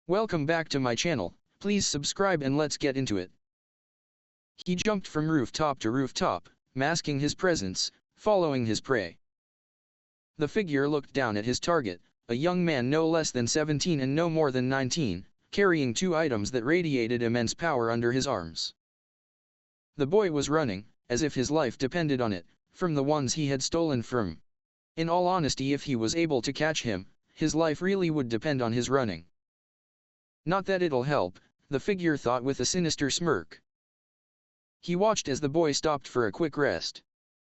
Welcome back to my channel, please subscribe and let's get into it. He jumped from rooftop to rooftop, masking his presence, following his prey. The figure looked down at his target, a young man no less than 17 and no more than 19, carrying two items that radiated immense power under his arms. The boy was running, as if his life depended on it, from the ones he had stolen from. In all honesty, if he was able to catch him, his life really would depend on his running. Not that it'll help, the figure thought with a sinister smirk. He watched as the boy stopped for a quick rest.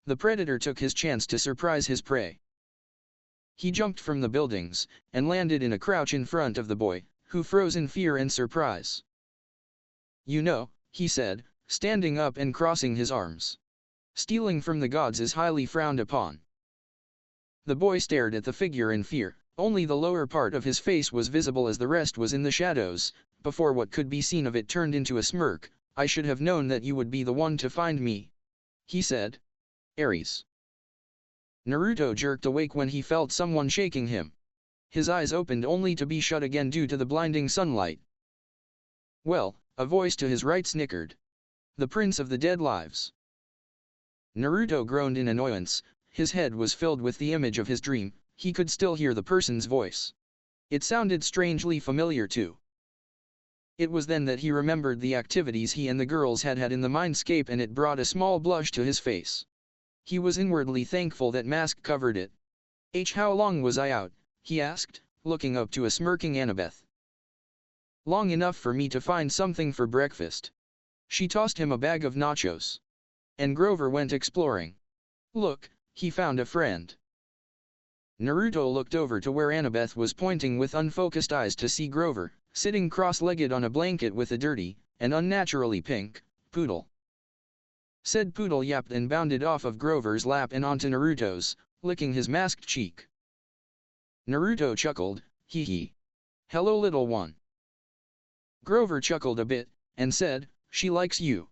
The predator took his chance to surprise his prey. He jumped from the buildings, and landed in a crouch in front of the boy, who froze in fear and surprise. "You know," he said, standing up and crossing his arms. "Stealing from the gods is highly frowned upon." The boy stared at the figure in fear. Only the lower part of his face was visible as the rest was in the shadows. Before what could be seen of it turned into a smirk. "I should have known that you would be the one to find me," he said. "Ares." Naruto jerked awake when he felt someone shaking him. His eyes opened only to be shut again due to the blinding sunlight. "Well," a voice to his right snickered. "The Prince of the Dead Lives." Naruto groaned in annoyance. His head was filled with the image of his dream. He could still hear the person's voice. It sounded strangely familiar too. It was then that he remembered the activities he and the girls had had in the mindscape, and it brought a small blush to his face. He was inwardly thankful that mask covered it. How long was I out?" he asked, looking up to a smirking Annabeth. "Long enough for me to find something for breakfast." She tossed him a bag of nachos. And Grover went exploring. "Look, he found a friend." Naruto looked over to where Annabeth was pointing with unfocused eyes to see Grover, sitting cross-legged on a blanket with a dirty, and unnaturally pink, poodle. Said poodle yapped and bounded off of Grover's lap and onto Naruto's, licking his masked cheek. Naruto chuckled, "Hee hee. Hello little one." Grover chuckled a bit, and said, "She likes you."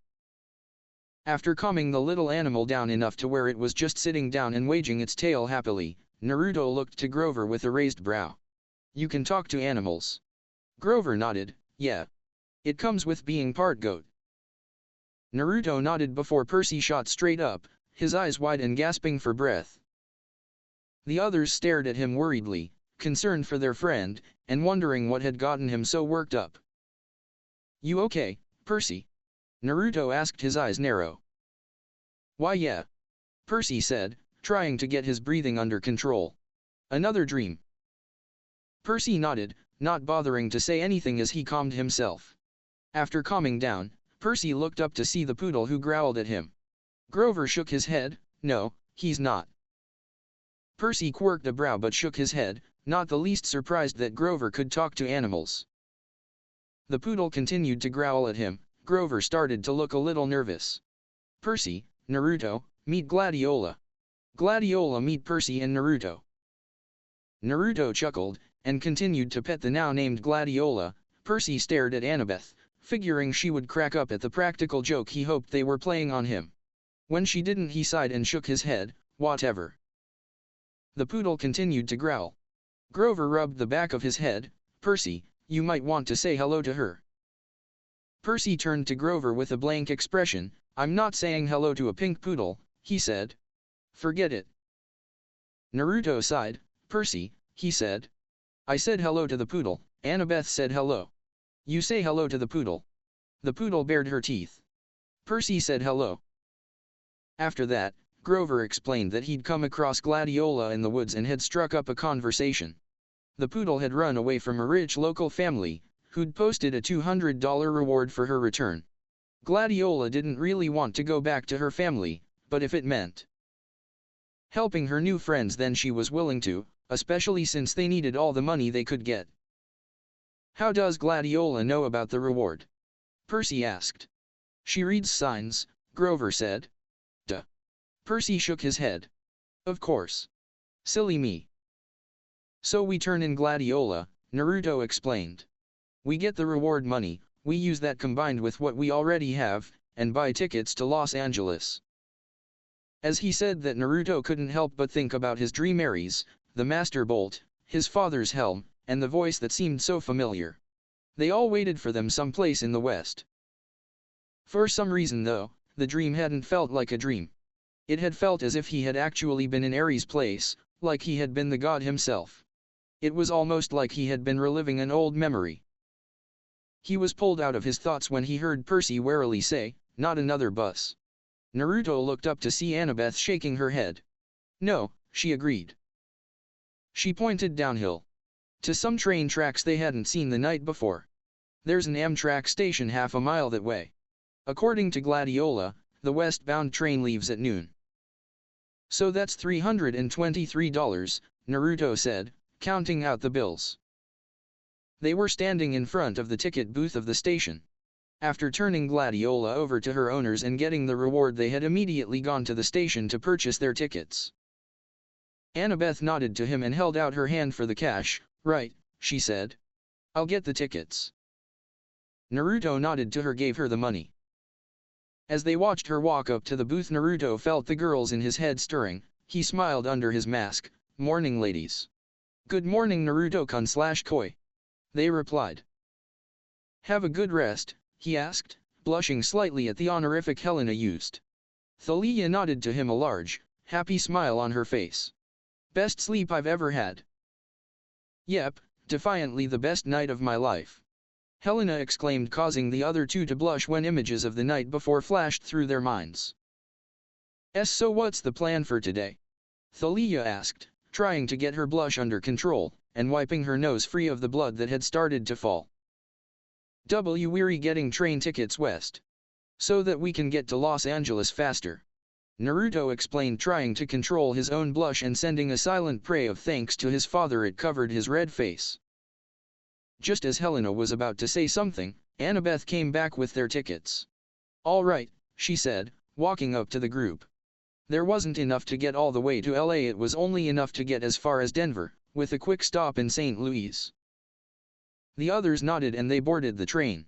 After calming the little animal down enough to where it was just sitting down and waging its tail happily, Naruto looked to Grover with a raised brow. "You can talk to animals?" Grover nodded, "Yeah. It comes with being part goat." Naruto nodded before Percy shot straight up, his eyes wide and gasping for breath. The others stared at him worriedly, concerned for their friend, and wondering what had gotten him so worked up. "You okay, Percy?" Naruto asked, his eyes narrow. "Why yeah," Percy said, trying to get his breathing under control. "Another dream?" Percy nodded, not bothering to say anything as he calmed himself. After calming down, Percy looked up to see the poodle who growled at him. Grover shook his head, "No, he's not." Percy quirked a brow but shook his head, not the least surprised that Grover could talk to animals. The poodle continued to growl at him. Grover started to look a little nervous. "Percy, Naruto, meet Gladiola." Gladiola meet Percy and Naruto. Naruto chuckled, and continued to pet the now-named Gladiola. Percy stared at Annabeth, figuring she would crack up at the practical joke he hoped they were playing on him. When she didn't, he sighed and shook his head, "Whatever." The poodle continued to growl. Grover rubbed the back of his head. "Percy, you might want to say hello to her." Percy turned to Grover with a blank expression. "I'm not saying hello to a pink poodle," he said. "Forget it." Naruto sighed. "Percy," he said. "I said hello to the poodle." Annabeth said hello. "You say hello to the poodle." The poodle bared her teeth. Percy said hello. After that, Grover explained that he'd come across Gladiola in the woods and had struck up a conversation. The poodle had run away from a rich local family, who'd posted a $200 reward for her return. Gladiola didn't really want to go back to her family, but if it meant helping her new friends, then she was willing to, especially since they needed all the money they could get. "How does Gladiola know about the reward?" Percy asked. "She reads signs," Grover said. "Duh." Percy shook his head. "Of course. Silly me." "So we turn in Gladiola," Naruto explained. "We get the reward money, we use that combined with what we already have, and buy tickets to Los Angeles." As he said that, Naruto couldn't help but think about his dream Ares, the Master Bolt, his father's helm, and the voice that seemed so familiar. They all waited for them someplace in the west. For some reason though, the dream hadn't felt like a dream. It had felt as if he had actually been in Ares' place, like he had been the god himself. It was almost like he had been reliving an old memory. He was pulled out of his thoughts when he heard Percy warily say, "Not another bus." Naruto looked up to see Annabeth shaking her head. "No," she agreed. She pointed downhill. To some train tracks they hadn't seen the night before. "There's an Amtrak station half a mile that way. According to Gladiola, the westbound train leaves at noon." "So that's $323, Naruto said, counting out the bills. They were standing in front of the ticket booth of the station. After turning Gladiola over to her owners and getting the reward, they had immediately gone to the station to purchase their tickets. Annabeth nodded to him and held out her hand for the cash. "Right," she said. "I'll get the tickets." Naruto nodded to her, gave her the money. As they watched her walk up to the booth, Naruto felt the girls in his head stirring. He smiled under his mask. "Morning, ladies." "Good morning, Naruto-kun/Koi." They replied. "Have a good rest?" he asked, blushing slightly at the honorific Helena used. Thalia nodded to him, a large, happy smile on her face. "Best sleep I've ever had." "Yep, defiantly the best night of my life," Helena exclaimed, causing the other two to blush when images of the night before flashed through their minds. "So what's the plan for today?" Thalia asked, trying to get her blush under control, and wiping her nose free of the blood that had started to fall. "We're getting train tickets west. So that we can get to Los Angeles faster," Naruto explained, trying to control his own blush and sending a silent prayer of thanks to his father. It covered his red face. Just as Helena was about to say something, Annabeth came back with their tickets. "All right," she said, walking up to the group. There wasn't enough to get all the way to LA, it was only enough to get as far as Denver, with a quick stop in St. Louis. The others nodded and they boarded the train.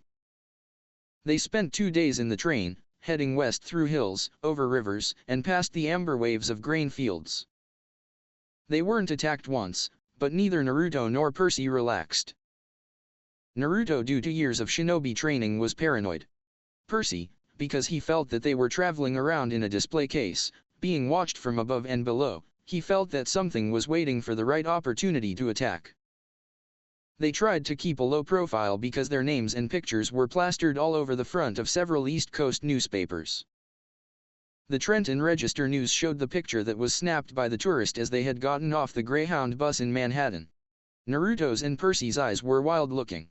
They spent 2 days in the train, heading west through hills, over rivers, and past the amber waves of grain fields. They weren't attacked once, but neither Naruto nor Percy relaxed. Naruto, due to years of shinobi training, was paranoid. Percy, because he felt that they were traveling around in a display case, being watched from above and below, he felt that something was waiting for the right opportunity to attack. They tried to keep a low profile because their names and pictures were plastered all over the front of several East Coast newspapers. The Trenton Register News showed the picture that was snapped by the tourist as they had gotten off the Greyhound bus in Manhattan. Naruto's and Percy's eyes were wild-looking.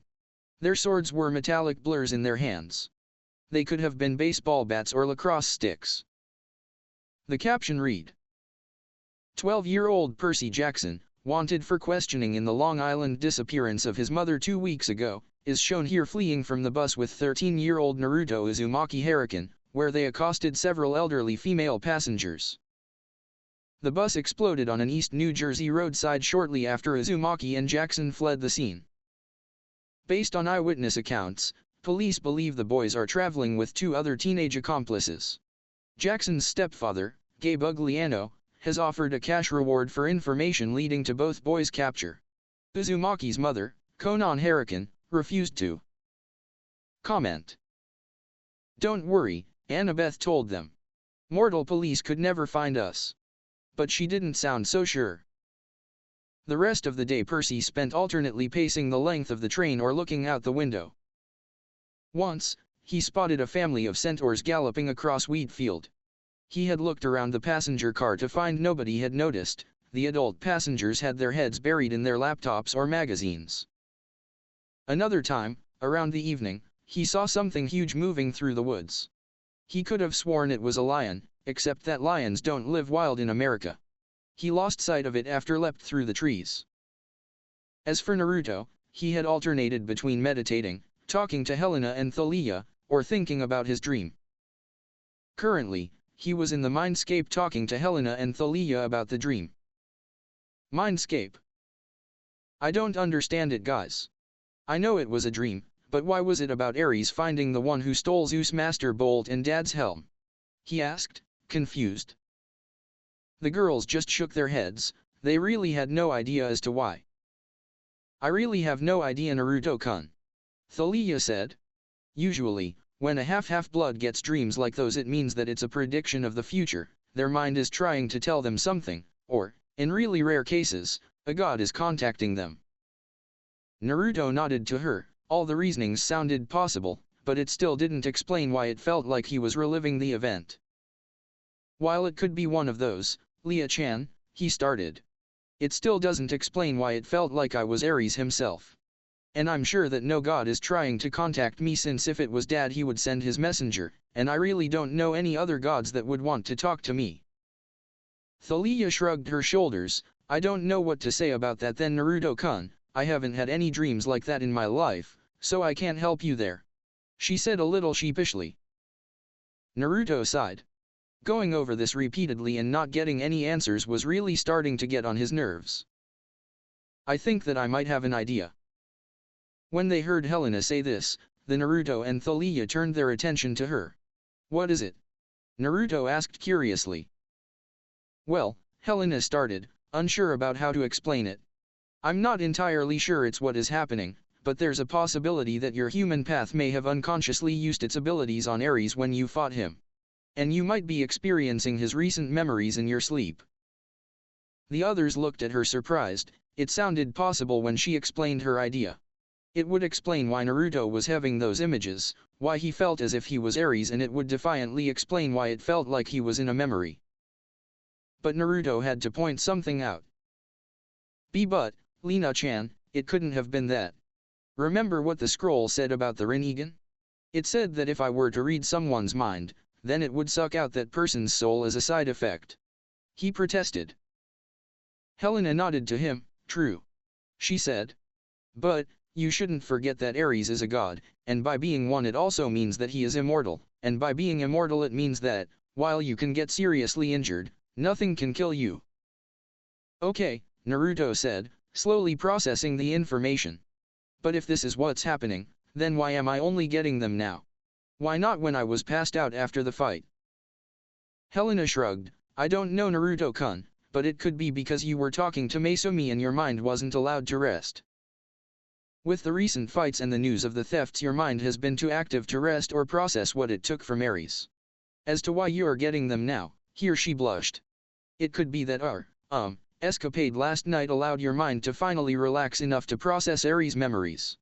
Their swords were metallic blurs in their hands. They could have been baseball bats or lacrosse sticks. The caption read, "12-year-old Percy Jackson, wanted for questioning in the Long Island disappearance of his mother 2 weeks ago, is shown here fleeing from the bus with 13-year-old Naruto Uzumaki Harakan, where they accosted several elderly female passengers." The bus exploded on an East New Jersey roadside shortly after Uzumaki and Jackson fled the scene. Based on eyewitness accounts, police believe the boys are traveling with 2 other teenage accomplices. Jackson's stepfather, Gabe Ugliano, has offered a cash reward for information leading to both boys' capture. Uzumaki's mother, Konan Harakan, refused to comment. "Don't worry," Annabeth told them. "Mortal police could never find us." But she didn't sound so sure. The rest of the day Percy spent alternately pacing the length of the train or looking out the window. Once, he spotted a family of centaurs galloping across wheat field. He had looked around the passenger car to find nobody had noticed. The adult passengers had their heads buried in their laptops or magazines. Another time, around the evening, he saw something huge moving through the woods. He could have sworn it was a lion, except that lions don't live wild in America. He lost sight of it after leapt through the trees. As for Naruto, he had alternated between meditating, talking to Helena and Thalia, or thinking about his dream. Currently, he was in the mindscape talking to Helena and Thalia about the dream. Mindscape. "I don't understand it, guys. I know it was a dream, but why was it about Ares finding the one who stole Zeus' master bolt and Dad's helm?" he asked, confused. The girls just shook their heads. They really had no idea as to why. "I really have no idea, Naruto-kun. Thalia said. Usually, when a half-blood gets dreams like those, it means that it's a prediction of the future, their mind is trying to tell them something, or, in really rare cases, a god is contacting them. Naruto nodded to her. All the reasonings sounded possible, but it still didn't explain why it felt like he was reliving the event. While it could be one of those, Leah-chan, he started. It still doesn't explain why it felt like I was Ares himself. And I'm sure that no god is trying to contact me, since if it was Dad he would send his messenger, and I really don't know any other gods that would want to talk to me. Thalia shrugged her shoulders. I don't know what to say about that then, Naruto-kun. I haven't had any dreams like that in my life, so I can't help you there, she said a little sheepishly. Naruto sighed. Going over this repeatedly and not getting any answers was really starting to get on his nerves. I think that I might have an idea. When they heard Helena say this, the Naruto and Thalia turned their attention to her. What is it? Naruto asked curiously. Well, Helena started, unsure about how to explain it. I'm not entirely sure it's what is happening, but there's a possibility that your human path may have unconsciously used its abilities on Ares when you fought him. And you might be experiencing his recent memories in your sleep. The others looked at her surprised. It sounded possible when she explained her idea. It would explain why Naruto was having those images, why he felt as if he was Ares, and it would defiantly explain why it felt like he was in a memory. But Naruto had to point something out. But, Lina-chan, it couldn't have been that. Remember what the scroll said about the Rinnegan? It said that if I were to read someone's mind, then it would suck out that person's soul as a side effect. He protested. Helena nodded to him. True, she said. But, you shouldn't forget that Ares is a god, and by being one it also means that he is immortal, and by being immortal it means that, while you can get seriously injured, nothing can kill you. Okay, Naruto said, slowly processing the information. But if this is what's happening, then why am I only getting them now? Why not when I was passed out after the fight? Helena shrugged. I don't know, Naruto-kun, but it could be because you were talking to Mesumi and your mind wasn't allowed to rest. With the recent fights and the news of the thefts, your mind has been too active to rest or process what it took from Ares. As to why you're getting them now, here she blushed. It could be that our, escapade last night allowed your mind to finally relax enough to process Ares' memories.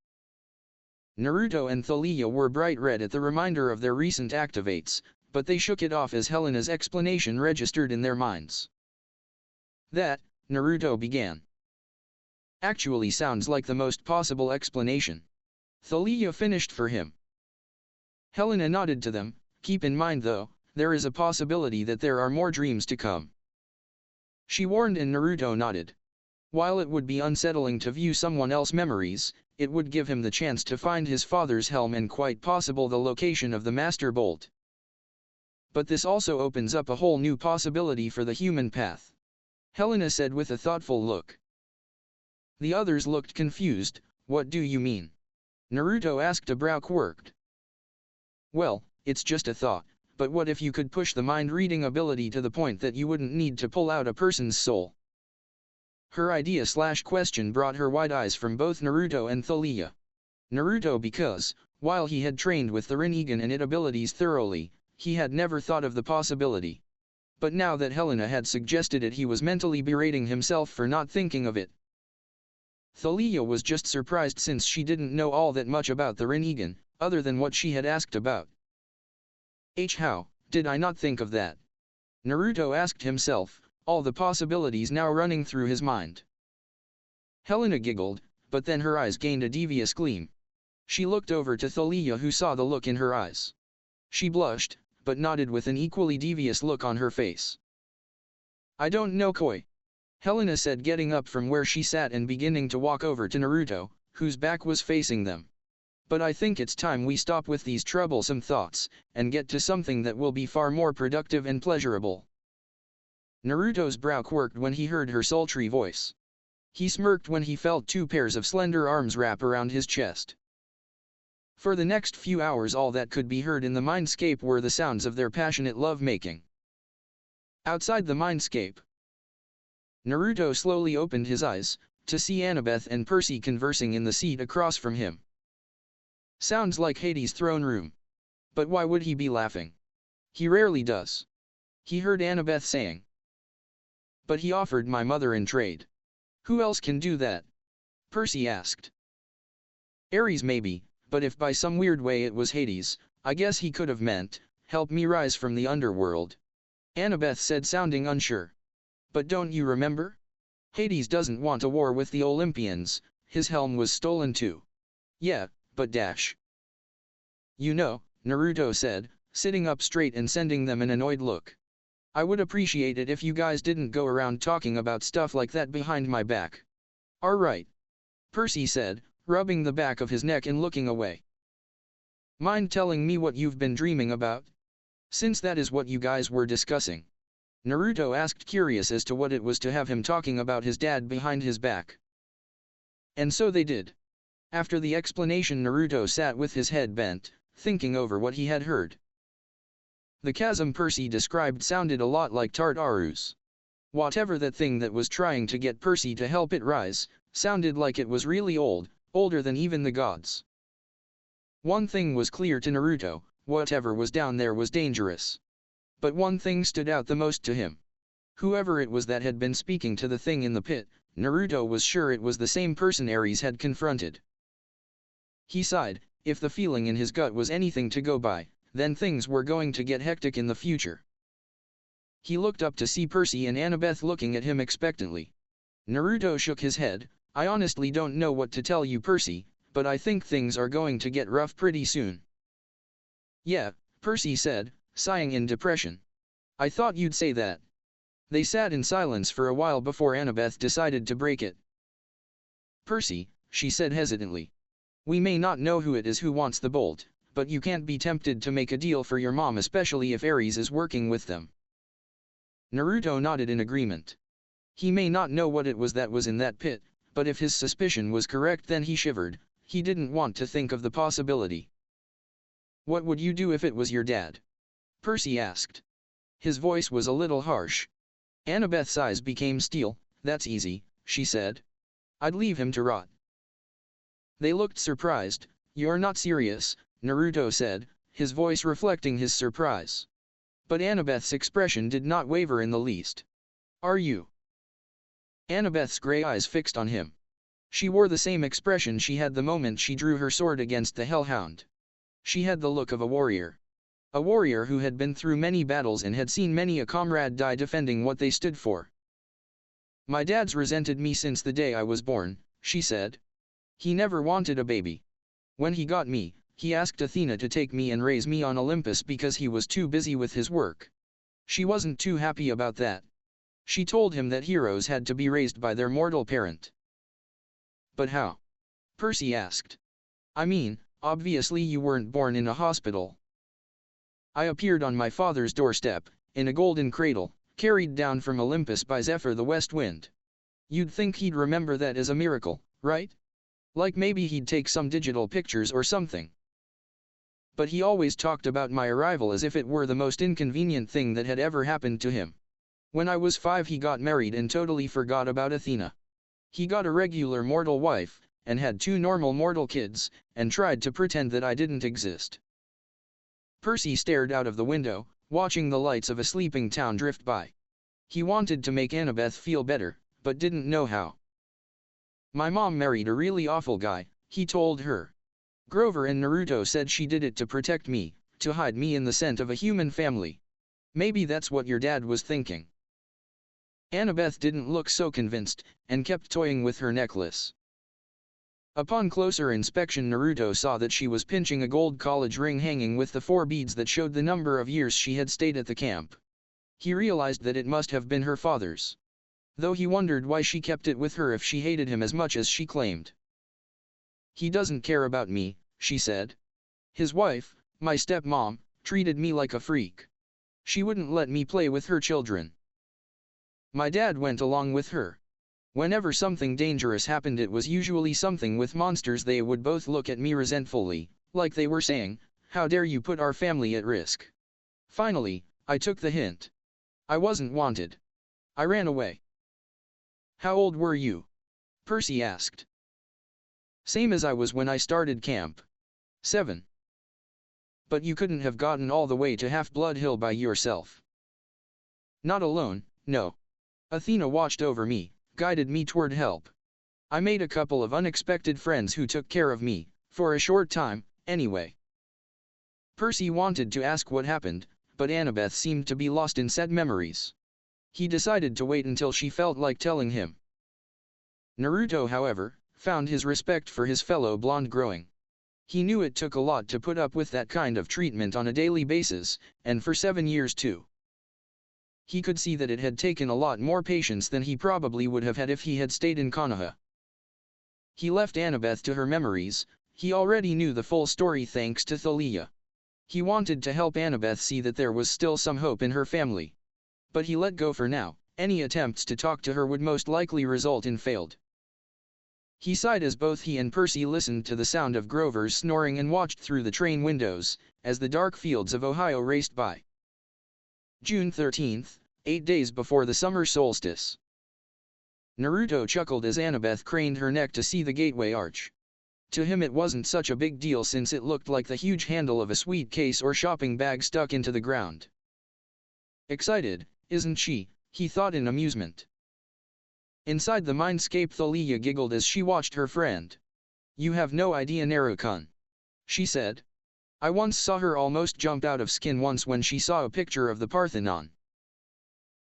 Naruto and Thalia were bright red at the reminder of their recent activates, but they shook it off as Helena's explanation registered in their minds. That, Naruto began, actually sounds like the most possible explanation. Thalia finished for him. Helena nodded to them. Keep in mind though, there is a possibility that there are more dreams to come, she warned, and Naruto nodded. While it would be unsettling to view someone else's memories, it would give him the chance to find his father's helm and quite possible the location of the Master Bolt. But this also opens up a whole new possibility for the human path, Helena said with a thoughtful look. The others looked confused. What do you mean? Naruto asked, a brow quirked. Well, it's just a thought, but what if you could push the mind-reading ability to the point that you wouldn't need to pull out a person's soul? Her idea/question brought her wide eyes from both Naruto and Thalia. Naruto because, while he had trained with the Rinnegan and its abilities thoroughly, he had never thought of the possibility. But now that Helena had suggested it, he was mentally berating himself for not thinking of it. Thalia was just surprised since she didn't know all that much about the Rinnegan, other than what she had asked about. How did I not think of that? Naruto asked himself, all the possibilities now running through his mind. Helena giggled, but then her eyes gained a devious gleam. She looked over to Thalia, who saw the look in her eyes. She blushed, but nodded with an equally devious look on her face. I don't know, Koi, Helena said, getting up from where she sat and beginning to walk over to Naruto, whose back was facing them. But I think it's time we stop with these troublesome thoughts, and get to something that will be far more productive and pleasurable. Naruto's brow quirked when he heard her sultry voice. He smirked when he felt two pairs of slender arms wrap around his chest. For the next few hours all that could be heard in the mindscape were the sounds of their passionate love-making. Outside the mindscape, Naruto slowly opened his eyes, to see Annabeth and Percy conversing in the seat across from him. Sounds like Hades' throne room. But why would he be laughing? He rarely does. He heard Annabeth saying. But he offered my mother in trade. Who else can do that? Percy asked. Ares maybe, but if by some weird way it was Hades, I guess he could have meant, help me rise from the underworld. Annabeth said, sounding unsure. But don't you remember? Hades doesn't want a war with the Olympians, his helm was stolen too. Yeah, but dash. You know, Naruto said, sitting up straight and sending them an annoyed look. I would appreciate it if you guys didn't go around talking about stuff like that behind my back. Alright. Percy said, rubbing the back of his neck and looking away. Mind telling me what you've been dreaming about? Since that is what you guys were discussing. Naruto asked, curious as to what it was to have him talking about his dad behind his back. And so they did. After the explanation, Naruto sat with his head bent, thinking over what he had heard. The chasm Percy described sounded a lot like Tartarus. Whatever that thing that was trying to get Percy to help it rise, sounded like it was really old, older than even the gods. One thing was clear to Naruto, whatever was down there was dangerous. But one thing stood out the most to him. Whoever it was that had been speaking to the thing in the pit, Naruto was sure it was the same person Ares had confronted. He sighed, if the feeling in his gut was anything to go by, then things were going to get hectic in the future. He looked up to see Percy and Annabeth looking at him expectantly. Naruto shook his head, I honestly don't know what to tell you, Percy, but I think things are going to get rough pretty soon. Yeah, Percy said, sighing in depression. I thought you'd say that. They sat in silence for a while before Annabeth decided to break it. Percy, she said hesitantly. We may not know who it is who wants the bolt, but you can't be tempted to make a deal for your mom, especially if Ares is working with them. Naruto nodded in agreement. He may not know what it was that was in that pit, but if his suspicion was correct, then he shivered. He didn't want to think of the possibility. What would you do if it was your dad? Percy asked. His voice was a little harsh. Annabeth's eyes became steel. That's easy, she said. I'd leave him to rot. They looked surprised. You're not serious, Naruto said, his voice reflecting his surprise. But Annabeth's expression did not waver in the least. Are you? Annabeth's gray eyes fixed on him. She wore the same expression she had the moment she drew her sword against the hellhound. She had the look of a warrior. A warrior who had been through many battles and had seen many a comrade die defending what they stood for. My dad's resented me since the day I was born, she said. He never wanted a baby. When he got me, he asked Athena to take me and raise me on Olympus because he was too busy with his work. She wasn't too happy about that. She told him that heroes had to be raised by their mortal parent. But how? Percy asked. I mean, obviously you weren't born in a hospital. I appeared on my father's doorstep, in a golden cradle, carried down from Olympus by Zephyr the west wind. You'd think he'd remember that as a miracle, right? Like maybe he'd take some digital pictures or something. But he always talked about my arrival as if it were the most inconvenient thing that had ever happened to him. When I was 5 he got married and totally forgot about Athena. He got a regular mortal wife, and had 2 normal mortal kids, and tried to pretend that I didn't exist. Percy stared out of the window, watching the lights of a sleeping town drift by. He wanted to make Annabeth feel better, but didn't know how. My mom married a really awful guy, he told her. Grover and Naruto said she did it to protect me, to hide me in the scent of a human family. Maybe that's what your dad was thinking. Annabeth didn't look so convinced, and kept toying with her necklace. Upon closer inspection, Naruto saw that she was pinching a gold college ring hanging with the 4 beads that showed the number of years she had stayed at the camp. He realized that it must have been her father's. Though he wondered why she kept it with her if she hated him as much as she claimed. He doesn't care about me, she said. His wife, my stepmom, treated me like a freak. She wouldn't let me play with her children. My dad went along with her. Whenever something dangerous happened, it was usually something with monsters. They would both look at me resentfully, like they were saying, "How dare you put our family at risk?" Finally, I took the hint. I wasn't wanted. I ran away. How old were you? Percy asked. Same as I was when I started camp. 7. But you couldn't have gotten all the way to Half-Blood Hill by yourself. Not alone, no. Athena watched over me, guided me toward help. I made a couple of unexpected friends who took care of me, for a short time, anyway. Percy wanted to ask what happened, but Annabeth seemed to be lost in sad memories. He decided to wait until she felt like telling him. Naruto, however, found his respect for his fellow blonde growing. He knew it took a lot to put up with that kind of treatment on a daily basis, and for 7 years too. He could see that it had taken a lot more patience than he probably would have had if he had stayed in Konoha. He left Annabeth to her memories. He already knew the full story thanks to Thalia. He wanted to help Annabeth see that there was still some hope in her family. But he let go for now. Any attempts to talk to her would most likely result in failed. He sighed as both he and Percy listened to the sound of Grover's snoring and watched through the train windows, as the dark fields of Ohio raced by. June 13th, 8 days before the summer solstice. Naruto chuckled as Annabeth craned her neck to see the gateway arch. To him it wasn't such a big deal since it looked like the huge handle of a sweet case or shopping bag stuck into the ground. Excited, isn't she? He thought in amusement. Inside the mindscape, Thalia giggled as she watched her friend. You have no idea, Naruto-kun, she said. I once saw her almost jump out of skin once when she saw a picture of the Parthenon.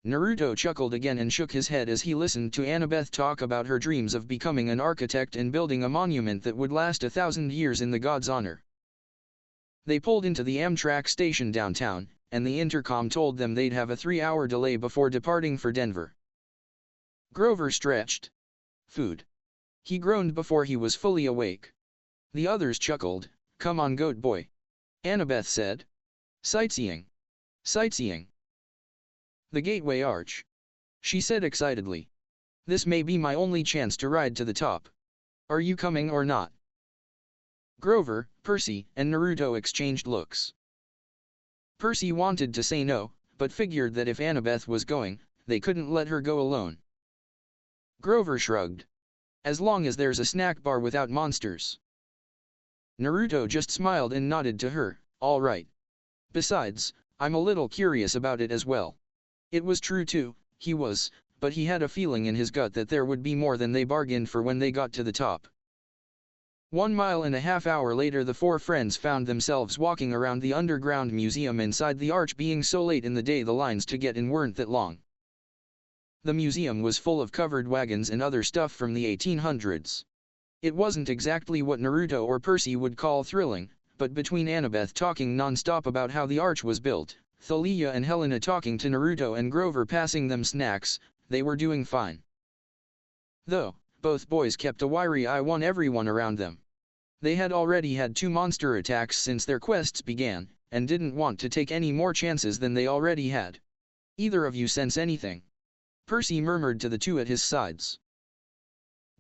Naruto chuckled again and shook his head as he listened to Annabeth talk about her dreams of becoming an architect and building a monument that would last 1,000 years in the god's honor. They pulled into the Amtrak station downtown, and the intercom told them they'd have a 3-hour delay before departing for Denver. Grover stretched. Food. He groaned before he was fully awake. The others chuckled. Come on, goat boy. Annabeth said. Sightseeing. Sightseeing. The gateway arch. She said excitedly. This may be my only chance to ride to the top. Are you coming or not? Grover, Percy, and Naruto exchanged looks. Percy wanted to say no, but figured that if Annabeth was going, they couldn't let her go alone. Grover shrugged. As long as there's a snack bar without monsters. Naruto just smiled and nodded to her, all right. Besides, I'm a little curious about it as well. It was true too, he was, but he had a feeling in his gut that there would be more than they bargained for when they got to the top. 1.5 miles later, the four friends found themselves walking around the underground museum inside the arch. Being so late in the day, the lines to get in weren't that long. The museum was full of covered wagons and other stuff from the 1800s. It wasn't exactly what Naruto or Percy would call thrilling, but between Annabeth talking non-stop about how the arch was built, Thalia and Helena talking to Naruto, and Grover passing them snacks, they were doing fine. Though, both boys kept a wiry eye on everyone around them. They had already had 2 monster attacks since their quests began, and didn't want to take any more chances than they already had. Either of you sense anything? Percy murmured to the two at his sides.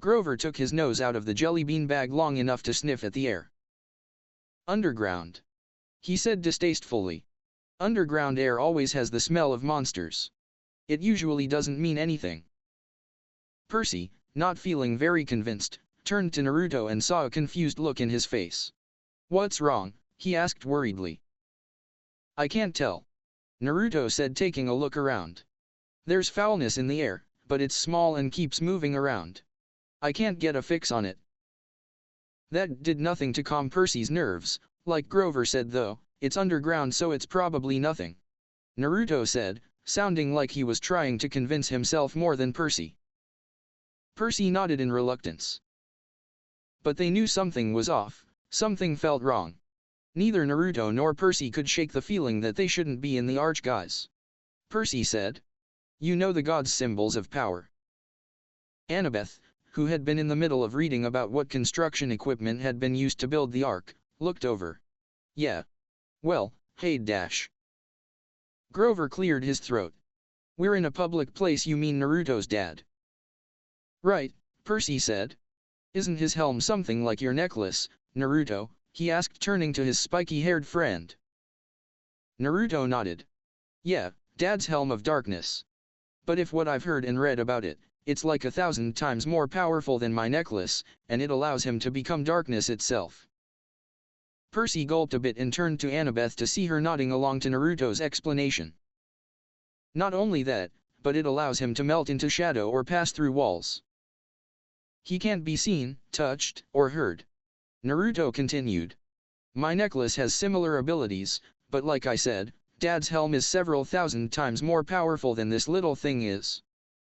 Grover took his nose out of the jelly bean bag long enough to sniff at the air. Underground, he said distastefully. Underground air always has the smell of monsters. It usually doesn't mean anything. Percy, not feeling very convinced, turned to Naruto and saw a confused look in his face. What's wrong? He asked worriedly. I can't tell. Naruto said, taking a look around. There's foulness in the air, but it's small and keeps moving around. I can't get a fix on it. That did nothing to calm Percy's nerves. Like Grover said though, it's underground, so it's probably nothing. Naruto said, sounding like he was trying to convince himself more than Percy. Percy nodded in reluctance. But they knew something was off, something felt wrong. Neither Naruto nor Percy could shake the feeling that they shouldn't be in the arch, guys. Percy said. You know the god's symbols of power. Annabeth, who had been in the middle of reading about what construction equipment had been used to build the ark, looked over. Yeah. Well, hey dash. Grover cleared his throat. We're in a public place. You mean Naruto's dad? Right, Percy said. Isn't his helm something like your necklace, Naruto? He asked, turning to his spiky-haired friend. Naruto nodded. Yeah, Dad's helm of darkness. But if what I've heard and read about it, it's like 1,000 times more powerful than my necklace, and it allows him to become darkness itself. Percy gulped a bit and turned to Annabeth to see her nodding along to Naruto's explanation. Not only that, but it allows him to melt into shadow or pass through walls. He can't be seen, touched, or heard. Naruto continued. My necklace has similar abilities, but like I said, Dad's helm is several thousand times more powerful than this little thing is.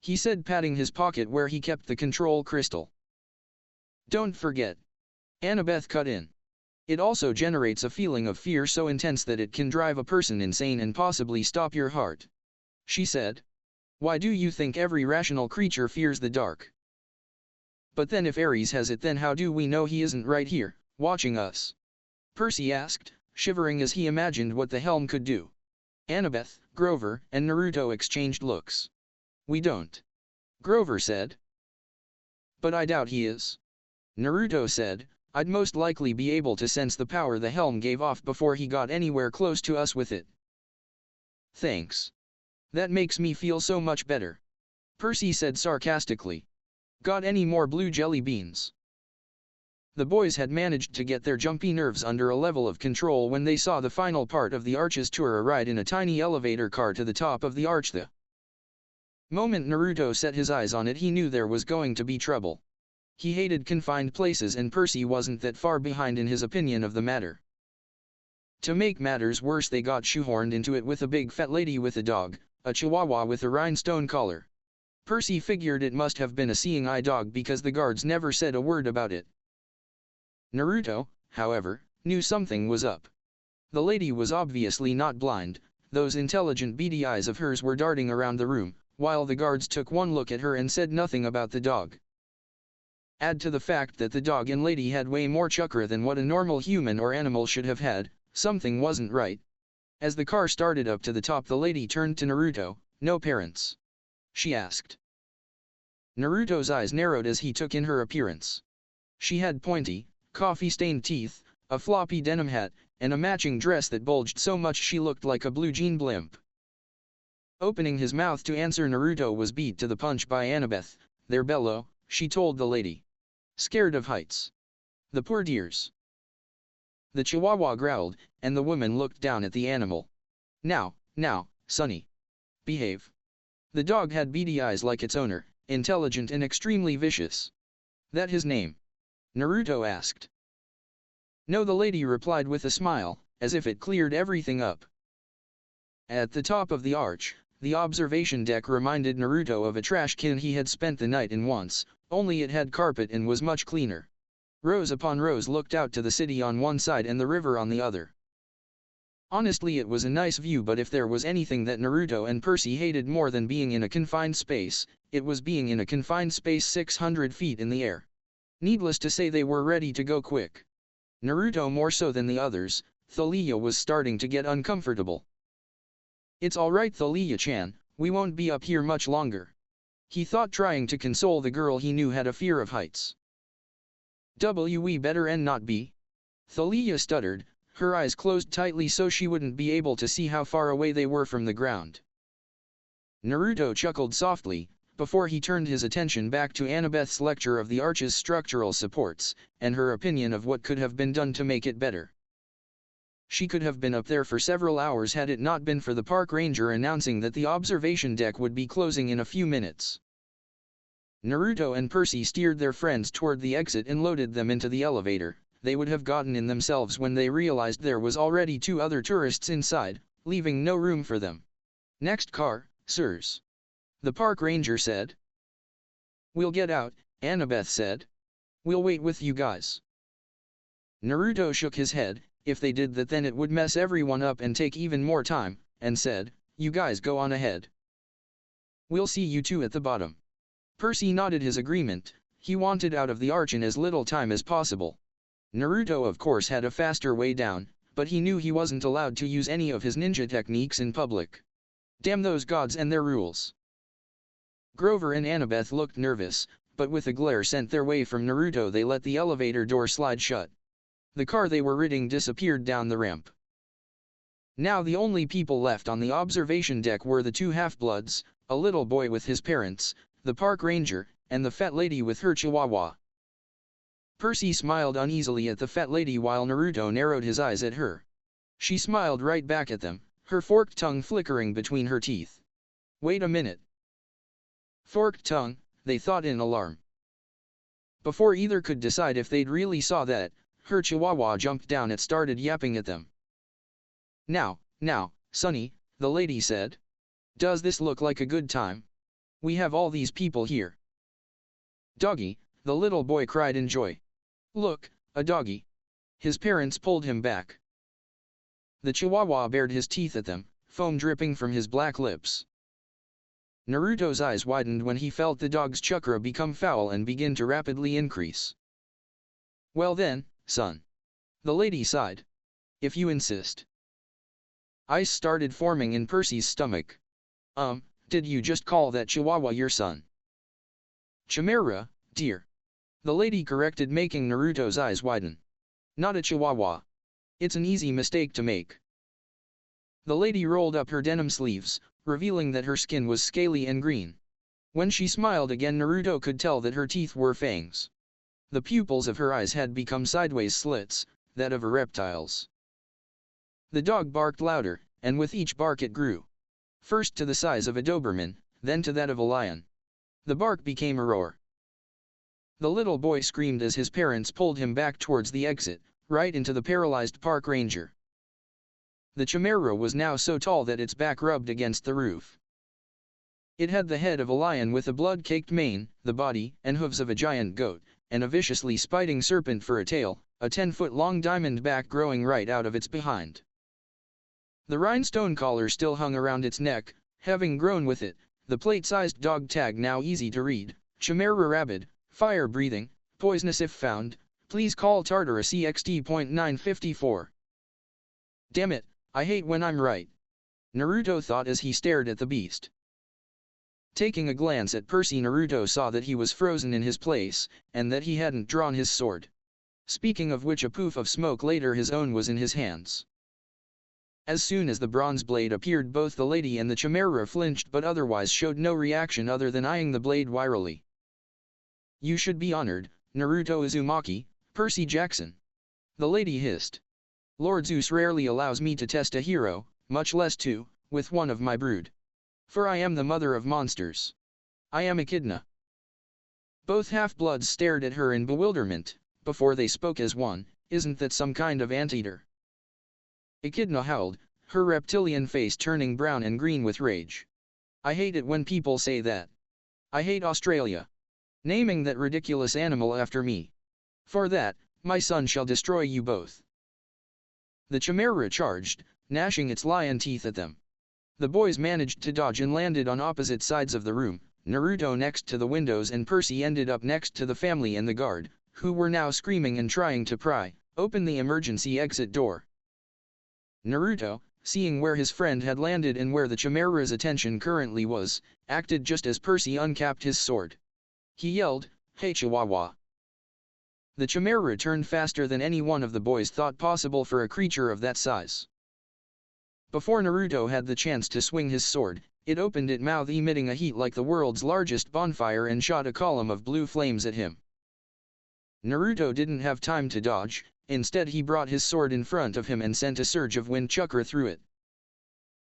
He said, patting his pocket where he kept the control crystal. Don't forget. Annabeth cut in. It also generates a feeling of fear so intense that it can drive a person insane and possibly stop your heart. She said. Why do you think every rational creature fears the dark? But then if Ares has it, then how do we know he isn't right here, watching us? Percy asked, shivering as he imagined what the helm could do. Annabeth, Grover, and Naruto exchanged looks. We don't. Grover said. But I doubt he is. Naruto said, I'd most likely be able to sense the power the helm gave off before he got anywhere close to us with it. Thanks. That makes me feel so much better. Percy said sarcastically. Got any more blue jelly beans? The boys had managed to get their jumpy nerves under a level of control when they saw the final part of the Arch's tour arrive in a tiny elevator car to the top of the arch. The moment Naruto set his eyes on it, he knew there was going to be trouble. He hated confined places, and Percy wasn't that far behind in his opinion of the matter. To make matters worse, they got shoehorned into it with a big fat lady with a dog, a chihuahua with a rhinestone collar. Percy figured it must have been a seeing eye dog because the guards never said a word about it. Naruto, however, knew something was up. The lady was obviously not blind. Those intelligent beady eyes of hers were darting around the room, while the guards took one look at her and said nothing about the dog. Add to the fact that the dog and lady had way more chakra than what a normal human or animal should have had, something wasn't right. As the car started up to the top, the lady turned to Naruto. No parents? She asked. Naruto's eyes narrowed as he took in her appearance. She had pointy, coffee-stained teeth, a floppy denim hat, and a matching dress that bulged so much she looked like a blue jean blimp. Opening his mouth to answer, Naruto was beat to the punch by Annabeth. They're below, she told the lady. Scared of heights. The poor dears. The chihuahua growled, and the woman looked down at the animal. Now, Sonny. Behave. The dog had beady eyes like its owner, intelligent and extremely vicious. That his name? Naruto asked. No, the lady replied with a smile, as if it cleared everything up. At the top of the arch, the observation deck reminded Naruto of a trash can he had spent the night in once, only it had carpet and was much cleaner. Rows upon rows looked out to the city on one side and the river on the other. Honestly, it was a nice view, but if there was anything that Naruto and Percy hated more than being in a confined space, it was being in a confined space 600 feet in the air. Needless to say, they were ready to go quick. Naruto more so than the others. Thalia was starting to get uncomfortable. It's alright, Thalia-chan, we won't be up here much longer. He thought, trying to console the girl he knew had a fear of heights. We better and not be? Thalia stuttered, her eyes closed tightly so she wouldn't be able to see how far away they were from the ground. Naruto chuckled softly, before he turned his attention back to Annabeth's lecture of the arch's structural supports, and her opinion of what could have been done to make it better. She could have been up there for several hours had it not been for the park ranger announcing that the observation deck would be closing in a few minutes. Naruto and Percy steered their friends toward the exit and loaded them into the elevator. They would have gotten in themselves when they realized there was already 2 other tourists inside, leaving no room for them. Next car, sirs. The park ranger said. We'll get out, Annabeth said. We'll wait with you guys. Naruto shook his head. If they did that, then it would mess everyone up and take even more time, and said, you guys go on ahead. We'll see you 2 at the bottom. Percy nodded his agreement. He wanted out of the arch in as little time as possible. Naruto of course had a faster way down, but he knew he wasn't allowed to use any of his ninja techniques in public. Damn those gods and their rules. Grover and Annabeth looked nervous, but with a glare sent their way from Naruto, they let the elevator door slide shut. The car they were riding disappeared down the ramp. Now the only people left on the observation deck were the 2 half-bloods, a little boy with his parents, the park ranger, and the fat lady with her chihuahua. Percy smiled uneasily at the fat lady while Naruto narrowed his eyes at her. She smiled right back at them, her forked tongue flickering between her teeth. Wait a minute. Forked tongue, they thought in alarm. Before either could decide if they'd really saw that, her chihuahua jumped down and started yapping at them. Now, Sonny, the lady said. Does this look like a good time? We have all these people here. Doggy, the little boy cried in joy. Look, a doggy. His parents pulled him back. The chihuahua bared his teeth at them, foam dripping from his black lips. Naruto's eyes widened when he felt the dog's chakra become foul and begin to rapidly increase. Well then, son. The lady sighed. If you insist. Ice started forming in Percy's stomach. Did you just call that chihuahua your son? Chimera, dear. The lady corrected, making Naruto's eyes widen. Not a chihuahua. It's an easy mistake to make. The lady rolled up her denim sleeves, revealing that her skin was scaly and green. When she smiled again, Naruto could tell that her teeth were fangs. The pupils of her eyes had become sideways slits, that of a reptile's. The dog barked louder, and with each bark it grew. First to the size of a Doberman, then to that of a lion. The bark became a roar. The little boy screamed as his parents pulled him back towards the exit, right into the paralyzed park ranger. The chimera was now so tall that its back rubbed against the roof. It had the head of a lion with a blood-caked mane, the body and hooves of a giant goat, and a viciously spiting serpent for a tail, a 10-foot-long diamond back growing right out of its behind. The rhinestone collar still hung around its neck, having grown with it, the plate-sized dog tag now easy to read, Chimera rabid, fire-breathing, poisonous if found, please call Tartarus EXT.954. Damn it, I hate when I'm right. Naruto thought as he stared at the beast. Taking a glance at Percy, Naruto saw that he was frozen in his place, and that he hadn't drawn his sword. Speaking of which, a poof of smoke later his own was in his hands. As soon as the bronze blade appeared, both the lady and the chimera flinched but otherwise showed no reaction other than eyeing the blade wearily. You should be honored, Naruto Uzumaki, Percy Jackson. The lady hissed. Lord Zeus rarely allows me to test a hero, much less two, with one of my brood. For I am the mother of monsters. I am Echidna. Both half-bloods stared at her in bewilderment, before they spoke as one. Isn't that some kind of anteater? Echidna howled, her reptilian face turning brown and green with rage. I hate it when people say that. I hate Australia. Naming that ridiculous animal after me. For that, my son shall destroy you both. The chimera charged, gnashing its lion teeth at them. The boys managed to dodge and landed on opposite sides of the room, Naruto next to the windows and Percy ended up next to the family and the guard, who were now screaming and trying to pry open the emergency exit door. Naruto, seeing where his friend had landed and where the chimera's attention currently was, acted just as Percy uncapped his sword. He yelled, "Hey Chihuahua!" The chimera turned faster than any one of the boys thought possible for a creature of that size. Before Naruto had the chance to swing his sword, it opened its mouth, emitting a heat like the world's largest bonfire, and shot a column of blue flames at him. Naruto didn't have time to dodge. Instead he brought his sword in front of him and sent a surge of wind chakra through it.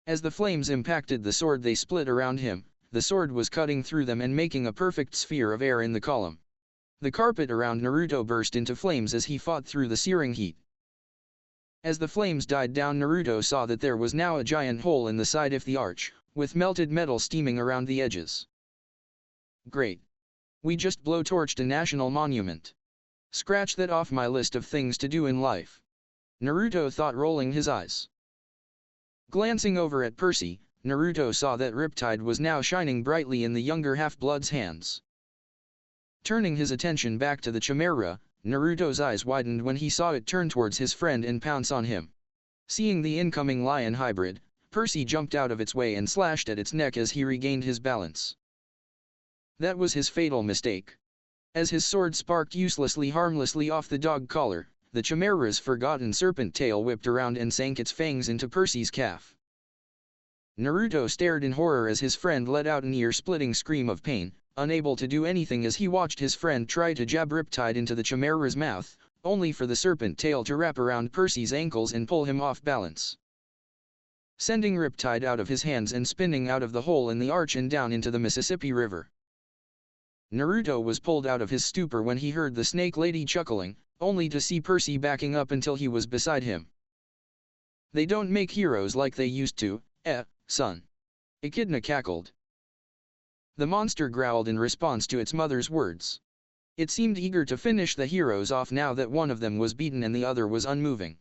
As the flames impacted the sword they split around him, the sword was cutting through them and making a perfect sphere of air in the column. The carpet around Naruto burst into flames as he fought through the searing heat. As the flames died down, Naruto saw that there was now a giant hole in the side of the arch, with melted metal steaming around the edges. Great. We just blowtorched a national monument. Scratch that off my list of things to do in life. Naruto thought, rolling his eyes. Glancing over at Percy, Naruto saw that Riptide was now shining brightly in the younger half-blood's hands. Turning his attention back to the chimera, Naruto's eyes widened when he saw it turn towards his friend and pounce on him. Seeing the incoming lion hybrid, Percy jumped out of its way and slashed at its neck as he regained his balance. That was his fatal mistake. As his sword sparked uselessly harmlessly off the dog collar, the chimera's forgotten serpent tail whipped around and sank its fangs into Percy's calf. Naruto stared in horror as his friend let out an ear-splitting scream of pain, unable to do anything as he watched his friend try to jab Riptide into the Chimera's mouth, only for the serpent tail to wrap around Percy's ankles and pull him off balance, sending Riptide out of his hands and spinning out of the hole in the arch and down into the Mississippi River. Naruto was pulled out of his stupor when he heard the snake lady chuckling, only to see Percy backing up until he was beside him. "They don't make heroes like they used to, son." Echidna cackled. The monster growled in response to its mother's words. It seemed eager to finish the heroes off now that one of them was beaten and the other was unmoving.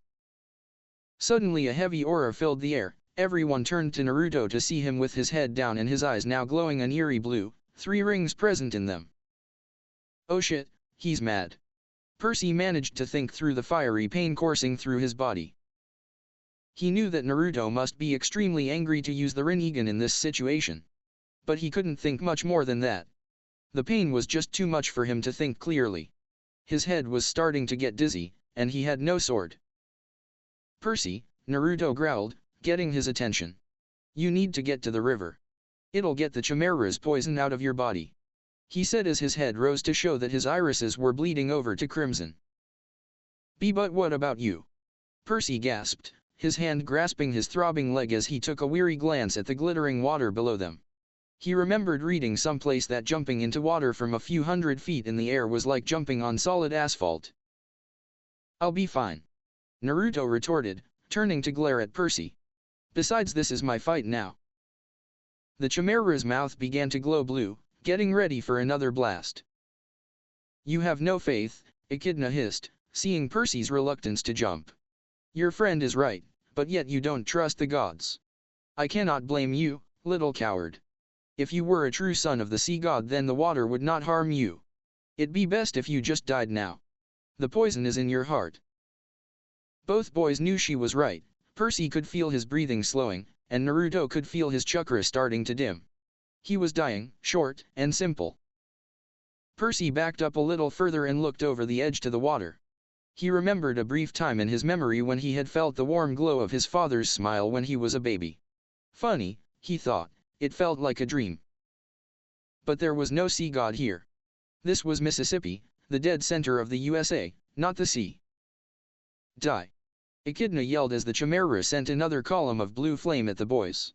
Suddenly a heavy aura filled the air. Everyone turned to Naruto to see him with his head down and his eyes now glowing an eerie blue, 3 rings present in them. "Oh shit, he's mad." Percy managed to think through the fiery pain coursing through his body. He knew that Naruto must be extremely angry to use the Rinnegan in this situation. But he couldn't think much more than that. The pain was just too much for him to think clearly. His head was starting to get dizzy, and he had no sword. "Percy," Naruto growled, getting his attention. "You need to get to the river. It'll get the Chimera's poison out of your body," he said as his head rose to show that his irises were bleeding over to crimson. But what about you?" Percy gasped, his hand grasping his throbbing leg as he took a weary glance at the glittering water below them. He remembered reading someplace that jumping into water from a few hundred feet in the air was like jumping on solid asphalt. "I'll be fine," Naruto retorted, turning to glare at Percy. "Besides, this is my fight now." The Chimera's mouth began to glow blue, getting ready for another blast. "You have no faith," Echidna hissed, seeing Percy's reluctance to jump. "Your friend is right, but yet you don't trust the gods. I cannot blame you, little coward. If you were a true son of the sea god, then the water would not harm you. It'd be best if you just died now. The poison is in your heart." Both boys knew she was right. Percy could feel his breathing slowing, and Naruto could feel his chakra starting to dim. He was dying, short and simple. Percy backed up a little further and looked over the edge to the water. He remembered a brief time in his memory when he had felt the warm glow of his father's smile when he was a baby. Funny, he thought, it felt like a dream. But there was no sea god here. This was Mississippi, the dead center of the USA, not the sea. "Die!" Echidna yelled as the Chimera sent another column of blue flame at the boys.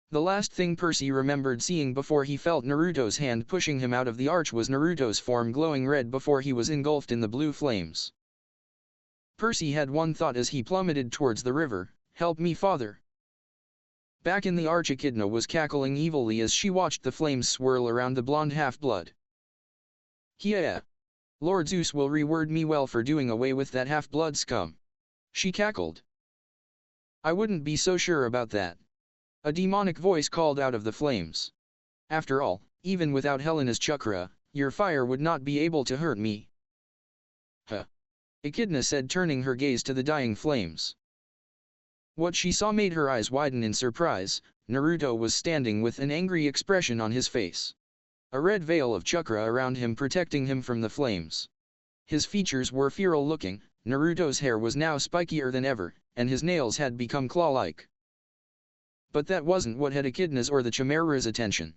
The last thing Percy remembered seeing before he felt Naruto's hand pushing him out of the arch was Naruto's form glowing red before he was engulfed in the blue flames. Percy had one thought as he plummeted towards the river: "Help me, father." Back in the arch, Echidna was cackling evilly as she watched the flames swirl around the blonde half-blood. "Yeah. Lord Zeus will reward me well for doing away with that half-blood scum," she cackled. "I wouldn't be so sure about that," a demonic voice called out of the flames. "After all, even without Helena's chakra, your fire would not be able to hurt me." "Huh," Echidna said, turning her gaze to the dying flames. What she saw made her eyes widen in surprise. Naruto was standing with an angry expression on his face, a red veil of chakra around him protecting him from the flames. His features were feral looking. Naruto's hair was now spikier than ever, and his nails had become claw-like. But that wasn't what had Echidna's or the Chimera's attention.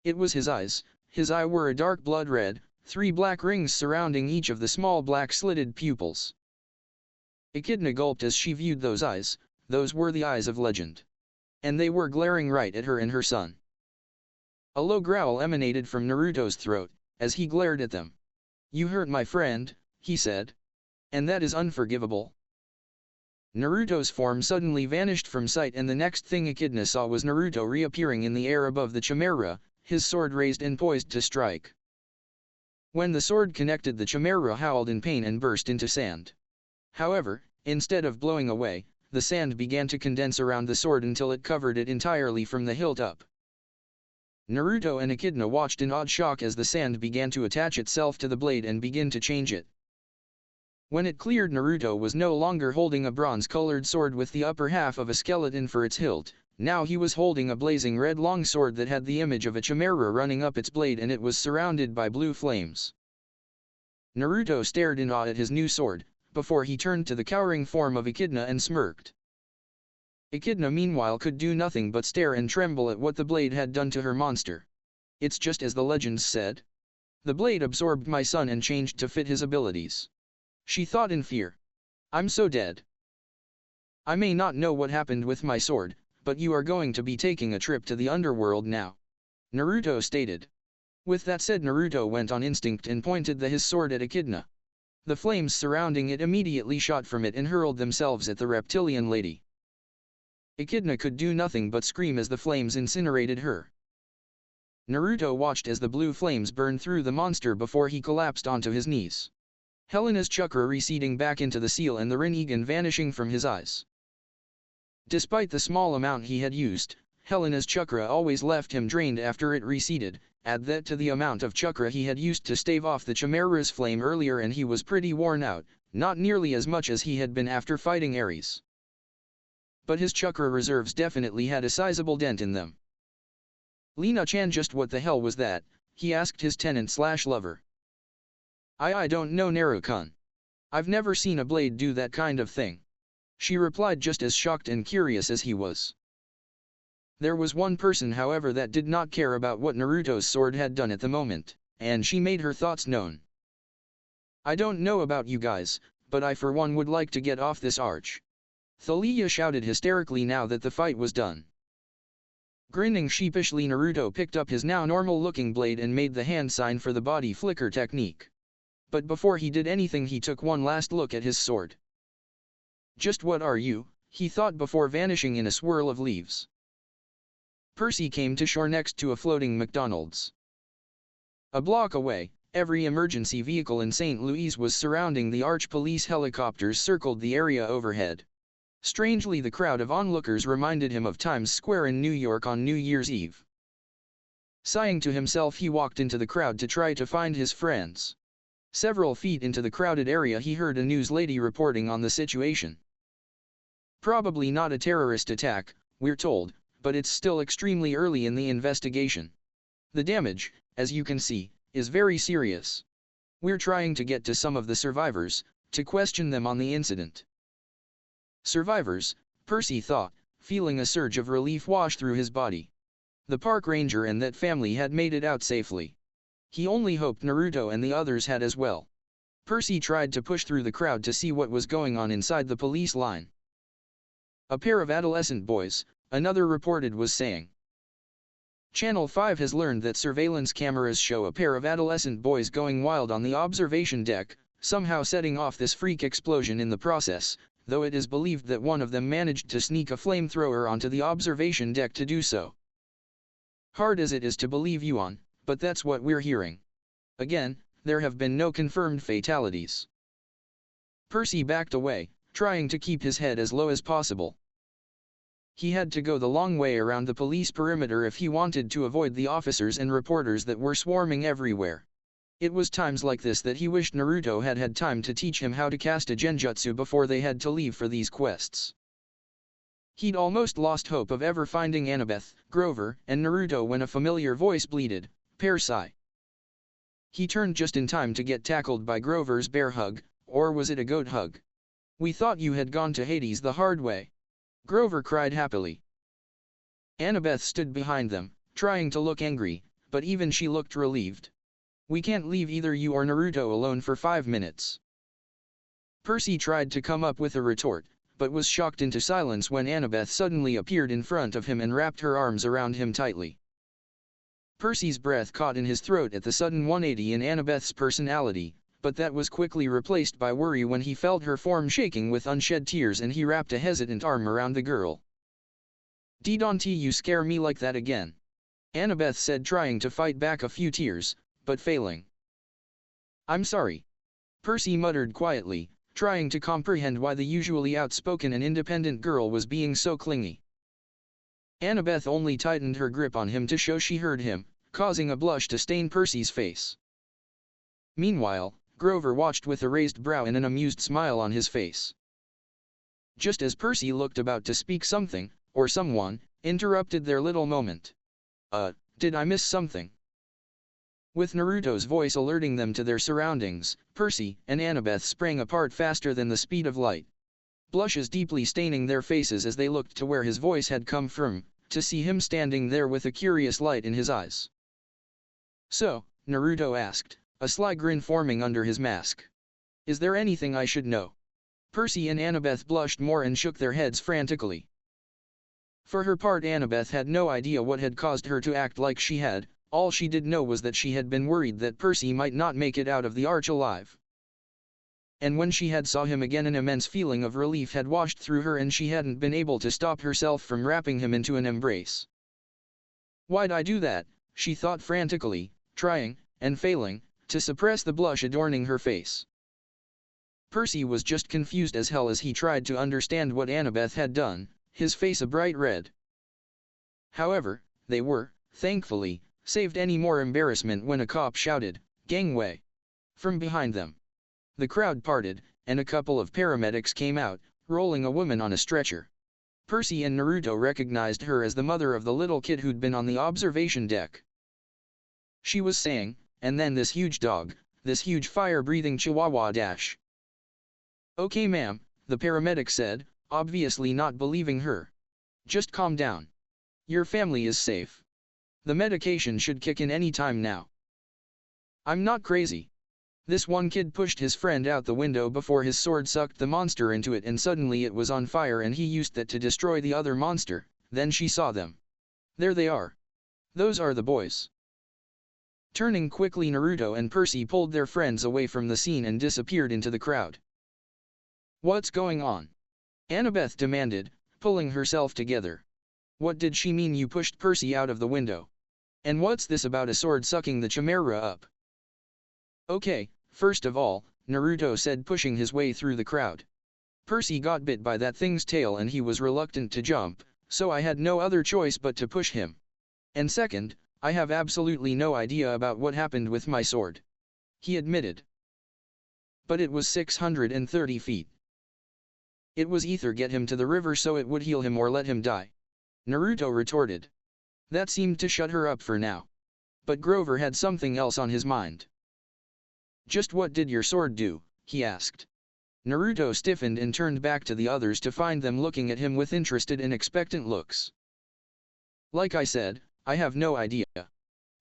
It was his eyes. His eyes were a dark blood red, 3 black rings surrounding each of the small black slitted pupils. Echidna gulped as she viewed those eyes. Those were the eyes of legend. And they were glaring right at her and her son. A low growl emanated from Naruto's throat, as he glared at them. "You hurt my friend," he said. "And that is unforgivable." Naruto's form suddenly vanished from sight, and the next thing Echidna saw was Naruto reappearing in the air above the Chimera, his sword raised and poised to strike. When the sword connected, the Chimera howled in pain and burst into sand. However, instead of blowing away, the sand began to condense around the sword until it covered it entirely from the hilt up. Naruto and Echidna watched in odd shock as the sand began to attach itself to the blade and begin to change it. When it cleared, Naruto was no longer holding a bronze-colored sword with the upper half of a skeleton for its hilt. Now he was holding a blazing red longsword that had the image of a chimera running up its blade, and it was surrounded by blue flames. Naruto stared in awe at his new sword, before he turned to the cowering form of Echidna and smirked. Echidna meanwhile could do nothing but stare and tremble at what the blade had done to her monster. It's just as the legends said. The blade absorbed my son and changed to fit his abilities. She thought in fear. I'm so dead. I may not know what happened with my sword, but you are going to be taking a trip to the underworld now. Naruto stated. With that said, Naruto went on instinct and pointed his sword at Echidna. The flames surrounding it immediately shot from it and hurled themselves at the reptilian lady. Echidna could do nothing but scream as the flames incinerated her. Naruto watched as the blue flames burned through the monster before he collapsed onto his knees. Helena's chakra receding back into the seal and the Rinnegan vanishing from his eyes. Despite the small amount he had used, Helena's chakra always left him drained after it receded. Add that to the amount of chakra he had used to stave off the Chimera's flame earlier and he was pretty worn out, not nearly as much as he had been after fighting Ares. But his chakra reserves definitely had a sizable dent in them. Lina-chan, just what the hell was that? He asked his tenant/lover. I don't know, Naruto-kun. I've never seen a blade do that kind of thing. She replied, just as shocked and curious as he was. There was one person, however, that did not care about what Naruto's sword had done at the moment, and she made her thoughts known. I don't know about you guys, but I for one would like to get off this arch. Thalia shouted hysterically now that the fight was done. Grinning sheepishly, Naruto picked up his now normal-looking blade and made the hand sign for the body flicker technique. But before he did anything, he took one last look at his sword. Just what are you? He thought before vanishing in a swirl of leaves. Percy came to shore next to a floating McDonald's. A block away, every emergency vehicle in St. Louis was surrounding the arch. Police helicopters circled the area overhead. Strangely, the crowd of onlookers reminded him of Times Square in New York on New Year's Eve. Sighing to himself, he walked into the crowd to try to find his friends. Several feet into the crowded area, he heard a news lady reporting on the situation. Probably not a terrorist attack, we're told, but it's still extremely early in the investigation. The damage, as you can see, is very serious. We're trying to get to some of the survivors, to question them on the incident. Survivors, Percy thought, feeling a surge of relief wash through his body. The park ranger and that family had made it out safely. He only hoped Naruto and the others had as well. Percy tried to push through the crowd to see what was going on inside the police line. A pair of adolescent boys, another reported, was saying. Channel 5 has learned that surveillance cameras show a pair of adolescent boys going wild on the observation deck, somehow setting off this freak explosion in the process, though it is believed that one of them managed to sneak a flamethrower onto the observation deck to do so. Hard as it is to believe you on, but that's what we're hearing. Again, there have been no confirmed fatalities. Percy backed away, trying to keep his head as low as possible. He had to go the long way around the police perimeter if he wanted to avoid the officers and reporters that were swarming everywhere. It was times like this that he wished Naruto had had time to teach him how to cast a genjutsu before they had to leave for these quests. He'd almost lost hope of ever finding Annabeth, Grover, and Naruto when a familiar voice bleated, "Percy." He turned just in time to get tackled by Grover's bear hug, or was it a goat hug? "We thought you had gone to Hades the hard way," Grover cried happily. Annabeth stood behind them, trying to look angry, but even she looked relieved. "We can't leave either you or Naruto alone for 5 minutes." Percy tried to come up with a retort, but was shocked into silence when Annabeth suddenly appeared in front of him and wrapped her arms around him tightly. Percy's breath caught in his throat at the sudden 180 in Annabeth's personality, but that was quickly replaced by worry when he felt her form shaking with unshed tears and he wrapped a hesitant arm around the girl. "Don't you scare me like that again," Annabeth said, trying to fight back a few tears, but failing. "I'm sorry," Percy muttered quietly, trying to comprehend why the usually outspoken and independent girl was being so clingy. Annabeth only tightened her grip on him to show she heard him, causing a blush to stain Percy's face. Meanwhile, Grover watched with a raised brow and an amused smile on his face. Just as Percy looked about to speak, something, or someone, interrupted their little moment. Did I miss something?" With Naruto's voice alerting them to their surroundings, Percy and Annabeth sprang apart faster than the speed of light. Blushes deeply staining their faces as they looked to where his voice had come from, to see him standing there with a curious light in his eyes. So, Naruto asked, a sly grin forming under his mask. Is there anything I should know? Percy and Annabeth blushed more and shook their heads frantically. For her part, Annabeth had no idea what had caused her to act like she had. All she did know was that she had been worried that Percy might not make it out of the arch alive. And when she had saw him again, an immense feeling of relief had washed through her and she hadn't been able to stop herself from wrapping him into an embrace. Why'd I do that? She thought frantically, trying, and failing, to suppress the blush adorning her face. Percy was just confused as hell as he tried to understand what Annabeth had done, his face a bright red. However, they were, thankfully, saved any more embarrassment when a cop shouted, "Gangway!" from behind them. The crowd parted, and a couple of paramedics came out, rolling a woman on a stretcher. Percy and Naruto recognized her as the mother of the little kid who'd been on the observation deck. She was saying, and then this huge dog, this huge fire-breathing chihuahua dash. "Okay ma'am," the paramedic said, obviously not believing her. "Just calm down. Your family is safe. The medication should kick in any time now." "I'm not crazy." This one kid pushed his friend out the window before his sword sucked the monster into it and suddenly it was on fire and he used that to destroy the other monster. Then she saw them. There they are. Those are the boys. Turning quickly, Naruto and Percy pulled their friends away from the scene and disappeared into the crowd. "What's going on?" Annabeth demanded, pulling herself together. "What did she mean you pushed Percy out of the window? And what's this about a sword sucking the chimera up?" "Okay, first of all," Naruto said, pushing his way through the crowd. "Percy got bit by that thing's tail and he was reluctant to jump, so I had no other choice but to push him. And second, I have absolutely no idea about what happened with my sword," he admitted. "But it was 630 feet. It was either get him to the river so it would heal him or let him die," Naruto retorted. That seemed to shut her up for now. But Grover had something else on his mind. "Just what did your sword do?" he asked. Naruto stiffened and turned back to the others to find them looking at him with interested and expectant looks. "Like I said, I have no idea,"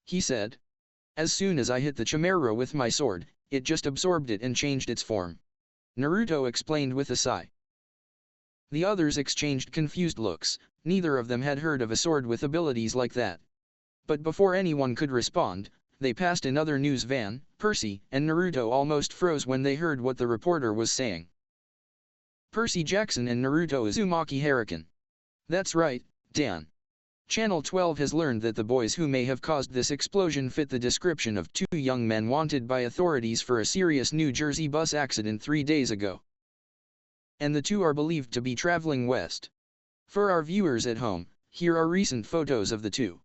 he said. "As soon as I hit the chimera with my sword, it just absorbed it and changed its form," Naruto explained with a sigh. The others exchanged confused looks. Neither of them had heard of a sword with abilities like that. But before anyone could respond, they passed another news van. Percy and Naruto almost froze when they heard what the reporter was saying. "Percy Jackson and Naruto Uzumaki Hurricane. That's right, Dan. Channel 12 has learned that the boys who may have caused this explosion fit the description of two young men wanted by authorities for a serious New Jersey bus accident 3 days ago. And the two are believed to be traveling west. For our viewers at home, here are recent photos of the two,"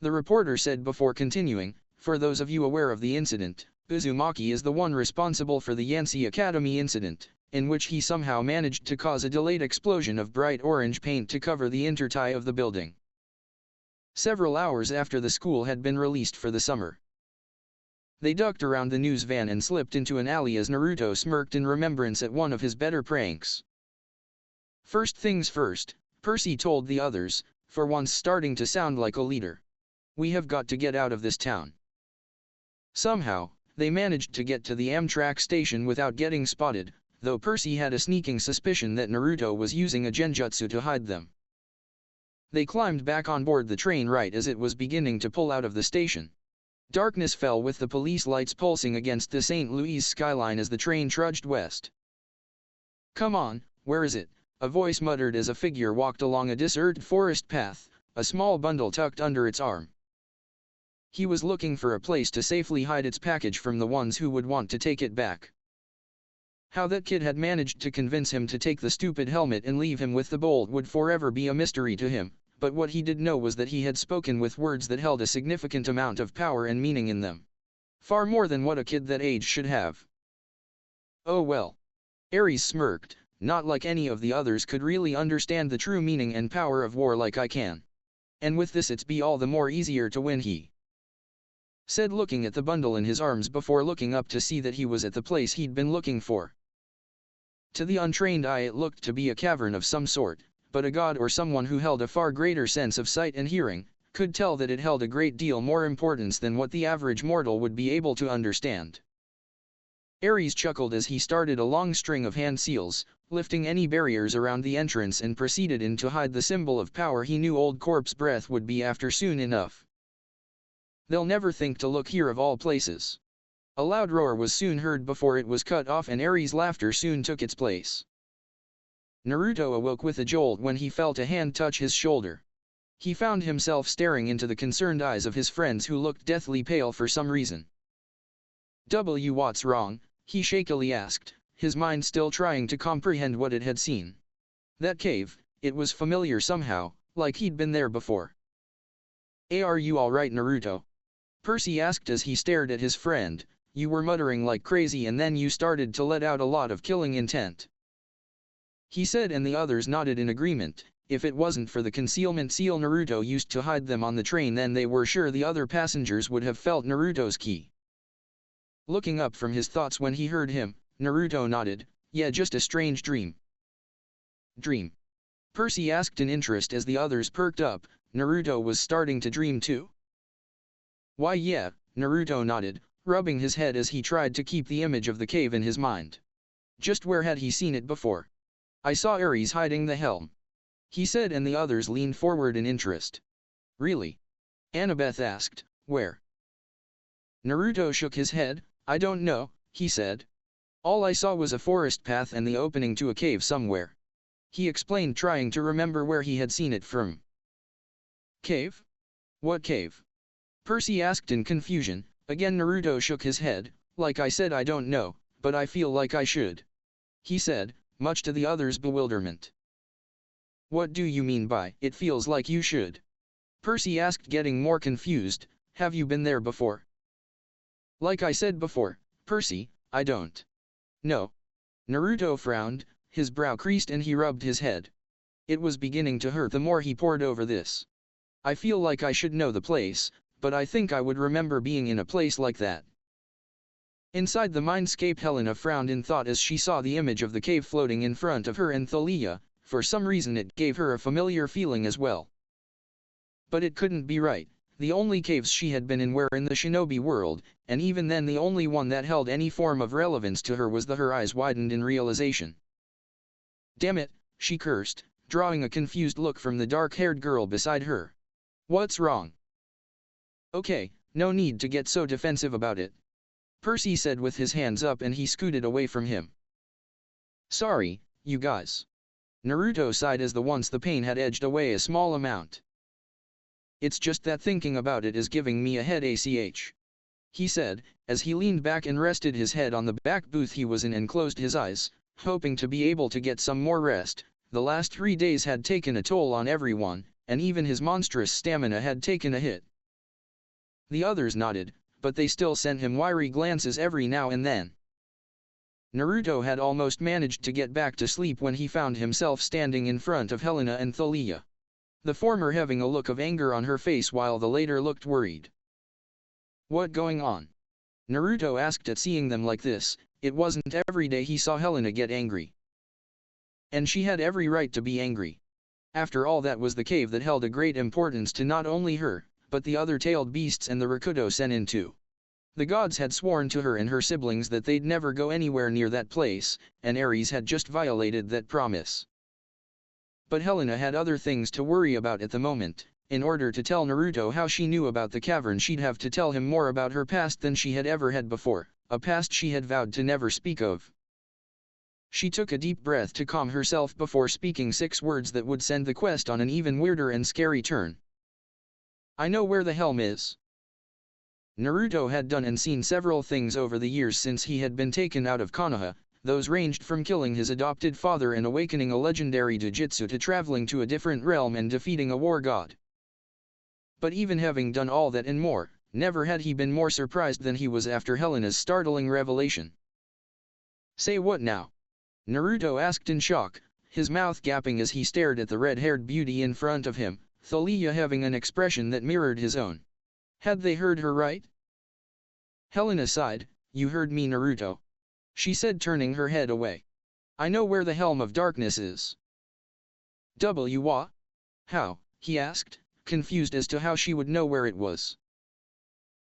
the reporter said before continuing. "For those of you aware of the incident, Uzumaki is the one responsible for the Yansei Academy incident, in which he somehow managed to cause a delayed explosion of bright orange paint to cover the intertie of the building. Several hours after the school had been released for the summer. They ducked around the news van and slipped into an alley as Naruto smirked in remembrance at one of his better pranks. First things first, Percy told the others, for once starting to sound like a leader. "We have got to get out of this town." Somehow, they managed to get to the Amtrak station without getting spotted, though Percy had a sneaking suspicion that Naruto was using a genjutsu to hide them. They climbed back on board the train right as it was beginning to pull out of the station. Darkness fell with the police lights pulsing against the St. Louis skyline as the train trudged west. "Come on, where is it?" a voice muttered as a figure walked along a disused forest path, a small bundle tucked under its arm. He was looking for a place to safely hide its package from the ones who would want to take it back. How that kid had managed to convince him to take the stupid helmet and leave him with the bolt would forever be a mystery to him, but what he did know was that he had spoken with words that held a significant amount of power and meaning in them. Far more than what a kid that age should have. "Oh well." Ares smirked, "Not like any of the others could really understand the true meaning and power of war like I can. And with this it's be all the more easier to win," he said, looking at the bundle in his arms before looking up to see that he was at the place he'd been looking for. To the untrained eye it looked to be a cavern of some sort, but a god or someone who held a far greater sense of sight and hearing, could tell that it held a great deal more importance than what the average mortal would be able to understand. Ares chuckled as he started a long string of hand seals, lifting any barriers around the entrance, and proceeded in to hide the symbol of power he knew Old Corpse Breath would be after soon enough. They'll never think to look here of all places. A loud roar was soon heard before it was cut off, and Ares' laughter soon took its place. Naruto awoke with a jolt when he felt a hand touch his shoulder. He found himself staring into the concerned eyes of his friends, who looked deathly pale for some reason. What's wrong? He shakily asked, his mind still trying to comprehend what it had seen. That cave, it was familiar somehow, like he'd been there before. Are you alright, Naruto? Percy asked as he stared at his friend. You were muttering like crazy and then you started to let out a lot of killing intent. He said, and the others nodded in agreement. If it wasn't for the concealment seal Naruto used to hide them on the train, then they were sure the other passengers would have felt Naruto's ki. Looking up from his thoughts when he heard him, Naruto nodded. Yeah, just a strange dream. Dream? Percy asked in interest as the others perked up. Naruto was starting to dream too. Why yeah, Naruto nodded, rubbing his head as he tried to keep the image of the cave in his mind. Just where had he seen it before? I saw Ares hiding the helm, he said, and the others leaned forward in interest. Really? Annabeth asked. Where? Naruto shook his head. I don't know, he said. All I saw was a forest path and the opening to a cave somewhere. He explained, trying to remember where he had seen it from. Cave? What cave? Percy asked in confusion. Again Naruto shook his head. Like I said, I don't know, but I feel like I should, he said, much to the others' bewilderment. What do you mean by, it feels like you should? Percy asked, getting more confused. Have you been there before? Like I said before, Percy, I don't know. Naruto frowned, his brow creased and he rubbed his head. It was beginning to hurt the more he pored over this. I feel like I should know the place, but I think I would remember being in a place like that. Inside the mindscape, Helena frowned in thought as she saw the image of the cave floating in front of her and Thalia. For some reason it gave her a familiar feeling as well. But it couldn't be right. The only caves she had been in were in the shinobi world, and even then the only one that held any form of relevance to her was the. Her eyes widened in realization. Damn it, she cursed, drawing a confused look from the dark-haired girl beside her. What's wrong? Okay, no need to get so defensive about it, Percy said with his hands up, and he scooted away from him. Sorry, you guys. Naruto sighed as once the pain had edged away a small amount. It's just that thinking about it is giving me a headache, he said, as he leaned back and rested his head on the back booth he was in and closed his eyes, hoping to be able to get some more rest. The last 3 days had taken a toll on everyone, and even his monstrous stamina had taken a hit. The others nodded, but they still sent him wiry glances every now and then. Naruto had almost managed to get back to sleep when he found himself standing in front of Helena and Thalia. The former having a look of anger on her face while the latter looked worried. What going on? Naruto asked at seeing them like this. It wasn't every day he saw Helena get angry. And she had every right to be angry. After all, that was the cave that held a great importance to not only her, but the other tailed beasts and the Rakuto Sennin too. The gods had sworn to her and her siblings that they'd never go anywhere near that place, and Ares had just violated that promise. But Helena had other things to worry about at the moment. In order to tell Naruto how she knew about the cavern, she'd have to tell him more about her past than she had ever had before, a past she had vowed to never speak of. She took a deep breath to calm herself before speaking 6 words that would send the quest on an even weirder and scary turn. I know where the helm is. Naruto had done and seen several things over the years since he had been taken out of Konoha. Those ranged from killing his adopted father and awakening a legendary Jujutsu to traveling to a different realm and defeating a war god. But even having done all that and more, never had he been more surprised than he was after Helena's startling revelation. Say what now? Naruto asked in shock, his mouth gaping as he stared at the red-haired beauty in front of him, Thalia having an expression that mirrored his own. Had they heard her right? Helena sighed. You heard me, Naruto, she said, turning her head away. I know where the Helm of Darkness is. What? How? He asked, confused as to how she would know where it was.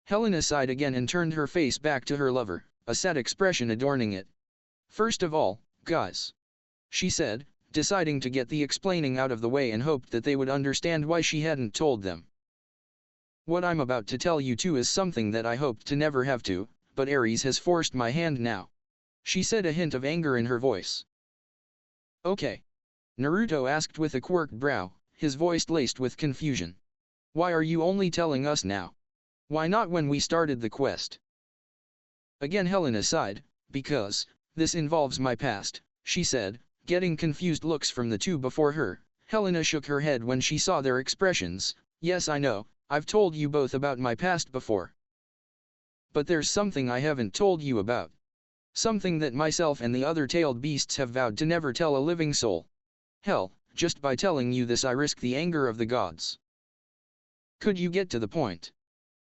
Helena sighed again and turned her face back to her lover, a sad expression adorning it. "First of all, guys," she said, deciding to get the explaining out of the way and hoped that they would understand why she hadn't told them. "What I'm about to tell you too is something that I hoped to never have to, but Ares has forced my hand now," she said, a hint of anger in her voice. "Okay?" Naruto asked with a quirked brow, his voice laced with confusion. "Why are you only telling us now? Why not when we started the quest?" Again Helena sighed, "Because this involves my past," she said, getting confused looks from the two before her. Helena shook her head when she saw their expressions. "Yes, I know, I've told you both about my past before. But there's something I haven't told you about. Something that myself and the other tailed beasts have vowed to never tell a living soul. Hell, just by telling you this I risk the anger of the gods." "Could you get to the point?"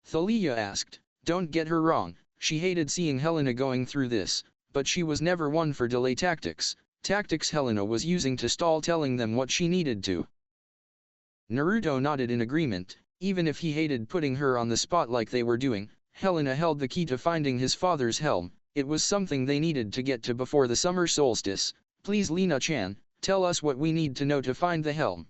Thalia asked. Don't get her wrong, she hated seeing Helena going through this, but she was never one for delay tactics Helena was using to stall telling them what she needed to. Naruto nodded in agreement. Even if he hated putting her on the spot like they were doing, Helena held the key to finding his father's helm. It was something they needed to get to before the summer solstice. "Please, Lena-chan, tell us what we need to know to find the helm,"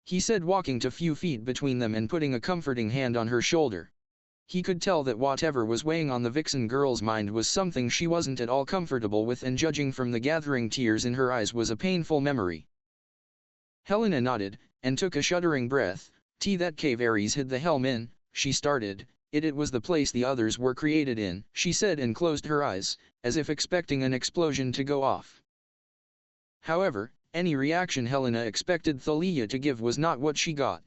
he said, walking to few feet between them and putting a comforting hand on her shoulder. He could tell that whatever was weighing on the vixen girl's mind was something she wasn't at all comfortable with, and judging from the gathering tears in her eyes was a painful memory. Helena nodded, and took a shuddering breath. "That cave Ares hid the helm in," she started. It was the place the others were created in," she said, and closed her eyes, as if expecting an explosion to go off. However, any reaction Helena expected Thalia to give was not what she got.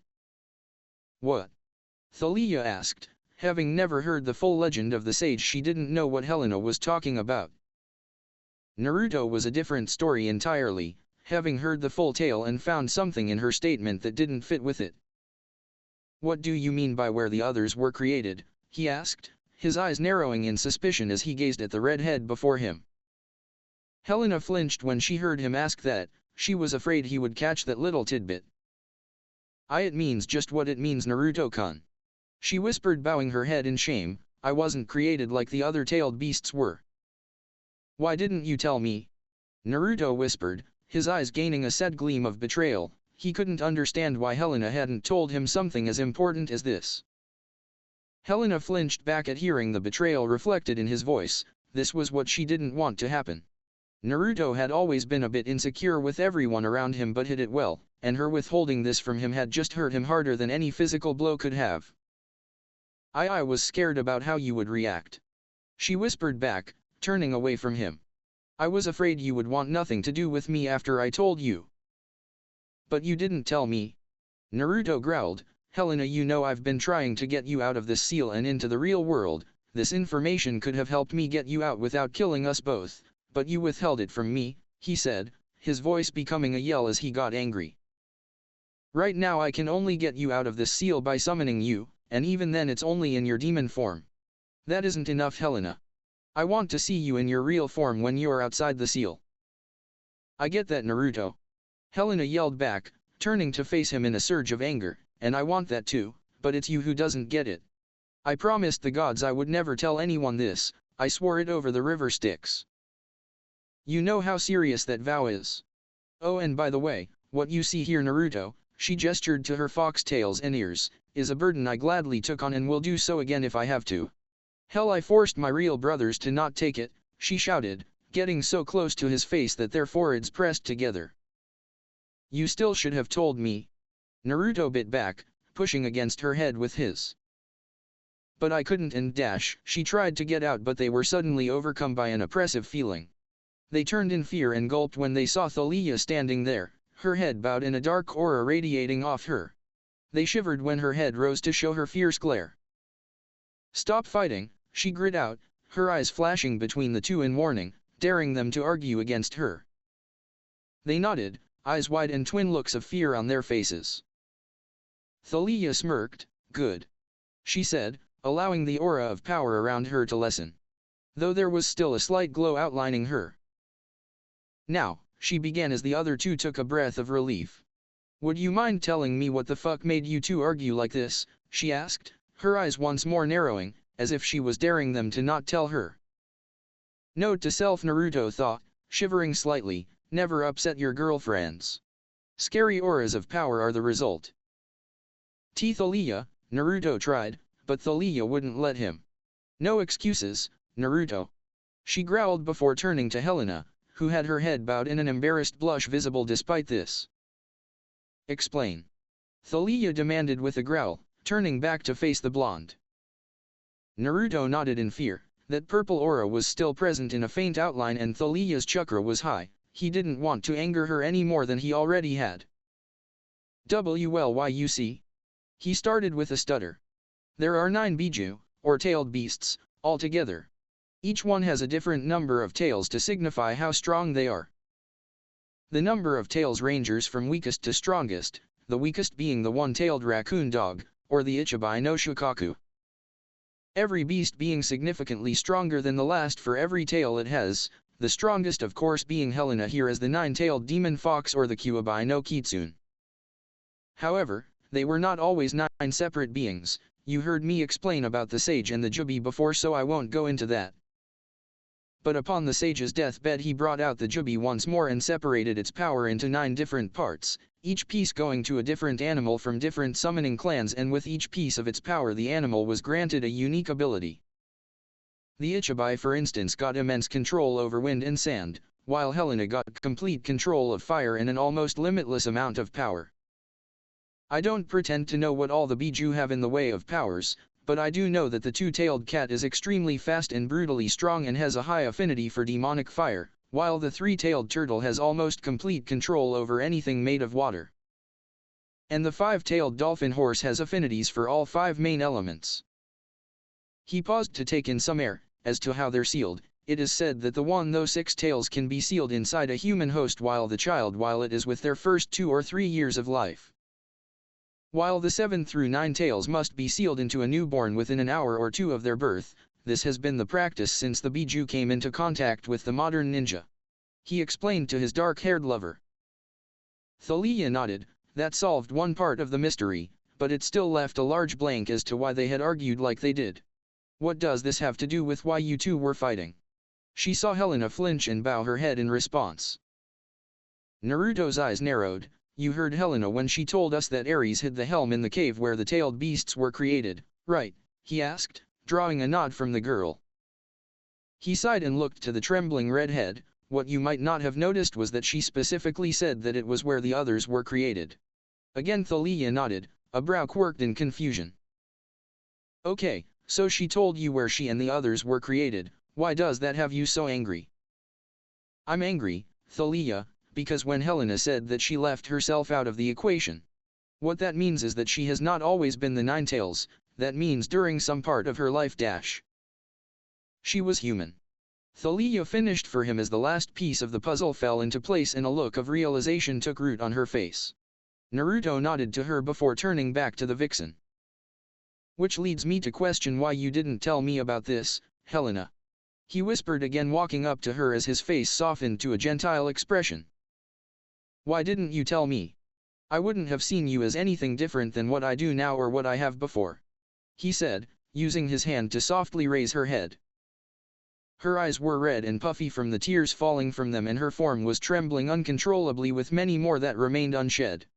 "What?" Thalia asked. Having never heard the full legend of the sage, she didn't know what Helena was talking about. Naruto was a different story entirely, having heard the full tale and found something in her statement that didn't fit with it. "What do you mean by where the others were created?" he asked, his eyes narrowing in suspicion as he gazed at the red head before him. Helena flinched when she heard him ask that. She was afraid he would catch that little tidbit. It means just what it means, Naruto-kun," she whispered, bowing her head in shame. "I wasn't created like the other tailed beasts were." "Why didn't you tell me?" Naruto whispered, his eyes gaining a sad gleam of betrayal. He couldn't understand why Helena hadn't told him something as important as this. Helena flinched back at hearing the betrayal reflected in his voice. This was what she didn't want to happen. Naruto had always been a bit insecure with everyone around him, but hid it well, and her withholding this from him had just hurt him harder than any physical blow could have. I was scared about how you would react," she whispered back, turning away from him. "I was afraid you would want nothing to do with me after I told you." "But you didn't tell me," Naruto growled. "Helena, you know I've been trying to get you out of this seal and into the real world. This information could have helped me get you out without killing us both, but you withheld it from me," he said, his voice becoming a yell as he got angry. "Right now I can only get you out of this seal by summoning you, and even then it's only in your demon form. That isn't enough, Helena. I want to see you in your real form when you're outside the seal." "I get that, Naruto," Helena yelled back, turning to face him in a surge of anger, "and I want that too, but it's you who doesn't get it. I promised the gods I would never tell anyone this, I swore it over the river Styx. You know how serious that vow is. Oh, and by the way, what you see here, Naruto," she gestured to her foxtails and ears, "is a burden I gladly took on and will do so again if I have to. Hell, I forced my real brothers to not take it," she shouted, getting so close to his face that their foreheads pressed together. "You still should have told me." Naruto bit back, pushing against her head with his. "But I couldn't," and she tried to get out, but they were suddenly overcome by an oppressive feeling. They turned in fear and gulped when they saw Thalia standing there, her head bowed and a dark aura radiating off her. They shivered when her head rose to show her fierce glare. "Stop fighting," she grit out, her eyes flashing between the two in warning, daring them to argue against her. They nodded, eyes wide and twin looks of fear on their faces. Thalia smirked. "Good," she said, allowing the aura of power around her to lessen, though there was still a slight glow outlining her. "Now," she began as the other two took a breath of relief. Would you mind telling me what the fuck made you two argue like this, she asked, her eyes once more narrowing, as if she was daring them to not tell her. Note to self, Naruto thought, shivering slightly, never upset your girlfriends. Scary auras of power are the result. Thalia, Naruto tried, but Thalia wouldn't let him. No excuses, Naruto. She growled before turning to Helena, who had her head bowed in an embarrassed blush visible despite this. Explain. Thalia demanded with a growl, turning back to face the blonde. Naruto nodded in fear. That purple aura was still present in a faint outline and Thalia's chakra was high. He didn't want to anger her any more than he already had. WLYUC? He started with a stutter. There are 9 biju, or tailed beasts, altogether. Each one has a different number of tails to signify how strong they are. The number of tails ranges from weakest to strongest, the weakest being the one-tailed raccoon dog, or the Ichibai no Shukaku. Every beast being significantly stronger than the last for every tail it has, the strongest of course being Helena here as the 9-tailed demon fox or the Kyuubi no Kitsune. However, they were not always 9 separate beings. You heard me explain about the sage and the Jubi before, so I won't go into that. But upon the sage's deathbed he brought out the Jubi once more and separated its power into 9 different parts, each piece going to a different animal from different summoning clans, and with each piece of its power the animal was granted a unique ability. The Ichibai for instance got immense control over wind and sand, while Helena got complete control of fire and an almost limitless amount of power. I don't pretend to know what all the biju have in the way of powers, but I do know that the 2-tailed cat is extremely fast and brutally strong and has a high affinity for demonic fire, while the 3-tailed turtle has almost complete control over anything made of water. And the 5-tailed dolphin horse has affinities for all 5 main elements. He paused to take in some air. As to how they're sealed, it is said that the 1-6 tails can be sealed inside a human host while it is with their first 2 or 3 years of life. While the 7 through 9 tails must be sealed into a newborn within an hour or 2 of their birth. This has been the practice since the biju came into contact with the modern ninja. He explained to his dark-haired lover. Thalia nodded. That solved one part of the mystery, but it still left a large blank as to why they had argued like they did. What does this have to do with why you two were fighting? She saw Helena flinch and bow her head in response. Naruto's eyes narrowed. You heard Helena when she told us that Ares hid the helm in the cave where the tailed beasts were created, right? He asked, drawing a nod from the girl. He sighed and looked to the trembling redhead. What you might not have noticed was that she specifically said that it was where the others were created. Again Thalia nodded, a brow quirked in confusion. Okay, so she told you where she and the others were created. Why does that have you so angry? I'm angry, Thalia, because when Helena said that she left herself out of the equation. What that means is that she has not always been the 9 tails, that means during some part of her life she was human. Thalia finished for him as the last piece of the puzzle fell into place and a look of realization took root on her face. Naruto nodded to her before turning back to the vixen. Which leads me to question why you didn't tell me about this, Helena. He whispered again, walking up to her as his face softened to a gentile expression. Why didn't you tell me? I wouldn't have seen you as anything different than what I do now or what I have before. He said, using his hand to softly raise her head. Her eyes were red and puffy from the tears falling from them and her form was trembling uncontrollably with many more that remained unshed.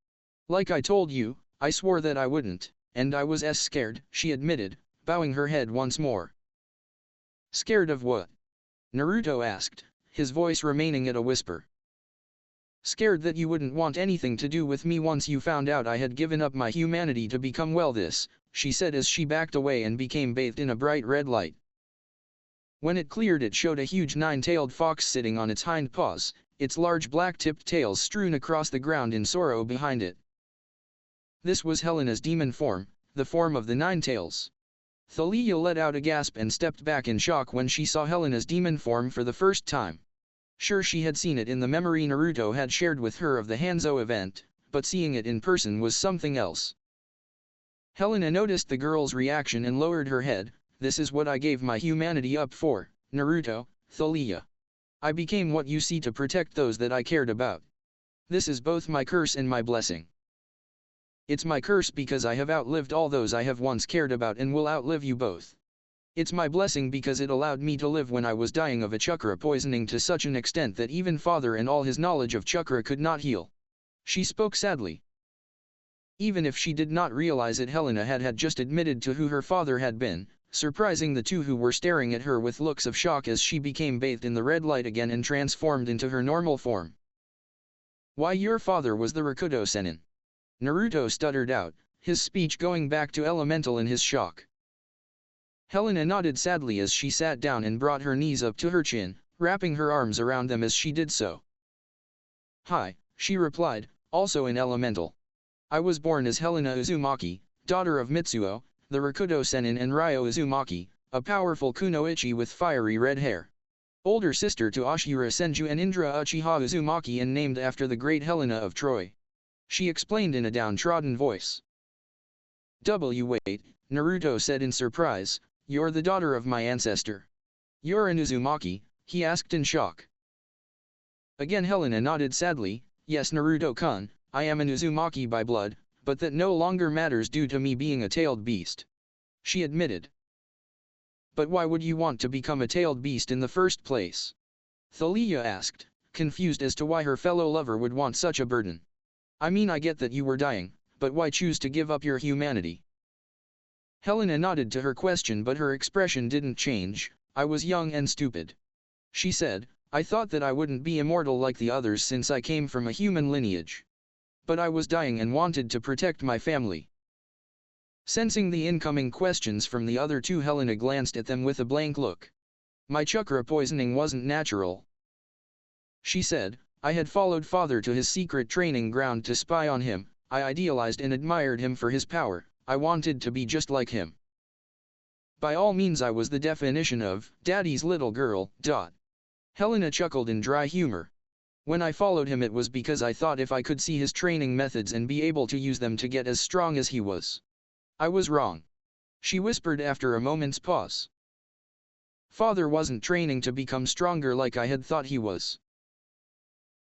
Like I told you, I swore that I wouldn't, and I was scared, she admitted, bowing her head once more. Scared of what? Naruto asked, his voice remaining at a whisper. Scared that you wouldn't want anything to do with me once you found out I had given up my humanity to become this, she said as she backed away and became bathed in a bright red light. When it cleared, it showed a huge 9-tailed fox sitting on its hind paws, its large black-tipped tails strewn across the ground in sorrow behind it. This was Helena's demon form, the form of the 9 tails. Thalia let out a gasp and stepped back in shock when she saw Helena's demon form for the first time. Sure, she had seen it in the memory Naruto had shared with her of the Hanzo event, but seeing it in person was something else. Helena noticed the girl's reaction and lowered her head. This is what I gave my humanity up for, Naruto, Thalia. I became what you see to protect those that I cared about. This is both my curse and my blessing. It's my curse because I have outlived all those I have once cared about and will outlive you both. It's my blessing because it allowed me to live when I was dying of a chakra poisoning to such an extent that even father and all his knowledge of chakra could not heal. She spoke sadly. Even if she did not realize it, Helena had just admitted to who her father had been, surprising the two who were staring at her with looks of shock as she became bathed in the red light again and transformed into her normal form. Why, your father was the Rakuto Sennin. Naruto stuttered out, his speech going back to elemental in his shock. Helena nodded sadly as she sat down and brought her knees up to her chin, wrapping her arms around them as she did so. Hi, she replied, also in elemental. I was born as Helena Uzumaki, daughter of Mitsuo, the Rakuto Sennin, and Ryo Uzumaki, a powerful kunoichi with fiery red hair. Older sister to Ashura Senju and Indra Uchiha Uzumaki and named after the great Helena of Troy. She explained in a downtrodden voice. Wait, Naruto said in surprise, you're the daughter of my ancestor. You're an Uzumaki, he asked in shock. Again Helena nodded sadly, yes Naruto-kun, I am an Uzumaki by blood, but that no longer matters due to me being a tailed beast. She admitted. But why would you want to become a tailed beast in the first place? Thalia asked, confused as to why her fellow lover would want such a burden. I mean, I get that you were dying, but why choose to give up your humanity? Helena nodded to her question, but her expression didn't change. I was young and stupid. She said, I thought that I wouldn't be immortal like the others since I came from a human lineage. But I was dying and wanted to protect my family. Sensing the incoming questions from the other two, Helena glanced at them with a blank look. My chakra poisoning wasn't natural. She said, I had followed father to his secret training ground to spy on him, I idealized and admired him for his power, I wanted to be just like him. By all means I was the definition of, daddy's little girl, ... Helena chuckled in dry humor. When I followed him it was because I thought if I could see his training methods and be able to use them to get as strong as he was. I was wrong. She whispered after a moment's pause. Father wasn't training to become stronger like I had thought he was.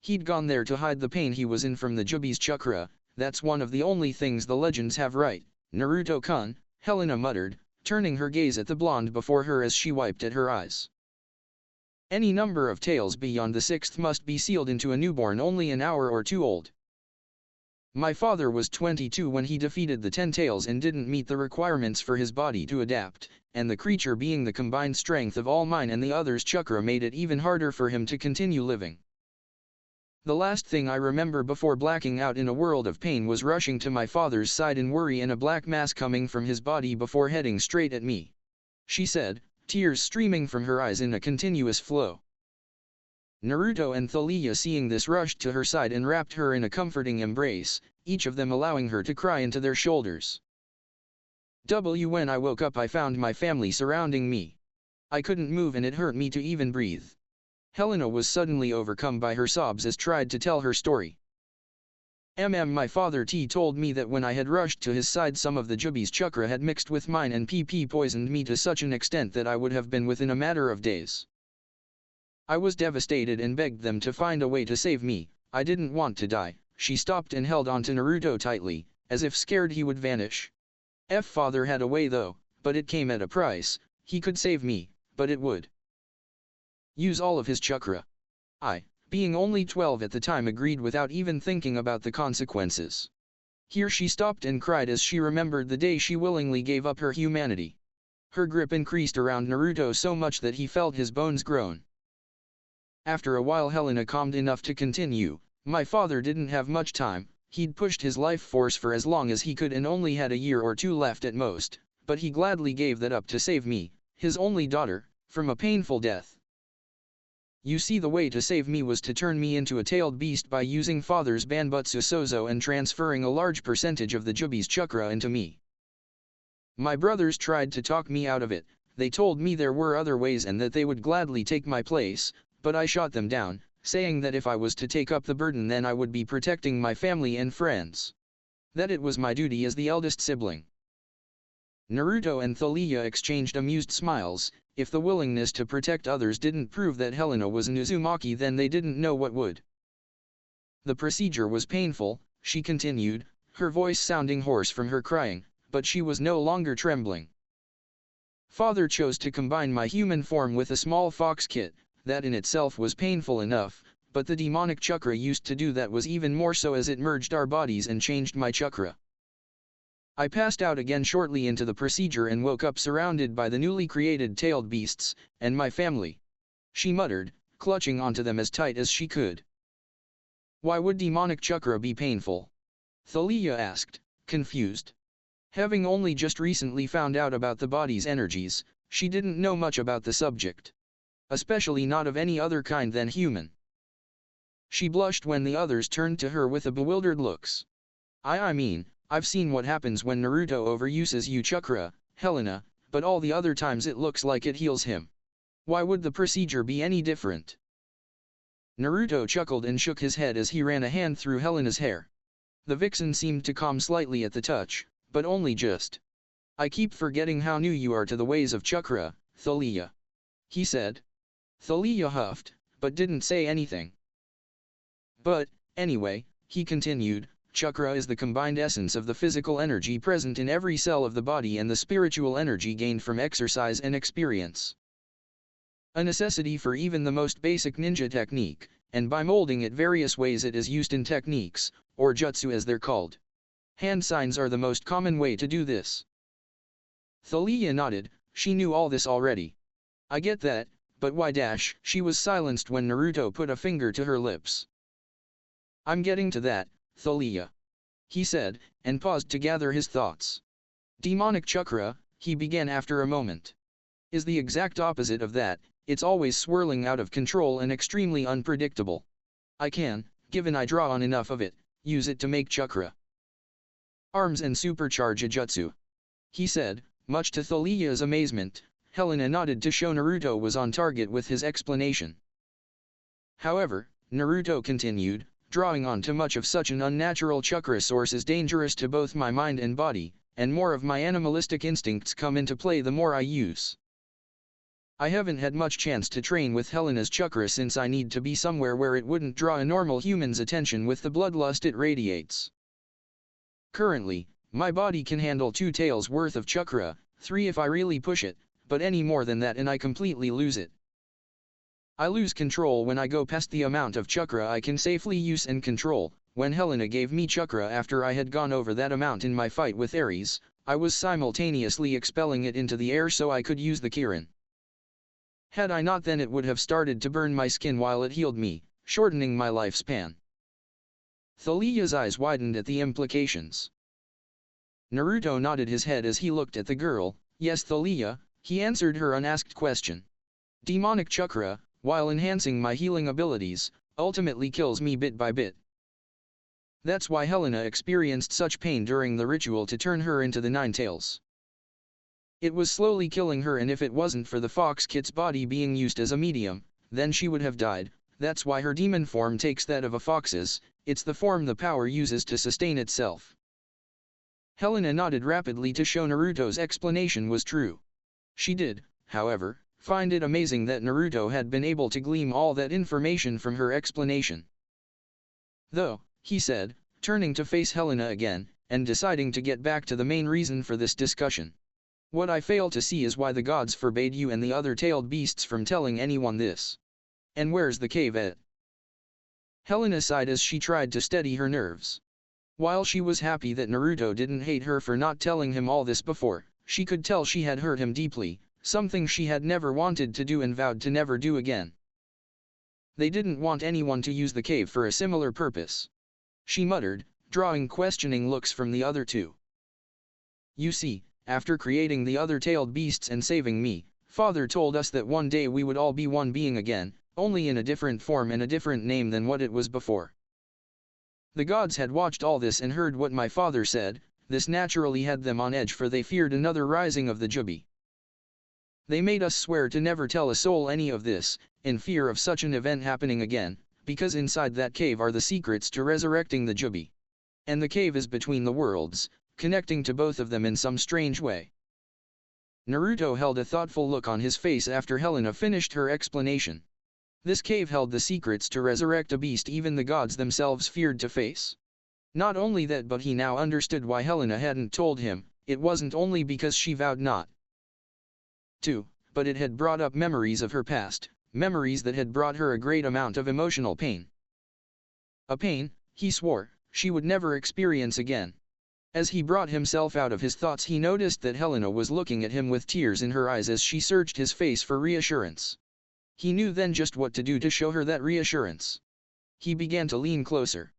He'd gone there to hide the pain he was in from the Jubi's chakra, that's one of the only things the legends have right, Naruto-kun, Helena muttered, turning her gaze at the blonde before her as she wiped at her eyes. Any number of tales beyond the sixth must be sealed into a newborn only an hour or two old. My father was 22 when he defeated the 10 tails and didn't meet the requirements for his body to adapt, and the creature being the combined strength of all mine and the other's chakra made it even harder for him to continue living. The last thing I remember before blacking out in a world of pain was rushing to my father's side in worry and a black mass coming from his body before heading straight at me. She said, tears streaming from her eyes in a continuous flow. Naruto and Thalia seeing this rushed to her side and wrapped her in a comforting embrace, each of them allowing her to cry into their shoulders. When I woke up I found my family surrounding me. I couldn't move and it hurt me to even breathe. Helena was suddenly overcome by her sobs as tried to tell her story. My father told me that when I had rushed to his side some of the Jubi's chakra had mixed with mine and poisoned me to such an extent that I would have been within a matter of days. I was devastated and begged them to find a way to save me. I didn't want to die. She stopped and held on to Naruto tightly, as if scared he would vanish. Father had a way though, but it came at a price. He could save me, but it would use all of his chakra. I, being only 12 at the time, agreed without even thinking about the consequences. Here she stopped and cried as she remembered the day she willingly gave up her humanity. Her grip increased around Naruto so much that he felt his bones groan. After a while Helena calmed enough to continue. My father didn't have much time, he'd pushed his life force for as long as he could and only had a year or two left at most, but he gladly gave that up to save me, his only daughter, from a painful death. You see, the way to save me was to turn me into a tailed beast by using father's Banbutsu Sozo and transferring a large percentage of the Jubi's chakra into me. My brothers tried to talk me out of it, they told me there were other ways and that they would gladly take my place, but I shot them down, saying that if I was to take up the burden then I would be protecting my family and friends. That it was my duty as the eldest sibling. Naruto and Thalia exchanged amused smiles. If the willingness to protect others didn't prove that Helena was an Uzumaki, then they didn't know what would. The procedure was painful, she continued, her voice sounding hoarse from her crying, but she was no longer trembling. Father chose to combine my human form with a small fox kit, that in itself was painful enough, but the demonic chakra used to do that was even more so as it merged our bodies and changed my chakra. I passed out again shortly into the procedure and woke up surrounded by the newly created tailed beasts, and my family. She muttered, clutching onto them as tight as she could. Why would demonic chakra be painful? Thalia asked, confused. Having only just recently found out about the body's energies, she didn't know much about the subject. Especially not of any other kind than human. She blushed when the others turned to her with a bewildered looks. I mean, I've seen what happens when Naruto overuses U chakra, Helena, but all the other times it looks like it heals him. Why would the procedure be any different? Naruto chuckled and shook his head as he ran a hand through Helena's hair. The vixen seemed to calm slightly at the touch, but only just. I keep forgetting how new you are to the ways of chakra, Thalia. He said. Thalia huffed, but didn't say anything. But, anyway, he continued, chakra is the combined essence of the physical energy present in every cell of the body and the spiritual energy gained from exercise and experience. A necessity for even the most basic ninja technique, and by molding it various ways it is used in techniques, or jutsu as they're called. Hand signs are the most common way to do this. Thalia nodded, she knew all this already. I get that, but why dash? She was silenced when Naruto put a finger to her lips. I'm getting to that, Thalia. He said, and paused to gather his thoughts. Demonic chakra, he began after a moment. Is the exact opposite of that, it's always swirling out of control and extremely unpredictable. I can, given I draw on enough of it, use it to make chakra. Arms and supercharge a jutsu. He said, much to Thalia's amazement. Helena nodded to show Naruto was on target with his explanation. However, Naruto continued, drawing on too much of such an unnatural chakra source is dangerous to both my mind and body, and more of my animalistic instincts come into play the more I use. I haven't had much chance to train with Helena's chakra since I need to be somewhere where it wouldn't draw a normal human's attention with the bloodlust it radiates. Currently, my body can handle 2 taels worth of chakra, 3 if I really push it, but any more than that and I completely lose it. I lose control when I go past the amount of chakra I can safely use and control. When Helena gave me chakra after I had gone over that amount in my fight with Ares, I was simultaneously expelling it into the air so I could use the Kirin. Had I not, then it would have started to burn my skin while it healed me, shortening my lifespan. Thalia's eyes widened at the implications. Naruto nodded his head as he looked at the girl. Yes, Thalia, he answered her unasked question. Demonic chakra, while enhancing my healing abilities, ultimately kills me bit by bit. That's why Helena experienced such pain during the ritual to turn her into the 9 tails. It was slowly killing her, and if it wasn't for the fox kit's body being used as a medium, then she would have died. That's why her demon form takes that of a fox's, it's the form the power uses to sustain itself. Helena nodded rapidly to show Naruto's explanation was true. She did, however, find it amazing that Naruto had been able to glean all that information from her explanation. Though, he said, turning to face Helena again, and deciding to get back to the main reason for this discussion. What I fail to see is why the gods forbade you and the other tailed beasts from telling anyone this. And where's the cave at? Helena sighed as she tried to steady her nerves. While she was happy that Naruto didn't hate her for not telling him all this before, she could tell she had hurt him deeply, something she had never wanted to do and vowed to never do again. They didn't want anyone to use the cave for a similar purpose. She muttered, drawing questioning looks from the other two. You see, after creating the other tailed beasts and saving me, Father told us that one day we would all be one being again, only in a different form and a different name than what it was before. The gods had watched all this and heard what my father said. This naturally had them on edge, for they feared another rising of the Jubi. They made us swear to never tell a soul any of this, in fear of such an event happening again, because inside that cave are the secrets to resurrecting the Jubi. And the cave is between the worlds, connecting to both of them in some strange way. Naruto held a thoughtful look on his face after Helena finished her explanation. This cave held the secrets to resurrect a beast even the gods themselves feared to face. Not only that, but he now understood why Helena hadn't told him. It wasn't only because she vowed not to, but it had brought up memories of her past, memories that had brought her a great amount of emotional pain. A pain, he swore, she would never experience again. As he brought himself out of his thoughts, he noticed that Helena was looking at him with tears in her eyes as she searched his face for reassurance. He knew then just what to do to show her that reassurance. He began to lean closer.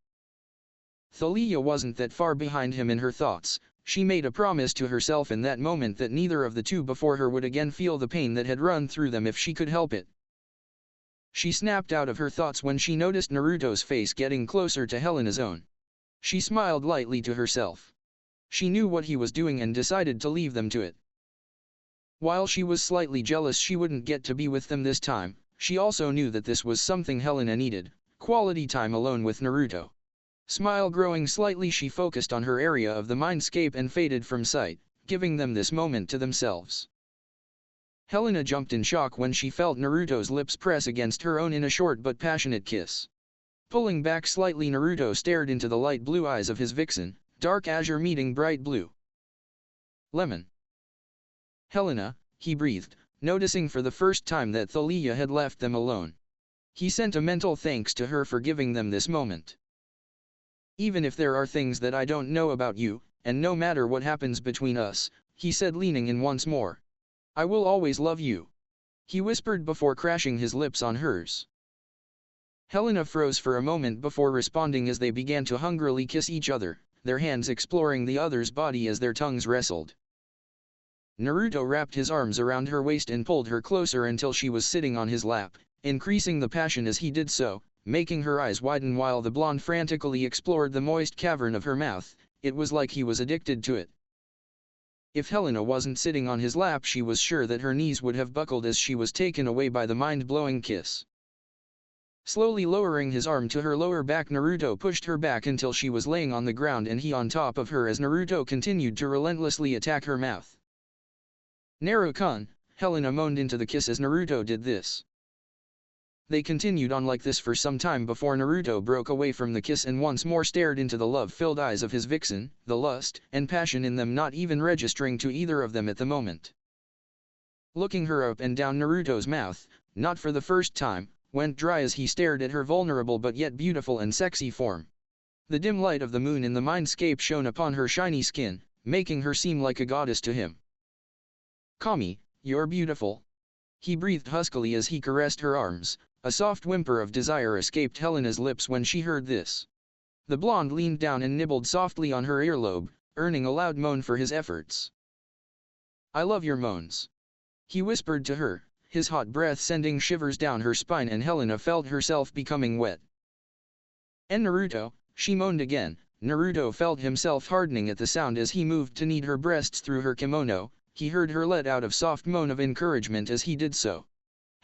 Thalia wasn't that far behind him in her thoughts. She made a promise to herself in that moment that neither of the two before her would again feel the pain that had run through them if she could help it. She snapped out of her thoughts when she noticed Naruto's face getting closer to Helena's own. She smiled lightly to herself. She knew what he was doing and decided to leave them to it. While she was slightly jealous she wouldn't get to be with them this time, she also knew that this was something Helena needed, quality time alone with Naruto. Smile growing slightly, she focused on her area of the mindscape and faded from sight, giving them this moment to themselves. Helena jumped in shock when she felt Naruto's lips press against her own in a short but passionate kiss. Pulling back slightly, Naruto stared into the light blue eyes of his vixen, dark azure meeting bright blue. Lemon. Helena, he breathed, noticing for the first time that Thalia had left them alone. He sent a mental thanks to her for giving them this moment. Even if there are things that I don't know about you, and no matter what happens between us, he said, leaning in once more. I will always love you. He whispered before crashing his lips on hers. Helena froze for a moment before responding as they began to hungrily kiss each other, their hands exploring the other's body as their tongues wrestled. Naruto wrapped his arms around her waist and pulled her closer until she was sitting on his lap, increasing the passion as he did so, making her eyes widen while the blonde frantically explored the moist cavern of her mouth. It was like he was addicted to it. If Helena wasn't sitting on his lap, she was sure that her knees would have buckled as she was taken away by the mind-blowing kiss. Slowly lowering his arm to her lower back, Naruto pushed her back until she was laying on the ground and he on top of her as Naruto continued to relentlessly attack her mouth. Naruto-kun, Helena moaned into the kiss as Naruto did this. They continued on like this for some time before Naruto broke away from the kiss and once more stared into the love-filled eyes of his vixen, the lust and passion in them not even registering to either of them at the moment. Looking her up and down, Naruto's mouth, not for the first time, went dry as he stared at her vulnerable but yet beautiful and sexy form. The dim light of the moon in the mindscape shone upon her shiny skin, making her seem like a goddess to him. Kami, you're beautiful. He breathed huskily as he caressed her arms. A soft whimper of desire escaped Helena's lips when she heard this. The blonde leaned down and nibbled softly on her earlobe, earning a loud moan for his efforts. I love your moans. He whispered to her, his hot breath sending shivers down her spine, and Helena felt herself becoming wet. And Naruto, she moaned again. Naruto felt himself hardening at the sound as he moved to knead her breasts through her kimono. He heard her let out a soft moan of encouragement as he did so.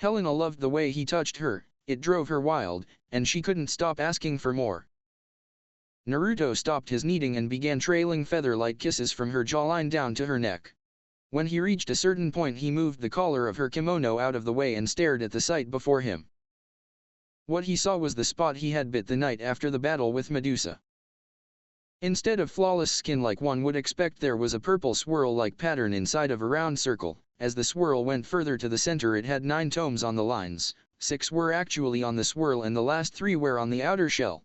Helena loved the way he touched her, it drove her wild, and she couldn't stop asking for more. Naruto stopped his kneading and began trailing feather-like kisses from her jawline down to her neck. When he reached a certain point, he moved the collar of her kimono out of the way and stared at the sight before him. What he saw was the spot he had bit the night after the battle with Medusa. Instead of flawless skin like one would expect, there was a purple swirl-like pattern inside of a round circle. As the swirl went further to the center, it had 9 tomes on the lines, 6 were actually on the swirl and the last 3 were on the outer shell.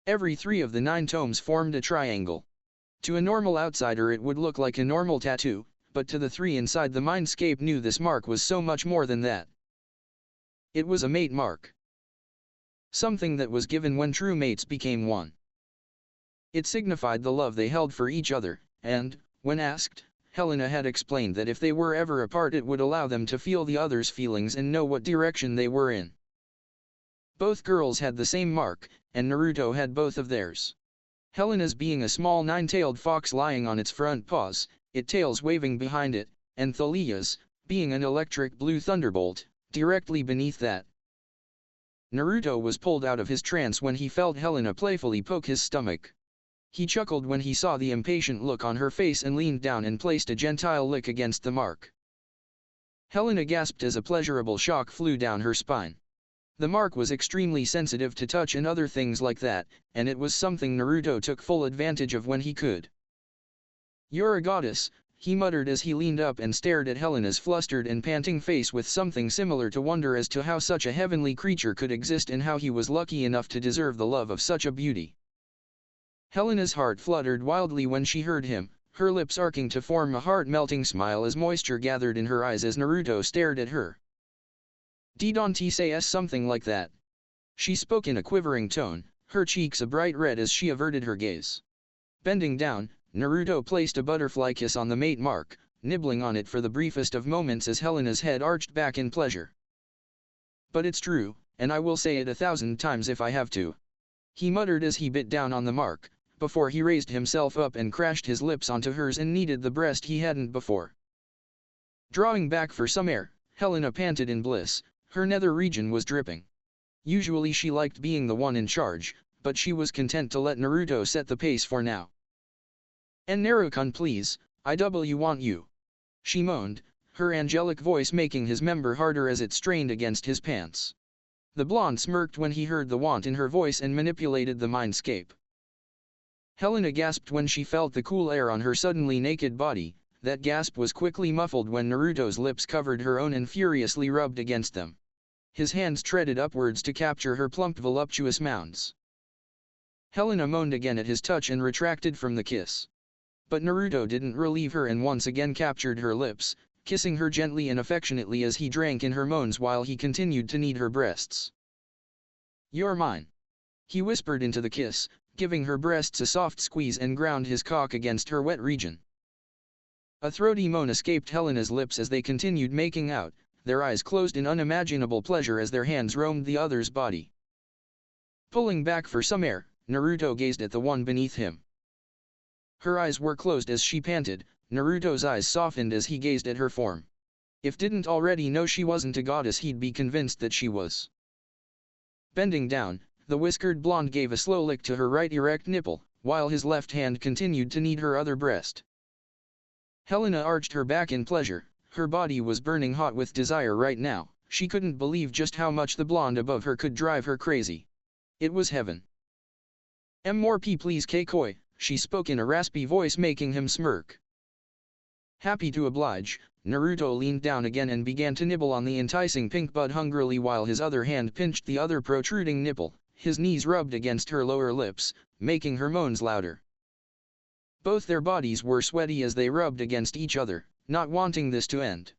Every 3 of the 9 tomes formed a triangle. To a normal outsider it would look like a normal tattoo, but to the 3 inside the mindscape knew this mark was so much more than that. It was a mate mark. Something that was given when true mates became one. It signified the love they held for each other, and, when asked, Helena had explained that if they were ever apart it would allow them to feel the other's feelings and know what direction they were in. Both girls had the same mark, and Naruto had both of theirs. Helena's being a small 9-tailed fox lying on its front paws, its tails waving behind it, and Thalia's, being an electric blue thunderbolt, directly beneath that. Naruto was pulled out of his trance when he felt Helena playfully poke his stomach. He chuckled when he saw the impatient look on her face and leaned down and placed a gentile lick against the mark. Helena gasped as a pleasurable shock flew down her spine. The mark was extremely sensitive to touch and other things like that, and it was something Naruto took full advantage of when he could. "You're a goddess," he muttered as he leaned up and stared at Helena's flustered and panting face with something similar to wonder as to how such a heavenly creature could exist and how he was lucky enough to deserve the love of such a beauty. Helena's heart fluttered wildly when she heard him, her lips arcing to form a heart-melting smile as moisture gathered in her eyes as Naruto stared at her. "Don't say something like that." She spoke in a quivering tone, her cheeks a bright red as she averted her gaze. Bending down, Naruto placed a butterfly kiss on the mate mark, nibbling on it for the briefest of moments as Helena's head arched back in pleasure. "But it's true, and I will say it 1,000 times if I have to," he muttered as he bit down on the mark, before he raised himself up and crashed his lips onto hers and kneaded the breast he hadn't before. Drawing back for some air, Helena panted in bliss. Her nether region was dripping. Usually she liked being the one in charge, but she was content to let Naruto set the pace for now. "And Naruto-kun please, I want you," she moaned, her angelic voice making his member harder as it strained against his pants. The blonde smirked when he heard the want in her voice and manipulated the mindscape. Helena gasped when she felt the cool air on her suddenly naked body. That gasp was quickly muffled when Naruto's lips covered her own and furiously rubbed against them. His hands treaded upwards to capture her plump voluptuous mounds. Helena moaned again at his touch and retracted from the kiss. But Naruto didn't relieve her and once again captured her lips, kissing her gently and affectionately as he drank in her moans while he continued to knead her breasts. "You're mine," he whispered into the kiss, giving her breasts a soft squeeze and ground his cock against her wet region. A throaty moan escaped Helena's lips as they continued making out, their eyes closed in unimaginable pleasure as their hands roamed the other's body. Pulling back for some air, Naruto gazed at the one beneath him. Her eyes were closed as she panted. Naruto's eyes softened as he gazed at her form. If didn't already know she wasn't a goddess, he'd be convinced that she was. Bending down, the whiskered blonde gave a slow lick to her right erect nipple, while his left hand continued to knead her other breast. Helena arched her back in pleasure. Her body was burning hot with desire right now. She couldn't believe just how much the blonde above her could drive her crazy. It was heaven. More please Koi," she spoke in a raspy voice making him smirk. Happy to oblige, Naruto leaned down again and began to nibble on the enticing pink bud hungrily while his other hand pinched the other protruding nipple. His knees rubbed against her lower lips, making her moans louder. Both their bodies were sweaty as they rubbed against each other, not wanting this to end.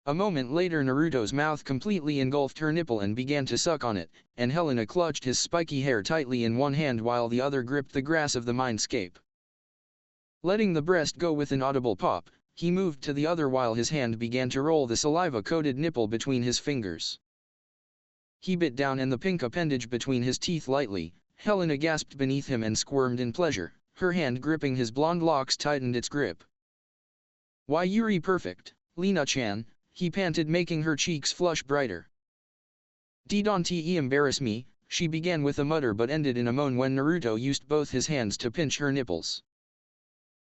A moment later Naruto's mouth completely engulfed her nipple and began to suck on it, and Helena clutched his spiky hair tightly in one hand while the other gripped the grass of the mindscape. Letting the breast go with an audible pop, he moved to the other while his hand began to roll the saliva-coated nipple between his fingers. He bit down and the pink appendage between his teeth lightly. Helena gasped beneath him and squirmed in pleasure. Her hand gripping his blonde locks tightened its grip. "Why Yuri perfect, Lena-chan," he panted making her cheeks flush brighter. "Don't embarrass me," she began with a mutter but ended in a moan when Naruto used both his hands to pinch her nipples.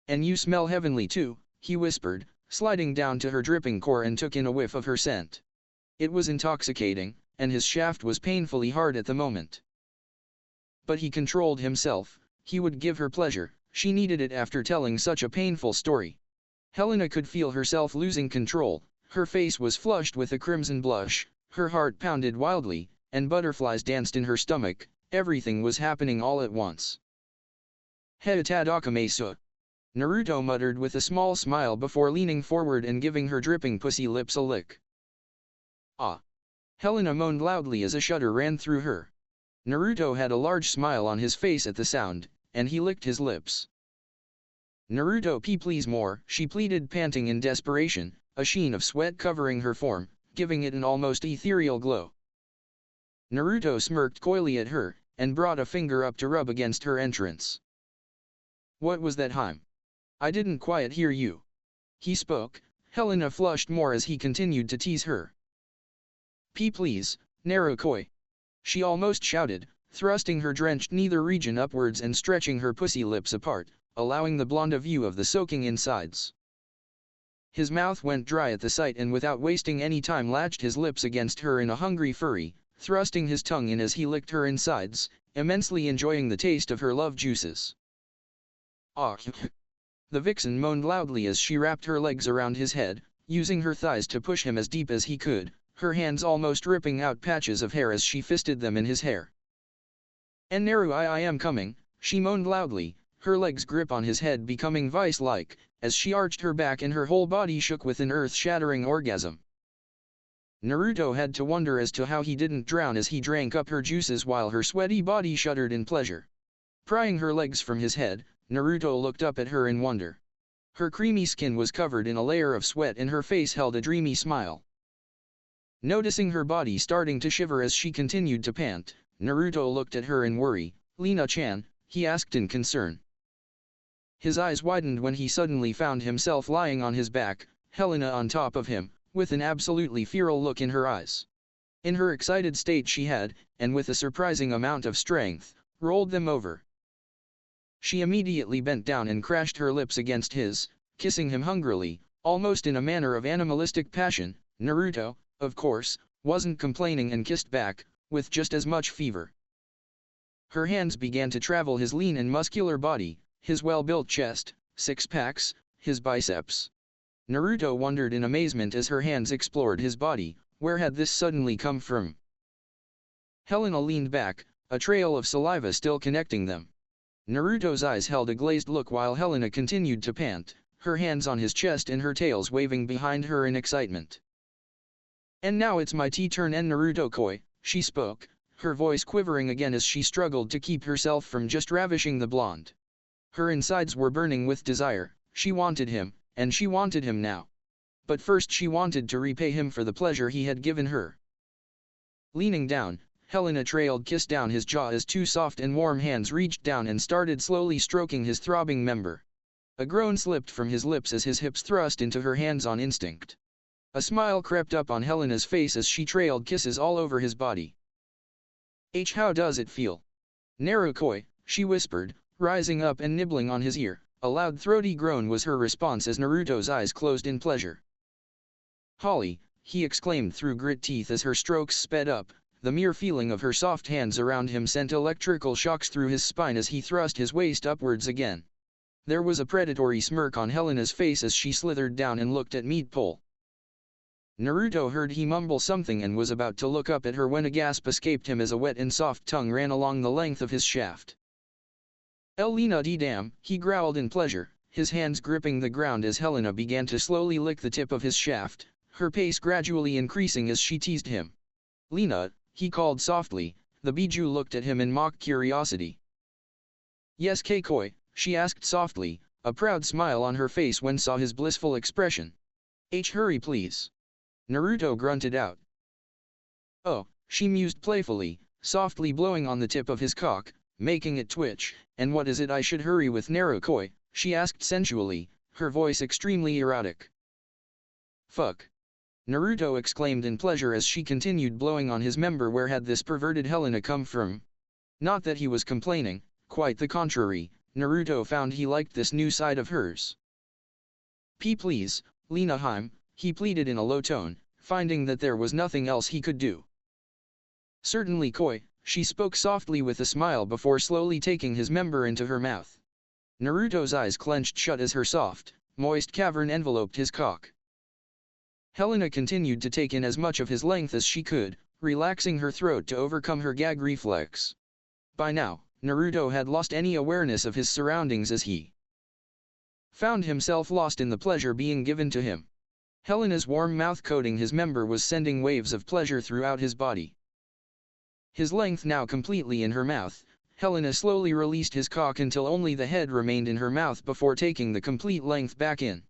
"And you smell heavenly too," he whispered, sliding down to her dripping core and took in a whiff of her scent. It was intoxicating, and his shaft was painfully hard at the moment. But he controlled himself. He would give her pleasure. She needed it after telling such a painful story. Helena could feel herself losing control. Her face was flushed with a crimson blush, her heart pounded wildly, and butterflies danced in her stomach. Everything was happening all at once. "Heitadakamesu," Naruto muttered with a small smile before leaning forward and giving her dripping pussy lips a lick. "Ah!" Helena moaned loudly as a shudder ran through her. Naruto had a large smile on his face at the sound, and he licked his lips. "Naruto please more," she pleaded panting in desperation, a sheen of sweat covering her form, giving it an almost ethereal glow. Naruto smirked coyly at her, and brought a finger up to rub against her entrance. "What was that Heim? I didn't quite hear you." He spoke. Helena flushed more as he continued to tease her. Please, Naruto," she almost shouted, thrusting her drenched nether region upwards and stretching her pussy lips apart, allowing the blonde a view of the soaking insides. His mouth went dry at the sight and without wasting any time latched his lips against her in a hungry fury, thrusting his tongue in as he licked her insides, immensely enjoying the taste of her love juices. Ah! The vixen moaned loudly as she wrapped her legs around his head, using her thighs to push him as deep as he could, her hands almost ripping out patches of hair as she fisted them in his hair. "And Naru, I am coming," she moaned loudly, her legs grip on his head becoming vice-like, as she arched her back and her whole body shook with an earth-shattering orgasm. Naruto had to wonder as to how he didn't drown as he drank up her juices while her sweaty body shuddered in pleasure. Prying her legs from his head, Naruto looked up at her in wonder. Her creamy skin was covered in a layer of sweat and her face held a dreamy smile. Noticing her body starting to shiver as she continued to pant, Naruto looked at her in worry. "Lina-chan," he asked in concern. His eyes widened when he suddenly found himself lying on his back, Helena on top of him, with an absolutely feral look in her eyes. In her excited state she had, and with a surprising amount of strength, rolled them over. She immediately bent down and crashed her lips against his, kissing him hungrily, almost in a manner of animalistic passion. Naruto, of course, wasn't complaining and kissed back, with just as much fever. Her hands began to travel his lean and muscular body, his well-built chest, six-packs, his biceps. Naruto wondered in amazement as her hands explored his body, where had this suddenly come from? Helena leaned back, a trail of saliva still connecting them. Naruto's eyes held a glazed look while Helena continued to pant, her hands on his chest and her tails waving behind her in excitement. "And now it's my turn, and Naruto-koi," she spoke, her voice quivering again as she struggled to keep herself from just ravishing the blonde. Her insides were burning with desire, she wanted him, and she wanted him now. But first she wanted to repay him for the pleasure he had given her. Leaning down, Helena trailed kiss down his jaw as two soft and warm hands reached down and started slowly stroking his throbbing member. A groan slipped from his lips as his hips thrust into her hands on instinct. A smile crept up on Helena's face as she trailed kisses all over his body. How does it feel? Naruto-koi," she whispered, rising up and nibbling on his ear. A loud throaty groan was her response as Naruto's eyes closed in pleasure. "Holly," he exclaimed through grit teeth as her strokes sped up. The mere feeling of her soft hands around him sent electrical shocks through his spine as he thrust his waist upwards again. There was a predatory smirk on Helena's face as she slithered down and looked at Meatpole. Naruto heard he mumble something and was about to look up at her when a gasp escaped him as a wet and soft tongue ran along the length of his shaft. "Helena damn," he growled in pleasure, his hands gripping the ground as Helena began to slowly lick the tip of his shaft, her pace gradually increasing as she teased him. "Lina," he called softly. The Biju looked at him in mock curiosity. "Yes, Koi," she asked softly, a proud smile on her face when saw his blissful expression. Hurry please." Naruto grunted out. "Oh," she mused playfully, softly blowing on the tip of his cock, making it twitch. "And what is it I should hurry with, Naruto-koi?" she asked sensually, her voice extremely erotic. "Fuck!" Naruto exclaimed in pleasure as she continued blowing on his member. Where had this perverted Helena come from? Not that he was complaining, quite the contrary, Naruto found he liked this new side of hers. Please, Lina Heim," he pleaded in a low tone, finding that there was nothing else he could do. "Certainly Koi," she spoke softly with a smile before slowly taking his member into her mouth. Naruto's eyes clenched shut as her soft, moist cavern enveloped his cock. Helena continued to take in as much of his length as she could, relaxing her throat to overcome her gag reflex. By now, Naruto had lost any awareness of his surroundings as he found himself lost in the pleasure being given to him. Helena's warm mouth coating his member was sending waves of pleasure throughout his body. His length now completely in her mouth, Helena slowly released his cock until only the head remained in her mouth before taking the complete length back in.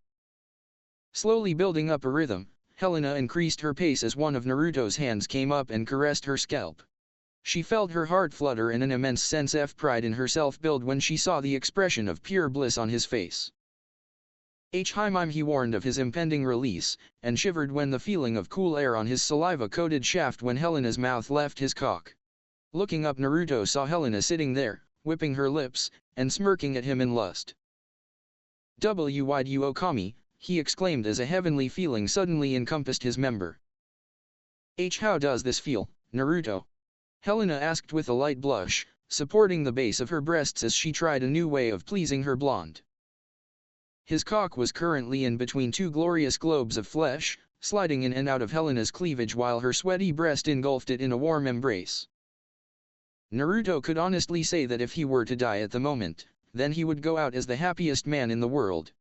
Slowly building up a rhythm, Helena increased her pace as one of Naruto's hands came up and caressed her scalp. She felt her heart flutter and an immense sense of pride in herself build when she saw the expression of pure bliss on his face. He warned of his impending release, and shivered when the feeling of cool air on his saliva-coated shaft when Helena's mouth left his cock. Looking up, Naruto saw Helena sitting there, whipping her lips, and smirking at him in lust. "Wide Kami," he exclaimed as a heavenly feeling suddenly encompassed his member. How does this feel, Naruto?" Helena asked with a light blush, supporting the base of her breasts as she tried a new way of pleasing her blonde. His cock was currently in between two glorious globes of flesh, sliding in and out of Helena's cleavage while her sweaty breast engulfed it in a warm embrace. Naruto could honestly say that if he were to die at the moment, then he would go out as the happiest man in the world.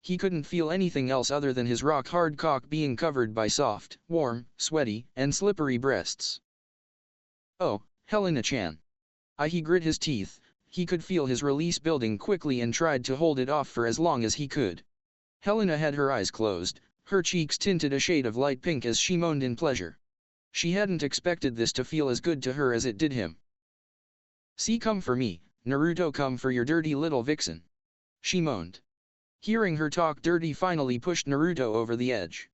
He couldn't feel anything else other than his rock-hard cock being covered by soft, warm, sweaty, and slippery breasts. "Oh, Helena-chan." He grit his teeth. He could feel his release building quickly and tried to hold it off for as long as he could. Helena had her eyes closed, her cheeks tinted a shade of light pink as she moaned in pleasure. She hadn't expected this to feel as good to her as it did him. "See, come for me, Naruto, come for your dirty little vixen," she moaned. Hearing her talk dirty finally pushed Naruto over the edge.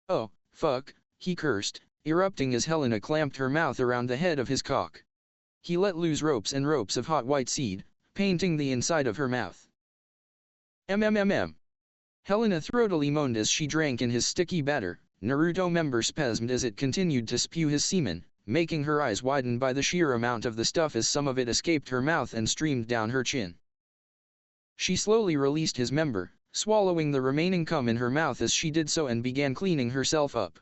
"Oh, fuck," he cursed, erupting as Helena clamped her mouth around the head of his cock. He let loose ropes and ropes of hot white seed, painting the inside of her mouth. "MMMM." Helena throatily moaned as she drank in his sticky batter. Naruto member spasmed as it continued to spew his semen, making her eyes widen by the sheer amount of the stuff as some of it escaped her mouth and streamed down her chin. She slowly released his member, swallowing the remaining cum in her mouth as she did so and began cleaning herself up.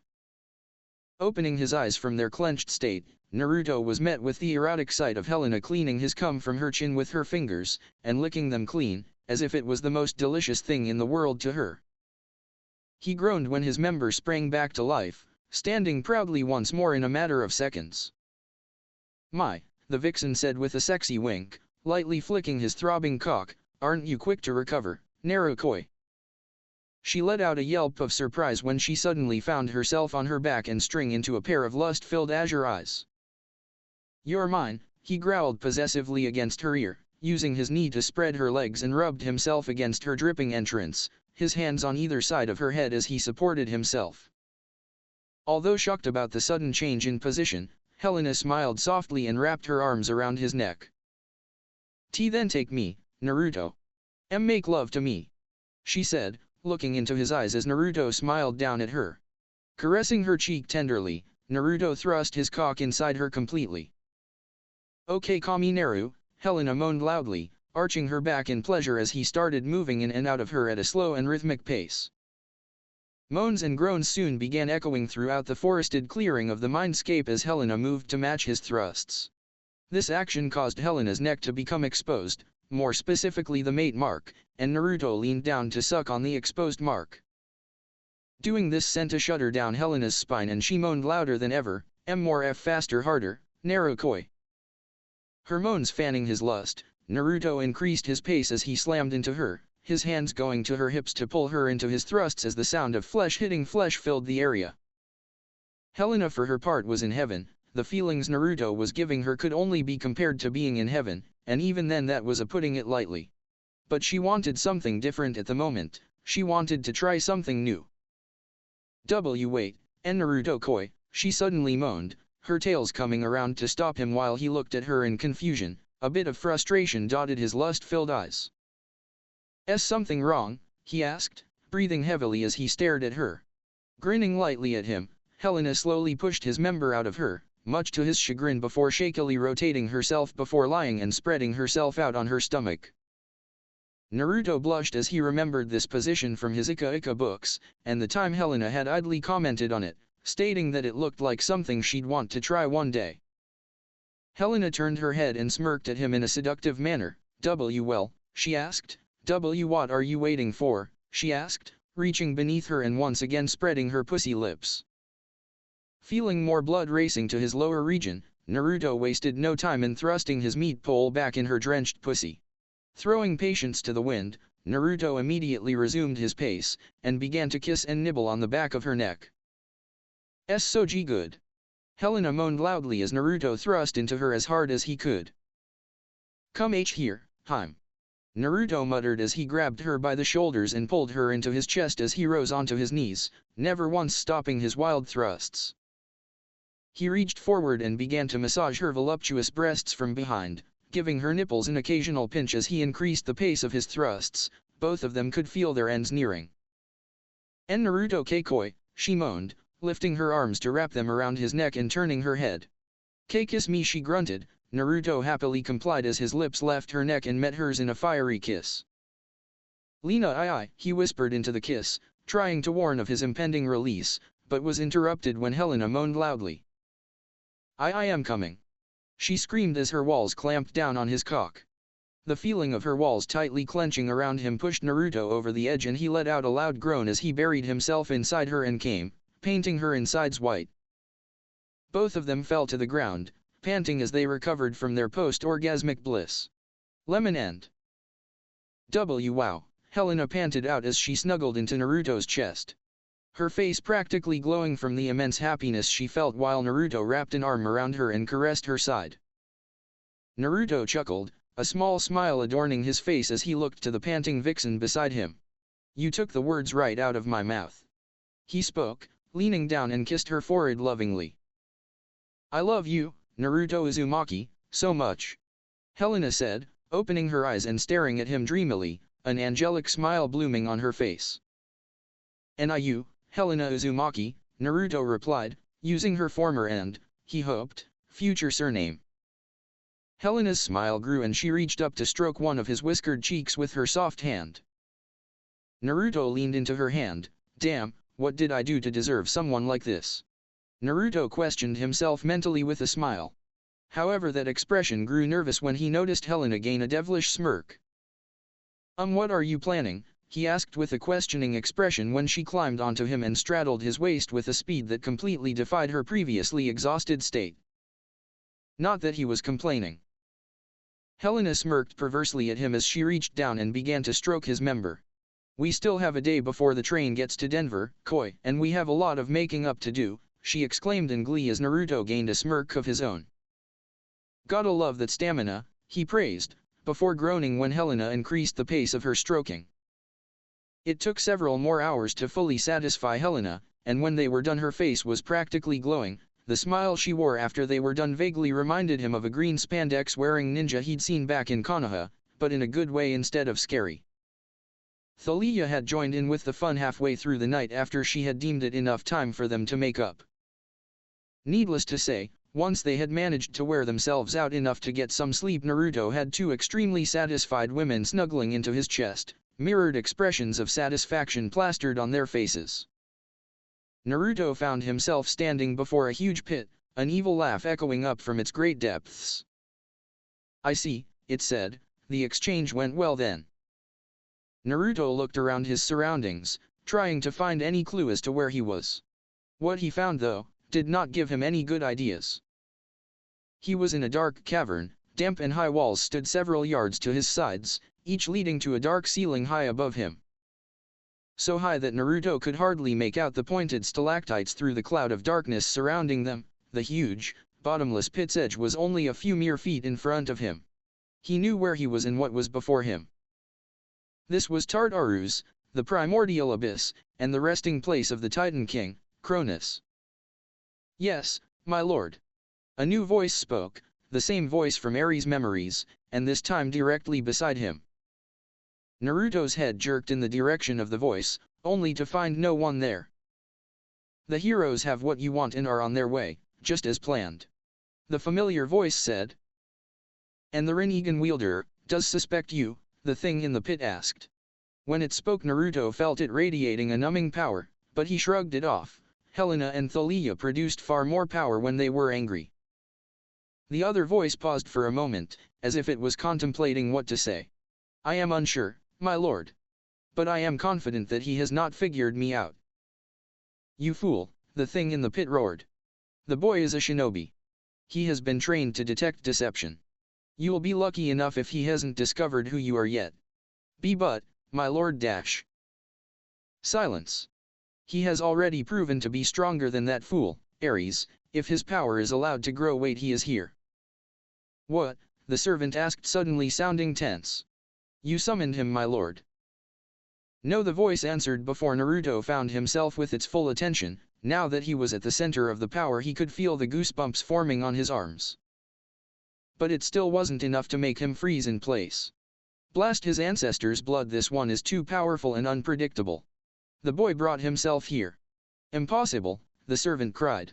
Opening his eyes from their clenched state, Naruto was met with the erotic sight of Helena cleaning his cum from her chin with her fingers, and licking them clean, as if it was the most delicious thing in the world to her. He groaned when his member sprang back to life, standing proudly once more in a matter of seconds. "My," the vixen said with a sexy wink, lightly flicking his throbbing cock, "aren't you quick to recover, Naruto?" She let out a yelp of surprise when she suddenly found herself on her back and staring into a pair of lust-filled azure eyes. "You're mine," he growled possessively against her ear, using his knee to spread her legs and rubbed himself against her dripping entrance, his hands on either side of her head as he supported himself. Although shocked about the sudden change in position, Helena smiled softly and wrapped her arms around his neck. Then take me, Naruto. Make love to me," she said, looking into his eyes as Naruto smiled down at her. Caressing her cheek tenderly, Naruto thrust his cock inside her completely. "Okay, Kami Naru," Helena moaned loudly, arching her back in pleasure as he started moving in and out of her at a slow and rhythmic pace. Moans and groans soon began echoing throughout the forested clearing of the mindscape as Helena moved to match his thrusts. This action caused Helena's neck to become exposed, more specifically the mate mark, and Naruto leaned down to suck on the exposed mark. Doing this sent a shudder down Helena's spine and she moaned louder than ever, more F faster harder, Naruto. Her moans fanning his lust, Naruto increased his pace as he slammed into her, his hands going to her hips to pull her into his thrusts as the sound of flesh hitting flesh filled the area. Helena for her part was in heaven. The feelings Naruto was giving her could only be compared to being in heaven, and even then that was putting it lightly. But she wanted something different at the moment, she wanted to try something new. Wait, Naruto-koi, she suddenly moaned, her tails coming around to stop him while he looked at her in confusion, a bit of frustration dotted his lust-filled eyes. "Is something wrong?" he asked, breathing heavily as he stared at her. Grinning lightly at him, Helena slowly pushed his member out of her, much to his chagrin before shakily rotating herself before lying and spreading herself out on her stomach. Naruto blushed as he remembered this position from his Ika books, and the time Helena had idly commented on it, stating that it looked like something she'd want to try one day. Helena turned her head and smirked at him in a seductive manner. Well, she asked. What are you waiting for, she asked, reaching beneath her and once again spreading her pussy lips. Feeling more blood racing to his lower region, Naruto wasted no time in thrusting his meat pole back in her drenched pussy. Throwing patience to the wind, Naruto immediately resumed his pace, and began to kiss and nibble on the back of her neck. So good. Helena moaned loudly as Naruto thrust into her as hard as he could. Come here, Heim. Naruto muttered as he grabbed her by the shoulders and pulled her into his chest as he rose onto his knees, never once stopping his wild thrusts. He reached forward and began to massage her voluptuous breasts from behind, giving her nipples an occasional pinch as he increased the pace of his thrusts. Both of them could feel their ends nearing. Naruto Keikoi, she moaned, lifting her arms to wrap them around his neck and turning her head. "Kiss me," she grunted. Naruto happily complied as his lips left her neck and met hers in a fiery kiss. "Lena, he whispered into the kiss, trying to warn of his impending release, but was interrupted when Helena moaned loudly. I am coming," she screamed as her walls clamped down on his cock. The feeling of her walls tightly clenching around him pushed Naruto over the edge and he let out a loud groan as he buried himself inside her and came, painting her insides white. Both of them fell to the ground, panting as they recovered from their post-orgasmic bliss. Lemon end. Wow, Helena panted out as she snuggled into Naruto's chest. Her face practically glowing from the immense happiness she felt while Naruto wrapped an arm around her and caressed her side. Naruto chuckled, a small smile adorning his face as he looked to the panting vixen beside him. "You took the words right out of my mouth," he spoke, leaning down and kissed her forehead lovingly. "I love you, Naruto Uzumaki, so much," Helena said, opening her eyes and staring at him dreamily, an angelic smile blooming on her face. "And I you, Helena Uzumaki," Naruto replied, using her former and, he hoped, future surname. Helena's smile grew and she reached up to stroke one of his whiskered cheeks with her soft hand. Naruto leaned into her hand. "Damn, what did I do to deserve someone like this?" Naruto questioned himself mentally with a smile. However, that expression grew nervous when he noticed Helena gain a devilish smirk. What are you planning?" he asked with a questioning expression when she climbed onto him and straddled his waist with a speed that completely defied her previously exhausted state. Not that he was complaining. Helena smirked perversely at him as she reached down and began to stroke his member. "We still have a day before the train gets to Denver, Koi, and we have a lot of making up to do," she exclaimed in glee as Naruto gained a smirk of his own. "Gotta love that stamina," he praised, before groaning when Helena increased the pace of her stroking. It took several more hours to fully satisfy Helena, and when they were done her face was practically glowing. The smile she wore after they were done vaguely reminded him of a green spandex-wearing ninja he'd seen back in Konoha, but in a good way instead of scary. Thalia had joined in with the fun halfway through the night after she had deemed it enough time for them to make up. Needless to say, once they had managed to wear themselves out enough to get some sleep, Naruto had two extremely satisfied women snuggling into his chest, mirrored expressions of satisfaction plastered on their faces. Naruto found himself standing before a huge pit, an evil laugh echoing up from its great depths. "I see," it said, "the exchange went well then." Naruto looked around his surroundings, trying to find any clue as to where he was. What he found, though, did not give him any good ideas. He was in a dark cavern, damp and high walls stood several yards to his sides, each leading to a dark ceiling high above him. So high that Naruto could hardly make out the pointed stalactites through the cloud of darkness surrounding them. The huge, bottomless pit's edge was only a few mere feet in front of him. He knew where he was and what was before him. This was Tartarus, the primordial abyss, and the resting place of the Titan King, Cronus. "Yes, my lord." A new voice spoke, the same voice from Ares' memories, and this time directly beside him. Naruto's head jerked in the direction of the voice, only to find no one there. "The heroes have what you want and are on their way, just as planned," the familiar voice said. "And the Rinnegan wielder, does suspect you?" the thing in the pit asked. When it spoke, Naruto felt it radiating a numbing power, but he shrugged it off. Helena and Thalia produced far more power when they were angry. The other voice paused for a moment, as if it was contemplating what to say. "I am unsure, my lord. But I am confident that he has not figured me out." "You fool," the thing in the pit roared. "The boy is a shinobi. He has been trained to detect deception. You'll be lucky enough if he hasn't discovered who you are yet." But, my lord dash. Silence. "He has already proven to be stronger than that fool, Ares. If his power is allowed to grow, wait, he is here." "What?" the servant asked, suddenly sounding tense. "You summoned him, my lord?" "No," the voice answered before Naruto found himself with its full attention. Now that he was at the center of the power, he could feel the goosebumps forming on his arms. But it still wasn't enough to make him freeze in place. Blast his ancestors' blood, this one is too powerful and unpredictable. The boy brought himself here. "Impossible," the servant cried.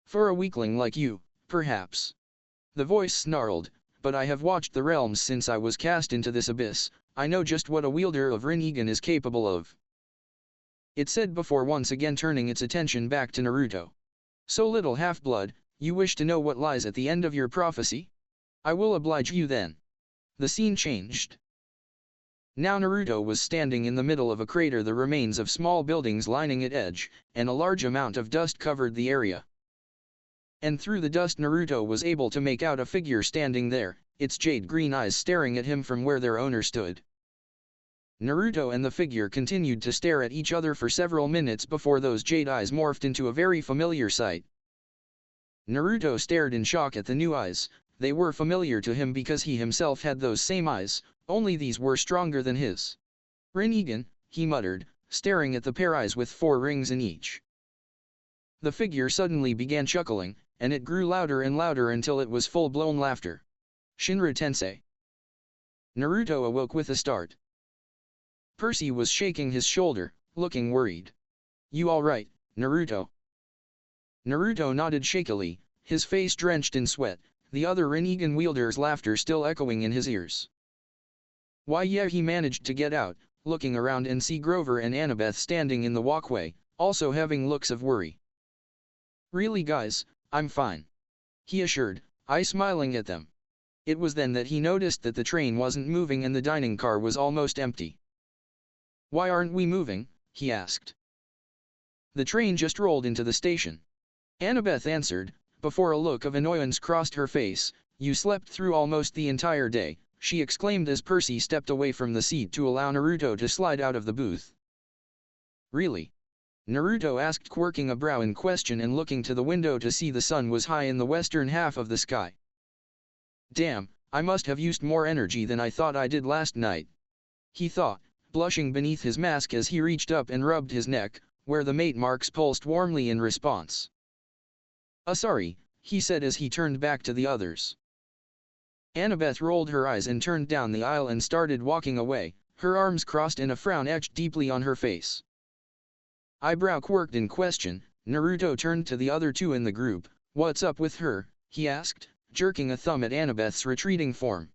For a weakling like you, perhaps. The voice snarled, but I have watched the realms since I was cast into this abyss, I know just what a wielder of Rinnegan is capable of. It said before once again turning its attention back to Naruto. So little half-blood, you wish to know what lies at the end of your prophecy? I will oblige you then. The scene changed. Now Naruto was standing in the middle of a crater, the remains of small buildings lining its edge, and a large amount of dust covered the area. And through the dust Naruto was able to make out a figure standing there, its jade-green eyes staring at him from where their owner stood. Naruto and the figure continued to stare at each other for several minutes before those jade eyes morphed into a very familiar sight. Naruto stared in shock at the new eyes. They were familiar to him because he himself had those same eyes, only these were stronger than his. Rinnegan, he muttered, staring at the pair eyes with 4 rings in each. The figure suddenly began chuckling, and it grew louder and louder until it was full-blown laughter. Shinra Tensei. Naruto awoke with a start. Percy was shaking his shoulder, looking worried. You alright, Naruto? Naruto nodded shakily, his face drenched in sweat, the other Rinnegan wielder's laughter still echoing in his ears. Why yeah, he managed to get out, looking around and see Grover and Annabeth standing in the walkway, also having looks of worry. Really guys, I'm fine. He assured, smiling at them. It was then that he noticed that the train wasn't moving and the dining car was almost empty. Why aren't we moving? He asked. The train just rolled into the station. Annabeth answered, before a look of annoyance crossed her face. You slept through almost the entire day, she exclaimed as Percy stepped away from the seat to allow Naruto to slide out of the booth. Really? Naruto asked, quirking a brow in question and looking to the window to see the sun was high in the western half of the sky. Damn, I must have used more energy than I thought I did last night. He thought, blushing beneath his mask as he reached up and rubbed his neck, where the mate marks pulsed warmly in response. Sorry, he said as he turned back to the others. Annabeth rolled her eyes and turned down the aisle and started walking away, her arms crossed and a frown etched deeply on her face. Eyebrow quirked in question, Naruto turned to the other two in the group. What's up with her? He asked, jerking a thumb at Annabeth's retreating form.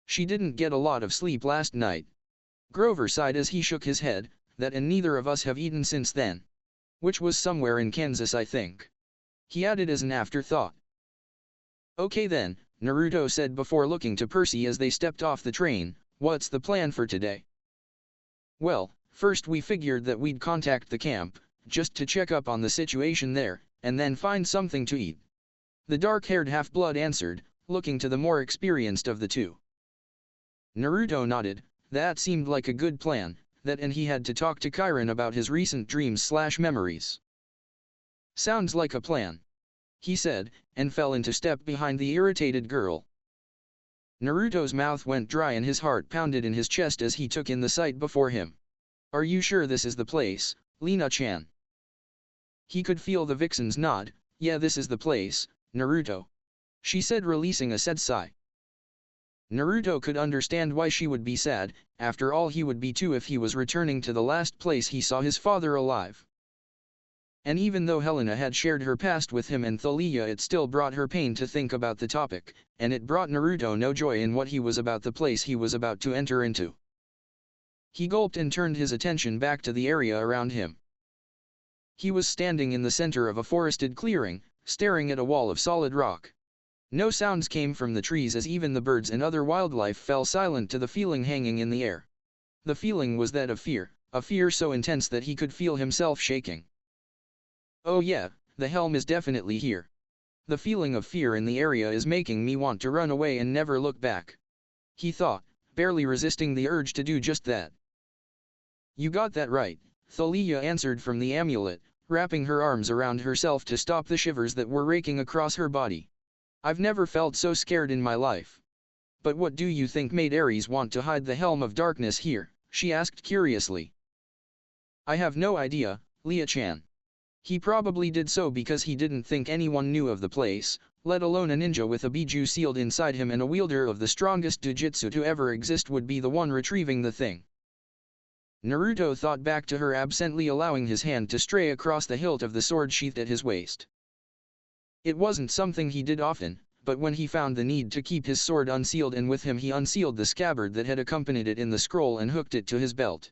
She didn't get a lot of sleep last night. Grover sighed as he shook his head, that and neither of us have eaten since then. Which was somewhere in Kansas, I think. He added as an afterthought. Okay then, Naruto said before looking to Percy as they stepped off the train, what's the plan for today? Well, first we figured that we'd contact the camp, just to check up on the situation there, and then find something to eat. The dark-haired half-blood answered, looking to the more experienced of the two. Naruto nodded, that seemed like a good plan, that and he had to talk to Kirin about his recent dreams/memories. Sounds like a plan. He said, and fell into step behind the irritated girl. Naruto's mouth went dry and his heart pounded in his chest as he took in the sight before him. Are you sure this is the place, Lina-chan? He could feel the vixen's nod. Yeah, this is the place, Naruto. She said, releasing a sad sigh. Naruto could understand why she would be sad, after all he would be too if he was returning to the last place he saw his father alive. And even though Helena had shared her past with him and Thalia, it still brought her pain to think about the topic, and it brought Naruto no joy in what he was about, the place he was about to enter into. He gulped and turned his attention back to the area around him. He was standing in the center of a forested clearing, staring at a wall of solid rock. No sounds came from the trees as even the birds and other wildlife fell silent to the feeling hanging in the air. The feeling was that of fear, a fear so intense that he could feel himself shaking. Oh yeah, the helm is definitely here. The feeling of fear in the area is making me want to run away and never look back. He thought, barely resisting the urge to do just that. You got that right, Thalia answered from the amulet, wrapping her arms around herself to stop the shivers that were raking across her body. I've never felt so scared in my life. But what do you think made Ares want to hide the helm of darkness here? She asked curiously. I have no idea, Leah-chan. He probably did so because he didn't think anyone knew of the place, let alone a ninja with a biju sealed inside him and a wielder of the strongest jujutsu to ever exist would be the one retrieving the thing. Naruto thought back to her absently, allowing his hand to stray across the hilt of the sword sheathed at his waist. It wasn't something he did often, but when he found the need to keep his sword unsealed, and with him he unsealed the scabbard that had accompanied it in the scroll and hooked it to his belt.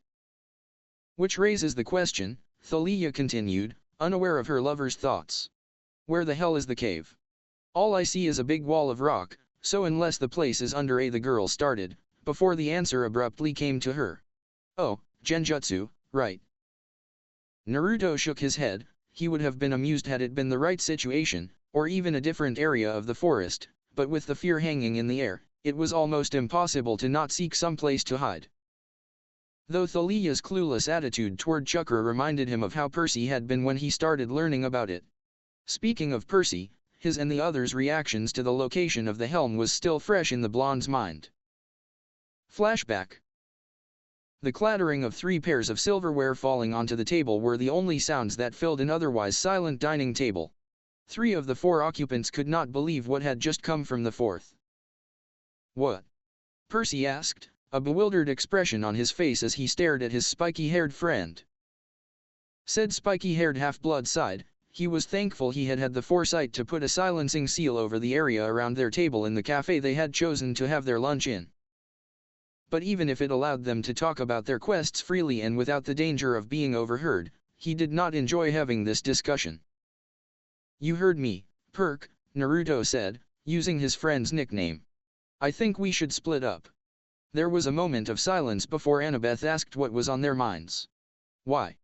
Which raises the question, Thalia continued, unaware of her lover's thoughts. Where the hell is the cave? All I see is a big wall of rock, so unless the place is under the girl started, before the answer abruptly came to her. Oh, genjutsu, right. Naruto shook his head. He would have been amused had it been the right situation, or even a different area of the forest, but with the fear hanging in the air, it was almost impossible to not seek some place to hide. Though Thalia's clueless attitude toward chakra reminded him of how Percy had been when he started learning about it. Speaking of Percy, his and the others' reactions to the location of the helm was still fresh in the blonde's mind. Flashback. The clattering of 3 pairs of silverware falling onto the table were the only sounds that filled an otherwise silent dining table. 3 of the 4 occupants could not believe what had just come from the 4th. What? Percy asked, a bewildered expression on his face as he stared at his spiky-haired friend. Said spiky-haired half-blood sighed. He was thankful he had had the foresight to put a silencing seal over the area around their table in the cafe they had chosen to have their lunch in. But even if it allowed them to talk about their quests freely and without the danger of being overheard, he did not enjoy having this discussion. You heard me, Perk, Naruto said, using his friend's nickname. I think we should split up. There was a moment of silence before Annabeth asked what was on their minds. Why?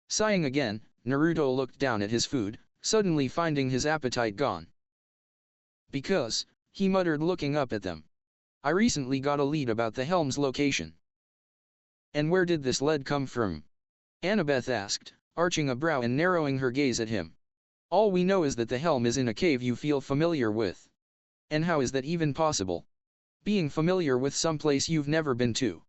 Sighing again, Naruto looked down at his food, suddenly finding his appetite gone. Because, he muttered looking up at them. I recently got a lead about the helm's location. And where did this lead come from? Annabeth asked, arching a brow and narrowing her gaze at him. All we know is that the helm is in a cave you feel familiar with. And how is that even possible? Being familiar with some place you've never been to.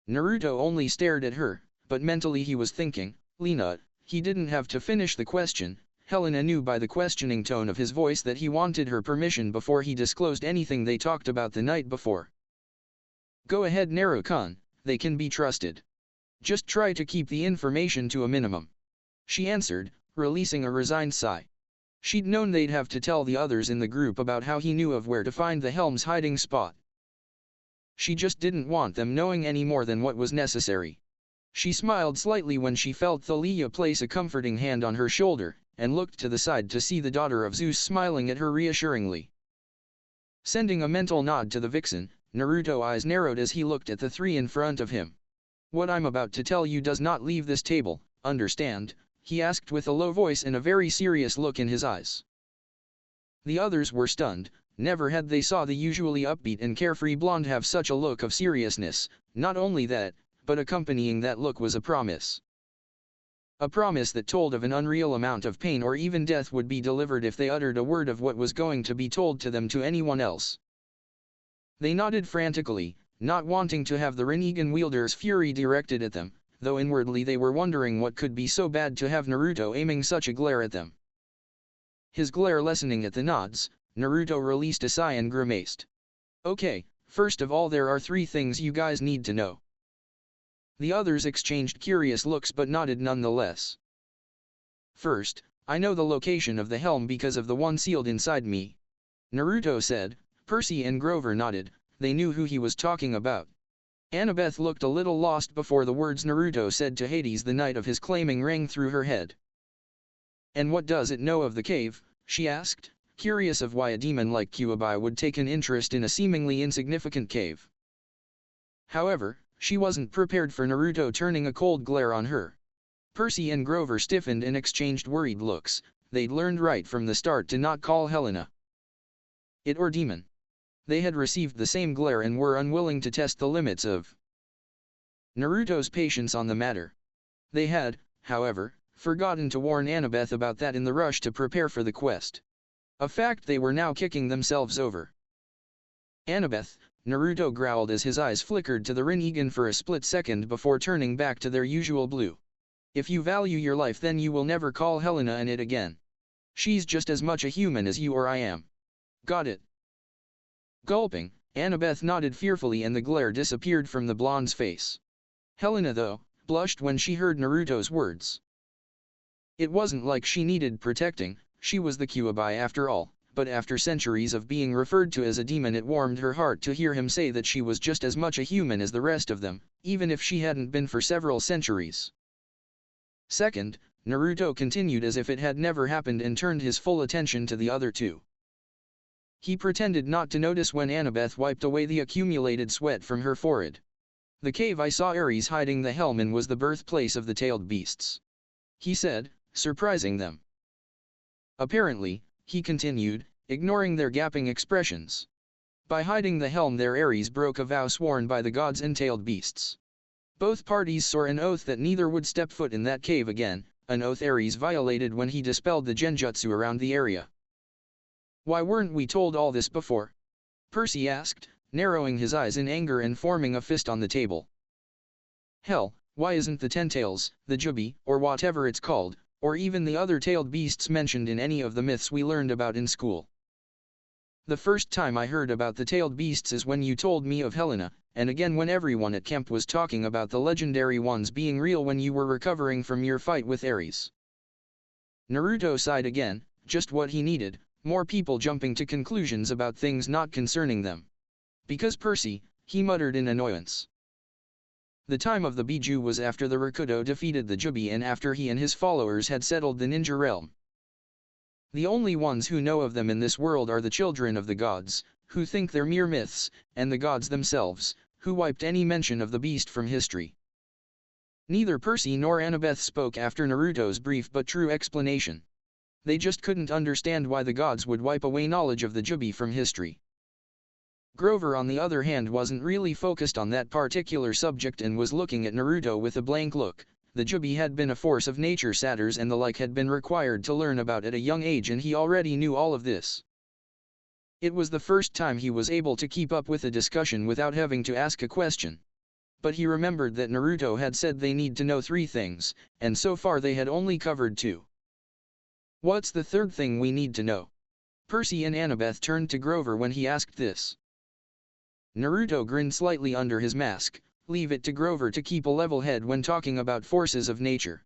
Naruto only stared at her, but mentally he was thinking, Lena. He didn't have to finish the question. Helena knew by the questioning tone of his voice that he wanted her permission before he disclosed anything they talked about the night before. Go ahead Naruto-kun, they can be trusted. Just try to keep the information to a minimum. She answered, releasing a resigned sigh. She'd known they'd have to tell the others in the group about how he knew of where to find the helm's hiding spot. She just didn't want them knowing any more than what was necessary. She smiled slightly when she felt Thalia place a comforting hand on her shoulder, and looked to the side to see the daughter of Zeus smiling at her reassuringly. Sending a mental nod to the vixen, Naruto's eyes narrowed as he looked at the 3 in front of him. What I'm about to tell you does not leave this table, understand? He asked with a low voice and a very serious look in his eyes. The others were stunned. Never had they saw the usually upbeat and carefree blonde have such a look of seriousness. Not only that, but accompanying that look was a promise. A promise that told of an unreal amount of pain or even death would be delivered if they uttered a word of what was going to be told to them to anyone else. They nodded frantically, not wanting to have the Rinnegan wielder's fury directed at them, though inwardly they were wondering what could be so bad to have Naruto aiming such a glare at them. His glare lessening at the nods, Naruto released a sigh and grimaced. Okay, first of all there are 3 things you guys need to know. The others exchanged curious looks but nodded nonetheless. First, I know the location of the helm because of the one sealed inside me. Naruto said. Percy and Grover nodded, they knew who he was talking about. Annabeth looked a little lost before the words Naruto said to Hades the night of his claiming rang through her head. And what does it know of the cave? She asked, curious of why a demon like Kyuubi would take an interest in a seemingly insignificant cave. However, she wasn't prepared for Naruto turning a cold glare on her. Percy and Grover stiffened and exchanged worried looks. They'd learned right from the start to not call Helena it or demon. They had received the same glare and were unwilling to test the limits of Naruto's patience on the matter. They had, however, forgotten to warn Annabeth about that in the rush to prepare for the quest. A fact they were now kicking themselves over. Annabeth, Naruto growled as his eyes flickered to the Rinnegan for a split second before turning back to their usual blue. If you value your life then you will never call Helena an it again. She's just as much a human as you or I am. Got it? Gulping, Annabeth nodded fearfully and the glare disappeared from the blonde's face. Helena though, blushed when she heard Naruto's words. It wasn't like she needed protecting, she was the Kyuubi after all, but after centuries of being referred to as a demon it warmed her heart to hear him say that she was just as much a human as the rest of them, even if she hadn't been for several centuries. Second, Naruto continued as if it had never happened and turned his full attention to the other two. He pretended not to notice when Annabeth wiped away the accumulated sweat from her forehead. The cave I saw Ares hiding the helm in was the birthplace of the tailed beasts, he said, surprising them. Apparently, he continued, ignoring their gaping expressions. By hiding the helm there Ares broke a vow sworn by the gods and tailed beasts. Both parties swore an oath that neither would step foot in that cave again, an oath Ares violated when he dispelled the genjutsu around the area. Why weren't we told all this before? Percy asked, narrowing his eyes in anger and forming a fist on the table. Hell, why isn't the Ten-Tails, the Jubi, or whatever it's called, or even the other tailed beasts mentioned in any of the myths we learned about in school? The first time I heard about the tailed beasts is when you told me of Helena, and again when everyone at camp was talking about the legendary ones being real when you were recovering from your fight with Ares. Naruto sighed again, just what he needed, more people jumping to conclusions about things not concerning them. Because Percy, he muttered in annoyance. The time of the Biju was after the Rakuto defeated the Jubi and after he and his followers had settled the ninja realm. The only ones who know of them in this world are the children of the gods, who think they're mere myths, and the gods themselves, who wiped any mention of the beast from history. Neither Percy nor Annabeth spoke after Naruto's brief but true explanation. They just couldn't understand why the gods would wipe away knowledge of the Jubi from history. Grover on the other hand wasn't really focused on that particular subject and was looking at Naruto with a blank look. The Jubi had been a force of nature, satyrs and the like had been required to learn about at a young age, and he already knew all of this. It was the first time he was able to keep up with a discussion without having to ask a question. But he remembered that Naruto had said they need to know 3 things, and so far they had only covered 2. What's the third thing we need to know? Percy and Annabeth turned to Grover when he asked this. Naruto grinned slightly under his mask. Leave it to Grover to keep a level head when talking about forces of nature.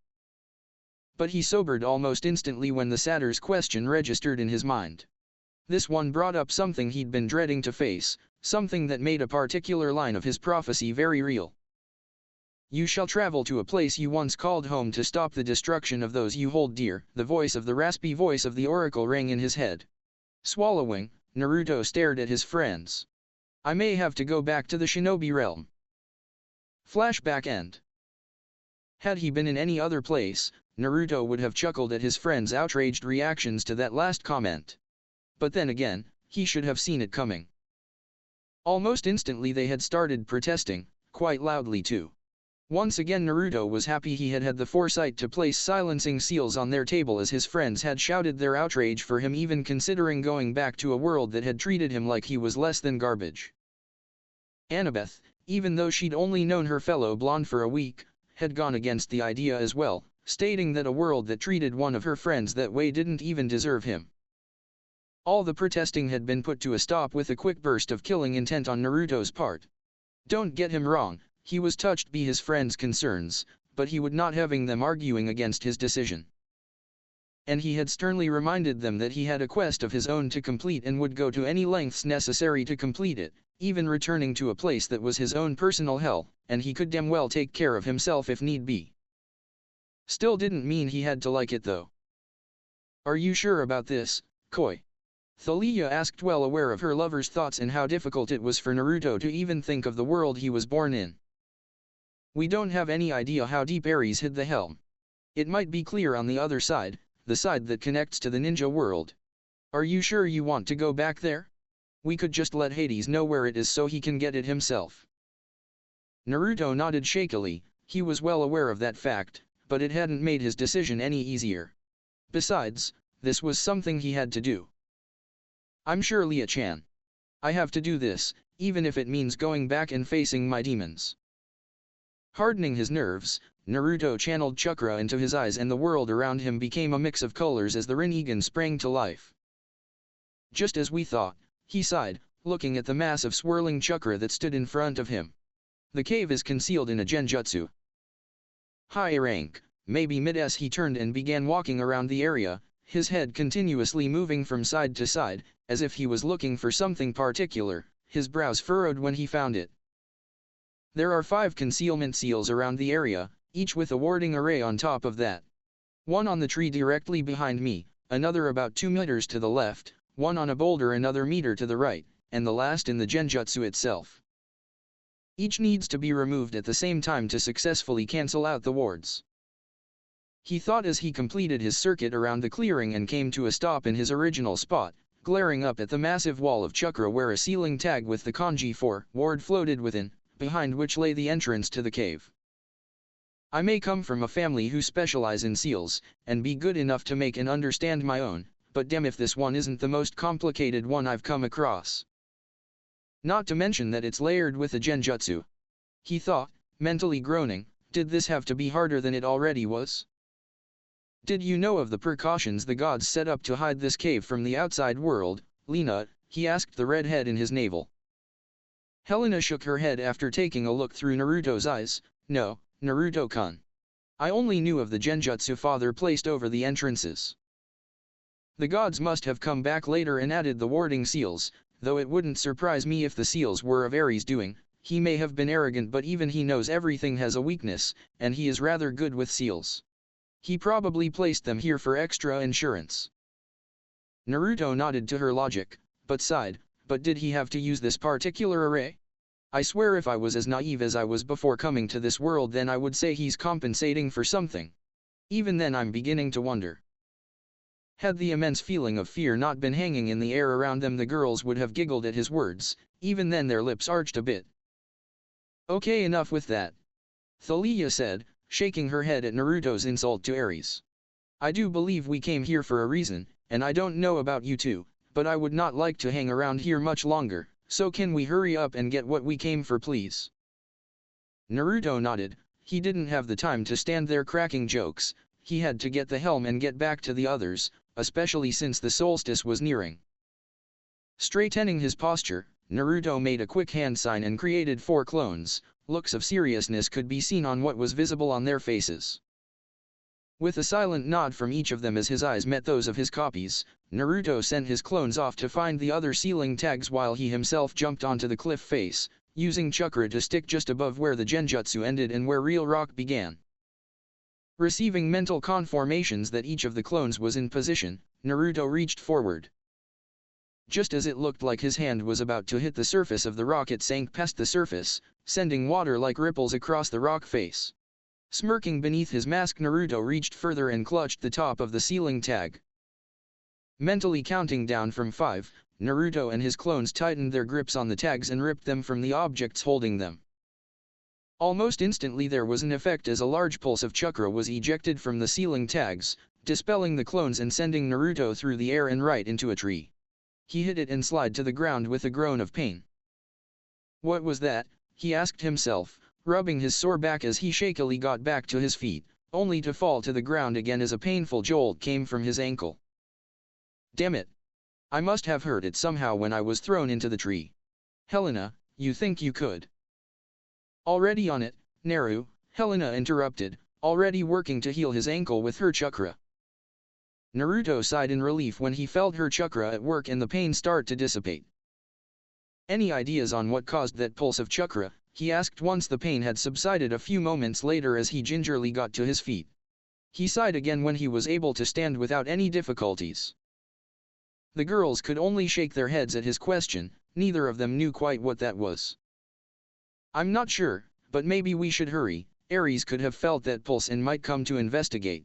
But he sobered almost instantly when the satyr's question registered in his mind. This one brought up something he'd been dreading to face, something that made a particular line of his prophecy very real. You shall travel to a place you once called home to stop the destruction of those you hold dear. The raspy voice of the oracle rang in his head. Swallowing, Naruto stared at his friends. I may have to go back to the shinobi realm. Flashback end. Had he been in any other place, Naruto would have chuckled at his friends' outraged reactions to that last comment. But then again, he should have seen it coming. Almost instantly they had started protesting, quite loudly too. Once again Naruto was happy he had had the foresight to place silencing seals on their table as his friends had shouted their outrage for him even considering going back to a world that had treated him like he was less than garbage. Annabeth, even though she'd only known her fellow blonde for a week, had gone against the idea as well, stating that a world that treated one of her friends that way didn't even deserve him. All the protesting had been put to a stop with a quick burst of killing intent on Naruto's part. Don't get him wrong, he was touched by his friends' concerns, but he would not having them arguing against his decision. And he had sternly reminded them that he had a quest of his own to complete and would go to any lengths necessary to complete it, even returning to a place that was his own personal hell, and he could damn well take care of himself if need be. Still didn't mean he had to like it though. Are you sure about this, Koi? Thalia asked, well aware of her lover's thoughts and how difficult it was for Naruto to even think of the world he was born in. We don't have any idea how deep Ares hid the helm. It might be clear on the other side, the side that connects to the ninja world. Are you sure you want to go back there? We could just let Hades know where it is so he can get it himself. Naruto nodded shakily. He was well aware of that fact, but it hadn't made his decision any easier. Besides, this was something he had to do. I'm sure Lia-chan. I have to do this, even if it means going back and facing my demons. Hardening his nerves, Naruto channeled chakra into his eyes and the world around him became a mix of colors as the Rinnegan sprang to life. Just as we thought, he sighed, looking at the mass of swirling chakra that stood in front of him. The cave is concealed in a genjutsu. High rank, maybe mid-S. He turned and began walking around the area, his head continuously moving from side to side, as if he was looking for something particular, his brows furrowed when he found it. There are 5 concealment seals around the area, each with a warding array on top of that. One on the tree directly behind me, another about 2 meters to the left, one on a boulder another meter to the right, and the last in the genjutsu itself. Each needs to be removed at the same time to successfully cancel out the wards. He thought as he completed his circuit around the clearing and came to a stop in his original spot, glaring up at the massive wall of chakra where a ceiling tag with the kanji 4 ward floated within, behind which lay the entrance to the cave. I may come from a family who specialize in seals, and be good enough to make and understand my own, but damn if this one isn't the most complicated one I've come across. Not to mention that it's layered with a genjutsu. He thought, mentally groaning, did this have to be harder than it already was? Did you know of the precautions the gods set up to hide this cave from the outside world, Lena? He asked the redhead in his navel. Helena shook her head after taking a look through Naruto's eyes. No, Naruto-kun. I only knew of the genjutsu father placed over the entrances. The gods must have come back later and added the warding seals, though it wouldn't surprise me if the seals were of Ares' doing. He may have been arrogant, but even he knows everything has a weakness, and he is rather good with seals. He probably placed them here for extra insurance. Naruto nodded to her logic, but sighed, but did he have to use this particular array? I swear if I was as naive as I was before coming to this world, then I would say he's compensating for something. Even then I'm beginning to wonder. Had the immense feeling of fear not been hanging in the air around them, the girls would have giggled at his words. Even then their lips arched a bit. Okay, enough with that, Thalia said, shaking her head at Naruto's insult to Ares. I do believe we came here for a reason, and I don't know about you two, but I would not like to hang around here much longer, so can we hurry up and get what we came for, please? Naruto nodded. He didn't have the time to stand there cracking jokes. He had to get the helm and get back to the others, especially since the solstice was nearing. Straightening his posture, Naruto made a quick hand sign and created 4 clones. Looks of seriousness could be seen on what was visible on their faces. With a silent nod from each of them as his eyes met those of his copies, Naruto sent his clones off to find the other ceiling tags while he himself jumped onto the cliff face, using chakra to stick just above where the genjutsu ended and where real rock began. Receiving mental confirmations that each of the clones was in position, Naruto reached forward. Just as it looked like his hand was about to hit the surface of the rock, it sank past the surface, sending water like ripples across the rock face. Smirking beneath his mask, Naruto reached further and clutched the top of the ceiling tag. Mentally counting down from 5, Naruto and his clones tightened their grips on the tags and ripped them from the objects holding them. Almost instantly there was an effect as a large pulse of chakra was ejected from the ceiling tags, dispelling the clones and sending Naruto through the air and right into a tree. He hit it and slid to the ground with a groan of pain. What was that? He asked himself, rubbing his sore back as he shakily got back to his feet, only to fall to the ground again as a painful jolt came from his ankle. Damn it! I must have hurt it somehow when I was thrown into the tree. Helena, you think you could? Already on it, Naru, Helena interrupted, already working to heal his ankle with her chakra. Naruto sighed in relief when he felt her chakra at work and the pain start to dissipate. Any ideas on what caused that pulse of chakra? He asked once the pain had subsided a few moments later as he gingerly got to his feet. He sighed again when he was able to stand without any difficulties. The girls could only shake their heads at his question, neither of them knew quite what that was. I'm not sure, but maybe we should hurry. Ares could have felt that pulse and might come to investigate.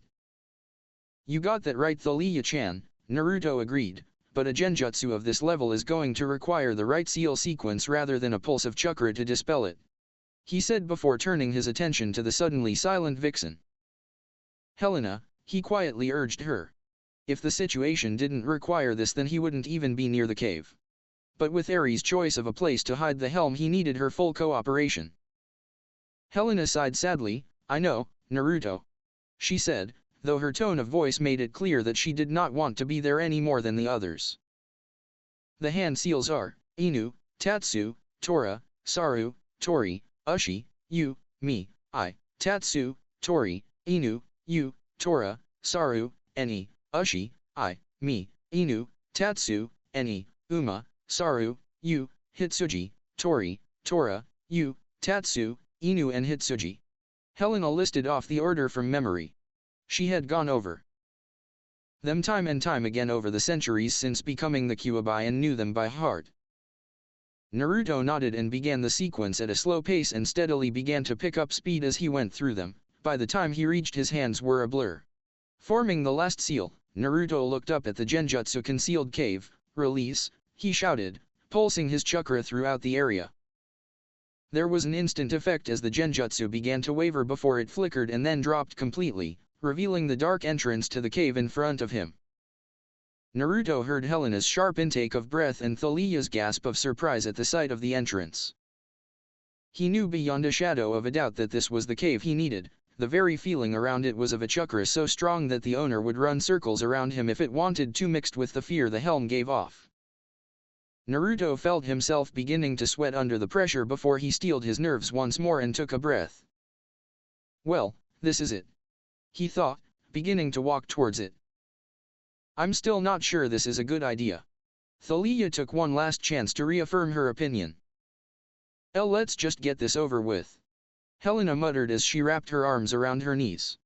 You got that right, Thalia-chan, Naruto agreed, but a genjutsu of this level is going to require the right seal sequence rather than a pulse of chakra to dispel it, he said before turning his attention to the suddenly silent vixen. Helena, he quietly urged her. If the situation didn't require this, then he wouldn't even be near the cave. But with Ares' choice of a place to hide the helm, he needed her full cooperation. Helena sighed sadly. I know, Naruto, she said, though her tone of voice made it clear that she did not want to be there any more than the others. The hand seals are Inu, Tatsu, Tora, Saru, Tori, Ushi, you, me, I, Tatsu, Tori, Inu, you, Tora, Saru, Eni, Ushi, I, me, Inu, Tatsu, Eni, Uma, Saru, you, Hitsuji, Tori, Tora, you, Tatsu, Inu and Hitsuji. Helena listed off the order from memory. She had gone over them time and time again over the centuries since becoming the Kyuubi and knew them by heart. Naruto nodded and began the sequence at a slow pace and steadily began to pick up speed as he went through them. By the time he reached, his hands were a blur. Forming the last seal, Naruto looked up at the Genjutsu concealed cave. Release, he shouted, pulsing his chakra throughout the area. There was an instant effect as the Genjutsu began to waver before it flickered and then dropped completely, revealing the dark entrance to the cave in front of him. Naruto heard Helena's sharp intake of breath and Thalia's gasp of surprise at the sight of the entrance. He knew beyond a shadow of a doubt that this was the cave he needed. The very feeling around it was of a chakra so strong that the owner would run circles around him if it wanted to, mixed with the fear the helm gave off. Naruto felt himself beginning to sweat under the pressure before he steeled his nerves once more and took a breath. Well, this is it, he thought, beginning to walk towards it. I'm still not sure this is a good idea. Thalia took one last chance to reaffirm her opinion. Let's just get this over with, Helena muttered as she wrapped her arms around her knees.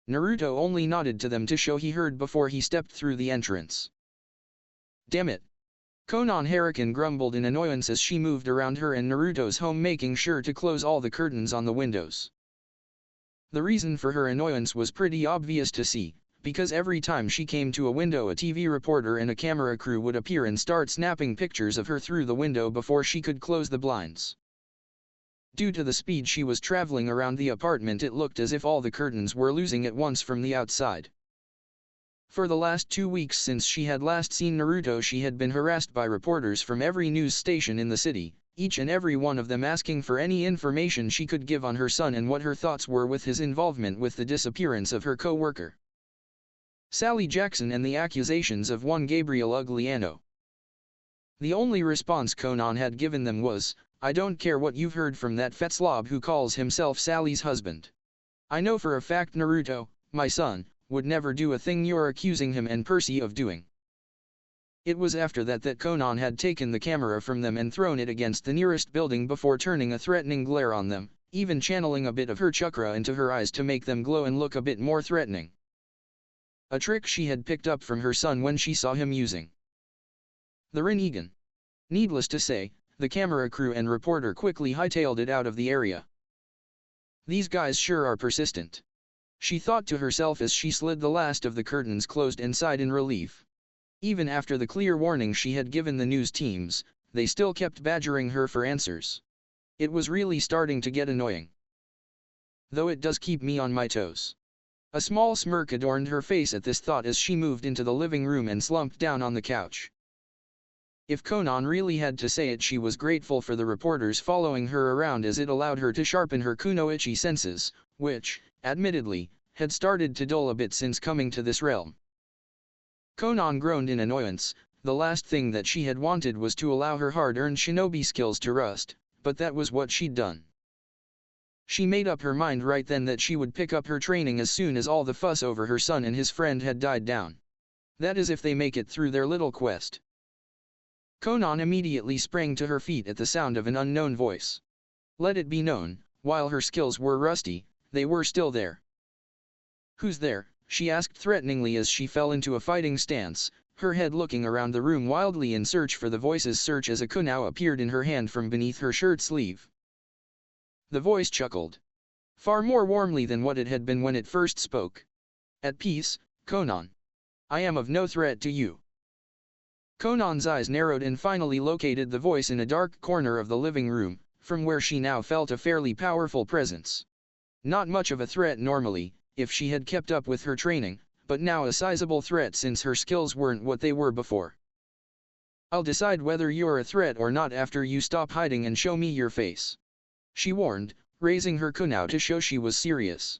Naruto only nodded to them to show he heard before he stepped through the entrance. Damn it! Konan Harakan grumbled in annoyance as she moved around her and Naruto's home, making sure to close all the curtains on the windows. The reason for her annoyance was pretty obvious to see, because every time she came to a window a TV reporter and a camera crew would appear and start snapping pictures of her through the window before she could close the blinds. Due to the speed she was traveling around the apartment, it looked as if all the curtains were losing at once from the outside. For the last 2 weeks since she had last seen Naruto, she had been harassed by reporters from every news station in the city, each and every one of them asking for any information she could give on her son and what her thoughts were with his involvement with the disappearance of her co-worker Sally Jackson and the accusations of one Gabriel Ugliano. The only response Konan had given them was, "I don't care what you've heard from that fat slob who calls himself Sally's husband. I know for a fact Naruto, my son, would never do a thing you're accusing him and Percy of doing." It was after that Konan had taken the camera from them and thrown it against the nearest building before turning a threatening glare on them, even channeling a bit of her chakra into her eyes to make them glow and look a bit more threatening. A trick she had picked up from her son when she saw him using the Rinnegan. Needless to say, the camera crew and reporter quickly hightailed it out of the area. These guys sure are persistent, she thought to herself as she slid the last of the curtains closed and sighed in relief. Even after the clear warning she had given the news teams, they still kept badgering her for answers. It was really starting to get annoying. Though it does keep me on my toes. A small smirk adorned her face at this thought as she moved into the living room and slumped down on the couch. If Konan really had to say it, she was grateful for the reporters following her around, as it allowed her to sharpen her kunoichi senses, which, admittedly, had started to dull a bit since coming to this realm. Konan groaned in annoyance. The last thing that she had wanted was to allow her hard-earned shinobi skills to rust, but that was what she'd done. She made up her mind right then that she would pick up her training as soon as all the fuss over her son and his friend had died down. That is, if they make it through their little quest. Konan immediately sprang to her feet at the sound of an unknown voice. Let it be known, while her skills were rusty, they were still there. "Who's there?" she asked threateningly as she fell into a fighting stance, her head looking around the room wildly in search for the voice's search as a kunao appeared in her hand from beneath her shirt sleeve. The voice chuckled. Far more warmly than what it had been when it first spoke. "At peace, Konan. I am of no threat to you." Konan's eyes narrowed and finally located the voice in a dark corner of the living room, from where she now felt a fairly powerful presence. Not much of a threat normally, if she had kept up with her training, but now a sizable threat since her skills weren't what they were before. "I'll decide whether you're a threat or not after you stop hiding and show me your face," she warned, raising her kunao to show she was serious.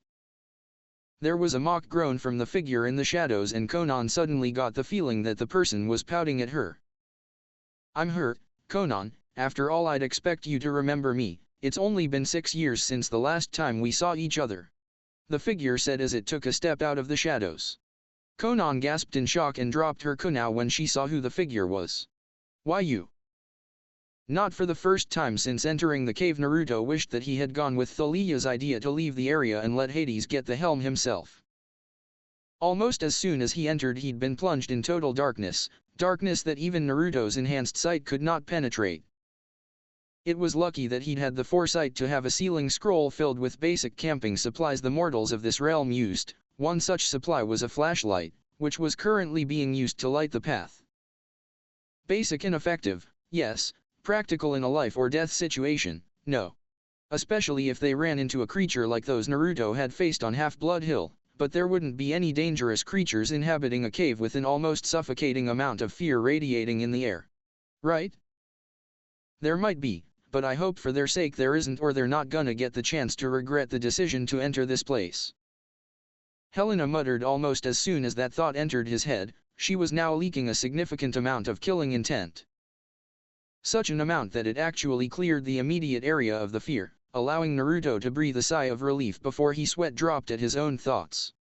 There was a mock groan from the figure in the shadows, and Konan suddenly got the feeling that the person was pouting at her. "I'm hurt, Konan. After all, I'd expect you to remember me, it's only been 6 years since the last time we saw each other. The figure said as it took a step out of the shadows. Konan gasped in shock and dropped her kunao when she saw who the figure was. Why you? Not for the first time since entering the cave, Naruto wished that he had gone with Thalia's idea to leave the area and let Hades get the helm himself. Almost as soon as he entered, he'd been plunged in total darkness, darkness that even Naruto's enhanced sight could not penetrate. It was lucky that he'd had the foresight to have a ceiling scroll filled with basic camping supplies the mortals of this realm used. One such supply was a flashlight, which was currently being used to light the path. Basic and effective, yes. Practical in a life or death situation, no. Especially if they ran into a creature like those Naruto had faced on Half-Blood Hill, but there wouldn't be any dangerous creatures inhabiting a cave with an almost suffocating amount of fear radiating in the air. Right? There might be, but I hope for their sake there isn't, or they're not gonna get the chance to regret the decision to enter this place. Helena muttered almost as soon as that thought entered his head. She was now leaking a significant amount of killing intent. Such an amount that it actually cleared the immediate area of the fear, allowing Naruto to breathe a sigh of relief before he sweat dropped at his own thoughts.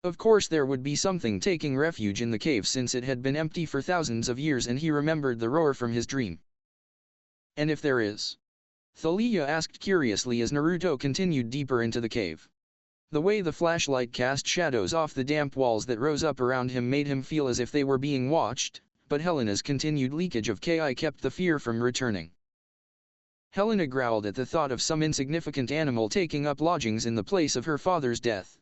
Of course there would be something taking refuge in the cave since it had been empty for thousands of years, and he remembered the roar from his dream. And if there is? Thalia asked curiously as Naruto continued deeper into the cave. The way the flashlight cast shadows off the damp walls that rose up around him made him feel as if they were being watched, but Helena's continued leakage of Ki kept the fear from returning. Helena growled at the thought of some insignificant animal taking up lodgings in the place of her father's death.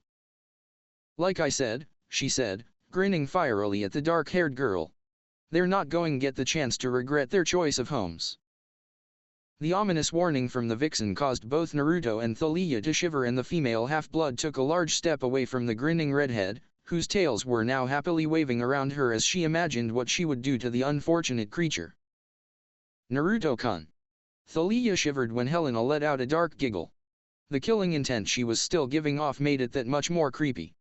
Like I said, she said, grinning fierily at the dark-haired girl. They're not going to get the chance to regret their choice of homes. The ominous warning from the vixen caused both Naruto and Thalia to shiver, and the female half-blood took a large step away from the grinning redhead, whose tails were now happily waving around her as she imagined what she would do to the unfortunate creature. Naruto-kun. Thalia shivered when Helena let out a dark giggle. The killing intent she was still giving off made it that much more creepy.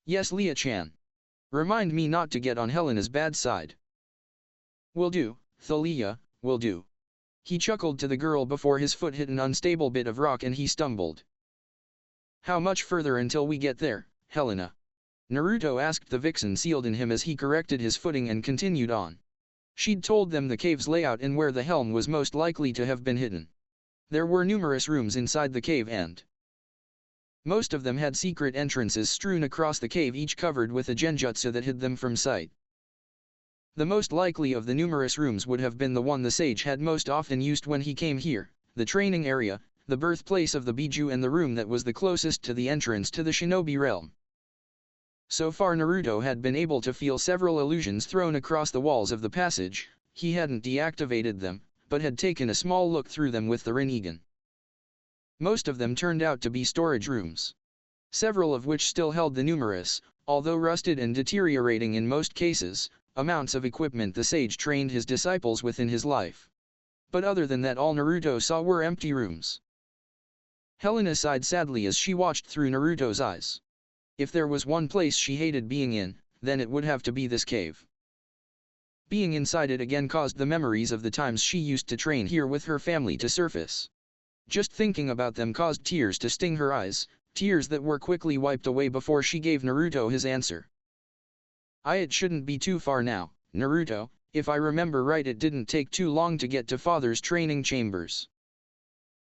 Yes, Leah-chan. Remind me not to get on Helena's bad side. Will do, Thalia, will do. He chuckled to the girl before his foot hit an unstable bit of rock and he stumbled. How much further until we get there, Helena? Naruto asked the vixen sealed in him as he corrected his footing and continued on. She'd told them the cave's layout and where the helm was most likely to have been hidden. There were numerous rooms inside the cave, and most of them had secret entrances strewn across the cave, each covered with a genjutsu that hid them from sight. The most likely of the numerous rooms would have been the one the sage had most often used when he came here, the training area, the birthplace of the Biju, and the room that was the closest to the entrance to the shinobi realm. So far Naruto had been able to feel several illusions thrown across the walls of the passage. He hadn't deactivated them, but had taken a small look through them with the Rinnegan. Most of them turned out to be storage rooms. Several of which still held the numerous, although rusted and deteriorating in most cases, amounts of equipment the sage trained his disciples with in his life. But other than that, all Naruto saw were empty rooms. Helena sighed sadly as she watched through Naruto's eyes. If there was one place she hated being in, then it would have to be this cave. Being inside it again caused the memories of the times she used to train here with her family to surface. Just thinking about them caused tears to sting her eyes, tears that were quickly wiped away before she gave Naruto his answer. It shouldn't be too far now, Naruto. If I remember right, it didn't take too long to get to father's training chambers.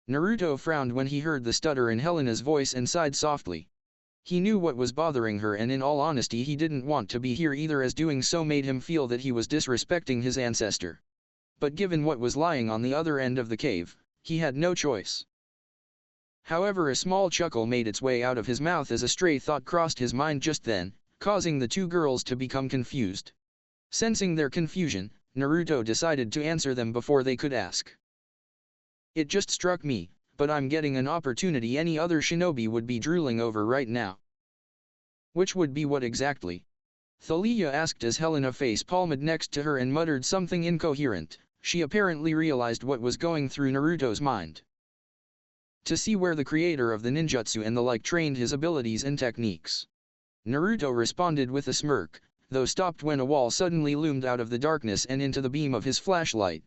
Naruto frowned when he heard the stutter in Helena's voice and sighed softly. He knew what was bothering her, and in all honesty he didn't want to be here either, as doing so made him feel that he was disrespecting his ancestor. But given what was lying on the other end of the cave, he had no choice. However, a small chuckle made its way out of his mouth as a stray thought crossed his mind just then, causing the two girls to become confused. Sensing their confusion, Naruto decided to answer them before they could ask. It just struck me, but I'm getting an opportunity any other shinobi would be drooling over right now. Which would be what exactly? Thalia asked as Helena face palmed next to her and muttered something incoherent. She apparently realized what was going through Naruto's mind. To see where the creator of the ninjutsu and the like trained his abilities and techniques. Naruto responded with a smirk, though stopped when a wall suddenly loomed out of the darkness and into the beam of his flashlight.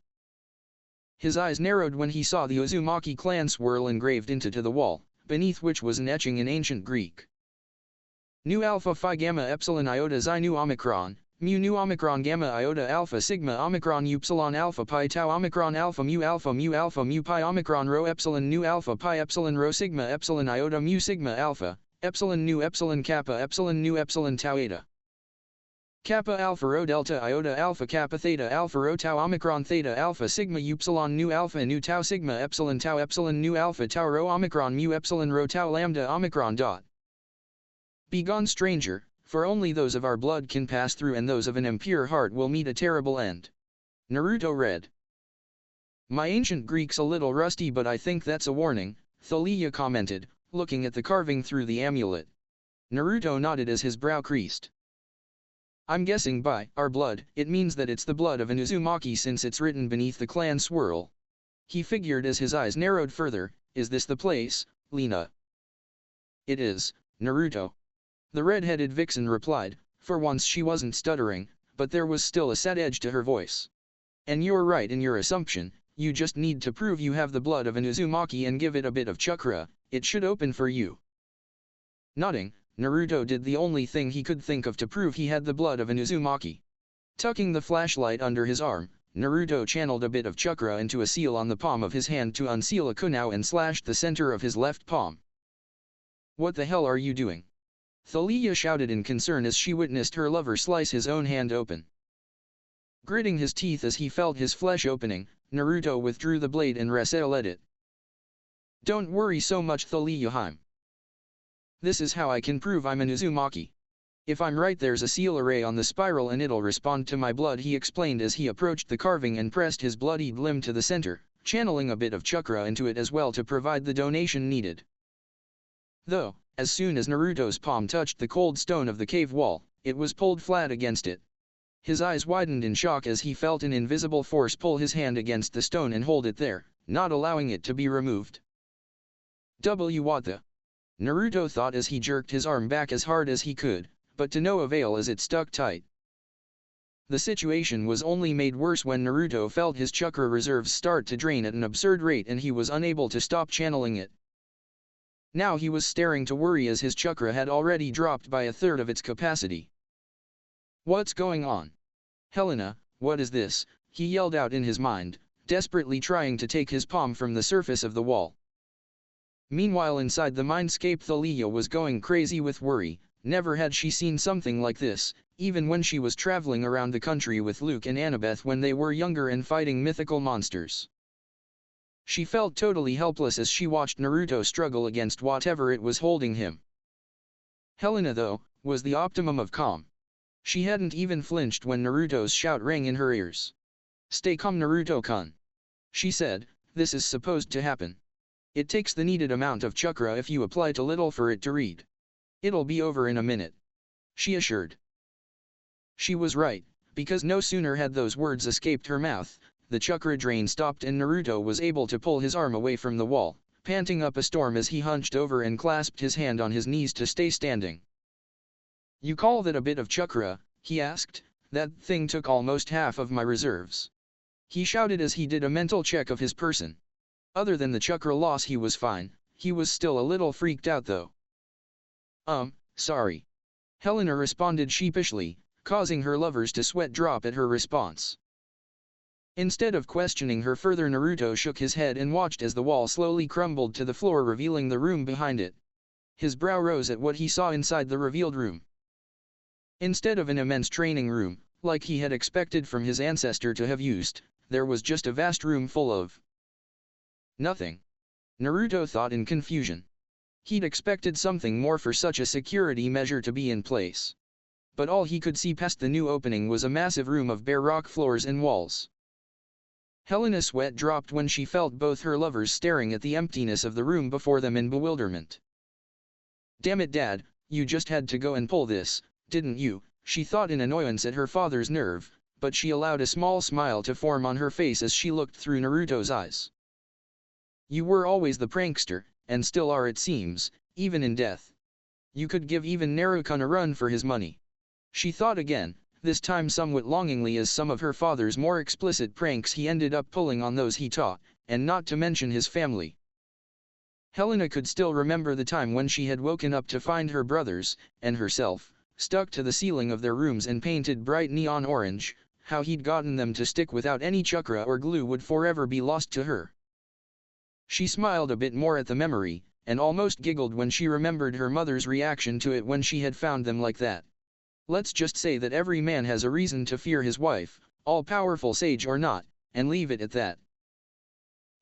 His eyes narrowed when he saw the Uzumaki clan swirl engraved into the wall, beneath which was an etching in ancient Greek. Nu alpha phi gamma epsilon iota xi nu omicron, mu nu omicron gamma iota alpha sigma omicron upsilon alpha pi tau omicron alpha mu pi omicron rho epsilon nu alpha pi epsilon rho sigma epsilon iota mu sigma alpha, epsilon nu epsilon kappa epsilon nu epsilon tau eta. Kappa alpha rho delta iota alpha kappa theta alpha rho tau omicron theta alpha sigma upsilon nu alpha nu tau sigma epsilon nu alpha tau rho omicron mu epsilon rho tau lambda omicron dot. Begone, stranger, for only those of our blood can pass through and those of an impure heart will meet a terrible end. Naruto read. My ancient Greek's a little rusty, but I think that's a warning, Thalia commented, looking at the carving through the amulet. Naruto nodded as his brow creased. I'm guessing by our blood, it means that it's the blood of an Uzumaki since it's written beneath the clan swirl. He figured as his eyes narrowed further, is this the place, Lena? It is, Naruto. The red-headed vixen replied, for once she wasn't stuttering, but there was still a sad edge to her voice. And you're right in your assumption, you just need to prove you have the blood of an Uzumaki and give it a bit of chakra, it should open for you. Nodding, Naruto did the only thing he could think of to prove he had the blood of an Uzumaki. Tucking the flashlight under his arm, Naruto channeled a bit of chakra into a seal on the palm of his hand to unseal a kunai and slashed the center of his left palm. What the hell are you doing? Thalia shouted in concern as she witnessed her lover slice his own hand open. Gritting his teeth as he felt his flesh opening, Naruto withdrew the blade and resealed it. Don't worry so much, Thalia. This is how I can prove I'm an Uzumaki. If I'm right, there's a seal array on the spiral and it'll respond to my blood, he explained as he approached the carving and pressed his bloodied limb to the center, channeling a bit of chakra into it as well to provide the donation needed. Though, as soon as Naruto's palm touched the cold stone of the cave wall, it was pulled flat against it. His eyes widened in shock as he felt an invisible force pull his hand against the stone and hold it there, not allowing it to be removed. What the? Naruto thought as he jerked his arm back as hard as he could, but to no avail as it stuck tight. The situation was only made worse when Naruto felt his chakra reserves start to drain at an absurd rate and he was unable to stop channeling it. Now he was staring to worry as his chakra had already dropped by a third of its capacity. What's going on? Helena, what is this? He yelled out in his mind, desperately trying to take his palm from the surface of the wall. Meanwhile, inside the mindscape, Thalia was going crazy with worry. Never had she seen something like this, even when she was traveling around the country with Luke and Annabeth when they were younger and fighting mythical monsters. She felt totally helpless as she watched Naruto struggle against whatever it was holding him. Helena, though, was the optimum of calm. She hadn't even flinched when Naruto's shout rang in her ears. Stay calm, Naruto-kun. She said, this is supposed to happen. It takes the needed amount of chakra if you apply too little for it to read. It'll be over in a minute. She assured. She was right, because no sooner had those words escaped her mouth, the chakra drain stopped and Naruto was able to pull his arm away from the wall, panting up a storm as he hunched over and clasped his hand on his knees to stay standing. You call that a bit of chakra? He asked. That thing took almost half of my reserves. He shouted as he did a mental check of his person. Other than the chakra loss, he was fine. He was still a little freaked out though. Sorry. Helena responded sheepishly, causing her lovers to sweat drop at her response. Instead of questioning her further, Naruto shook his head and watched as the wall slowly crumbled to the floor, revealing the room behind it. His brow rose at what he saw inside the revealed room. Instead of an immense training room, like he had expected from his ancestor to have used, there was just a vast room full of nothing. Naruto thought in confusion. He'd expected something more for such a security measure to be in place. But all he could see past the new opening was a massive room of bare rock floors and walls. Helena's sweat dropped when she felt both her lovers staring at the emptiness of the room before them in bewilderment. Damn it, Dad, you just had to go and pull this, didn't you? She thought in annoyance at her father's nerve, but she allowed a small smile to form on her face as she looked through Naruto's eyes. You were always the prankster, and still are, it seems, even in death. You could give even Naruto a run for his money. She thought again, this time somewhat longingly, as some of her father's more explicit pranks he ended up pulling on those he taught, and not to mention his family. Helena could still remember the time when she had woken up to find her brothers, and herself, stuck to the ceiling of their rooms and painted bright neon orange. How he'd gotten them to stick without any chakra or glue would forever be lost to her. She smiled a bit more at the memory, and almost giggled when she remembered her mother's reaction to it when she had found them like that. Let's just say that every man has a reason to fear his wife, all-powerful sage or not, and leave it at that.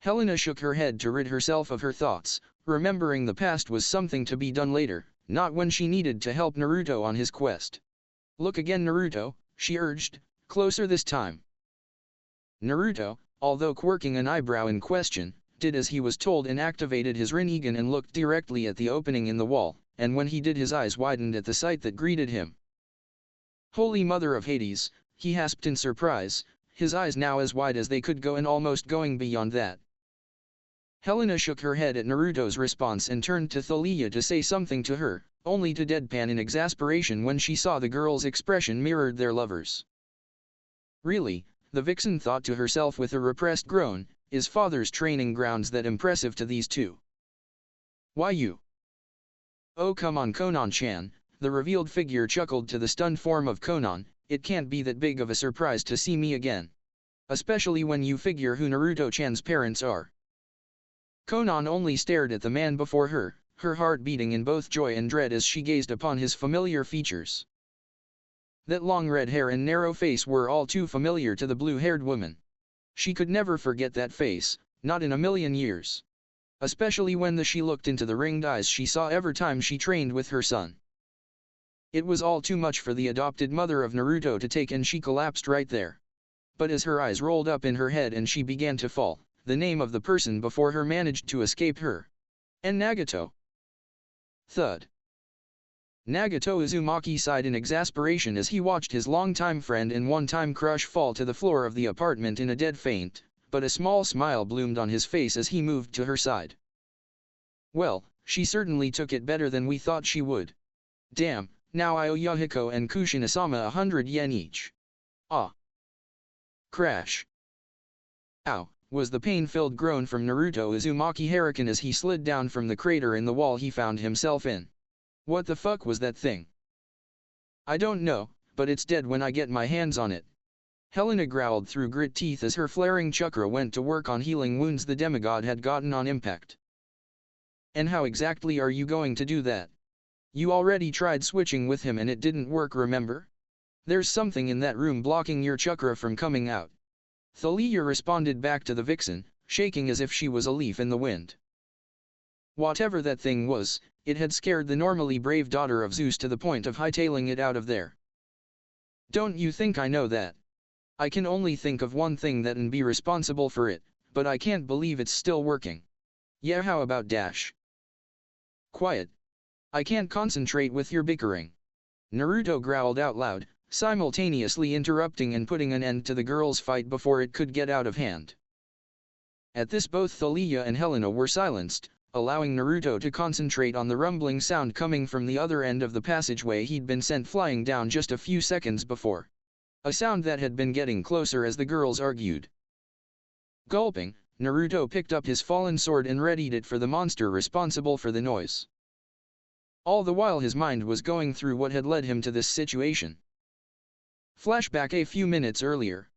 Helena shook her head to rid herself of her thoughts, remembering the past was something to be done later, not when she needed to help Naruto on his quest. Look again, Naruto, she urged, closer this time. Naruto, although quirking an eyebrow in question, did as he was told and activated his Rinnegan and looked directly at the opening in the wall, and when he did his eyes widened at the sight that greeted him. Holy Mother of Hades, he gasped in surprise, his eyes now as wide as they could go and almost going beyond that. Helena shook her head at Naruto's response and turned to Thalia to say something to her, only to deadpan in exasperation when she saw the girl's expression mirrored their lover's. Really, the vixen thought to herself with a repressed groan, is father's training grounds that impressive to these two? Why you? Oh come on Konan-chan, the revealed figure chuckled to the stunned form of Konan, it can't be that big of a surprise to see me again. Especially when you figure who Naruto-chan's parents are. Konan only stared at the man before her, her heart beating in both joy and dread as she gazed upon his familiar features. That long red hair and narrow face were all too familiar to the blue-haired woman. She could never forget that face, not in a million years. Especially when she looked into the ringed eyes she saw every time she trained with her son. It was all too much for the adopted mother of Naruto to take, and she collapsed right there. But as her eyes rolled up in her head and she began to fall, the name of the person before her managed to escape her. And Nagato. Thud. Nagato Uzumaki sighed in exasperation as he watched his longtime friend and one-time crush fall to the floor of the apartment in a dead faint, but a small smile bloomed on his face as he moved to her side. Well, she certainly took it better than we thought she would. Damn, now I owe Yahiko and Kushina-sama 100 yen each. Ah. Crash. Ow, was the pain-filled groan from Naruto Uzumaki Hurricane as he slid down from the crater in the wall he found himself in. What the fuck was that thing? I don't know, but it's dead when I get my hands on it. Helena growled through grit teeth as her flaring chakra went to work on healing wounds the demigod had gotten on impact. And how exactly are you going to do that? You already tried switching with him and it didn't work, remember? There's something in that room blocking your chakra from coming out. Thalia responded back to the vixen, shaking as if she was a leaf in the wind. Whatever that thing was, it had scared the normally brave daughter of Zeus to the point of hightailing it out of there. Don't you think I know that? I can only think of one thing that'd be responsible for it, but I can't believe it's still working. Yeah, how about dash? Quiet. I can't concentrate with your bickering. Naruto growled out loud, simultaneously interrupting and putting an end to the girls' fight before it could get out of hand. At this both Thalia and Helena were silenced, allowing Naruto to concentrate on the rumbling sound coming from the other end of the passageway he'd been sent flying down just a few seconds before. A sound that had been getting closer as the girls argued. Gulping, Naruto picked up his fallen sword and readied it for the monster responsible for the noise. All the while his mind was going through what had led him to this situation. Flashback a few minutes earlier.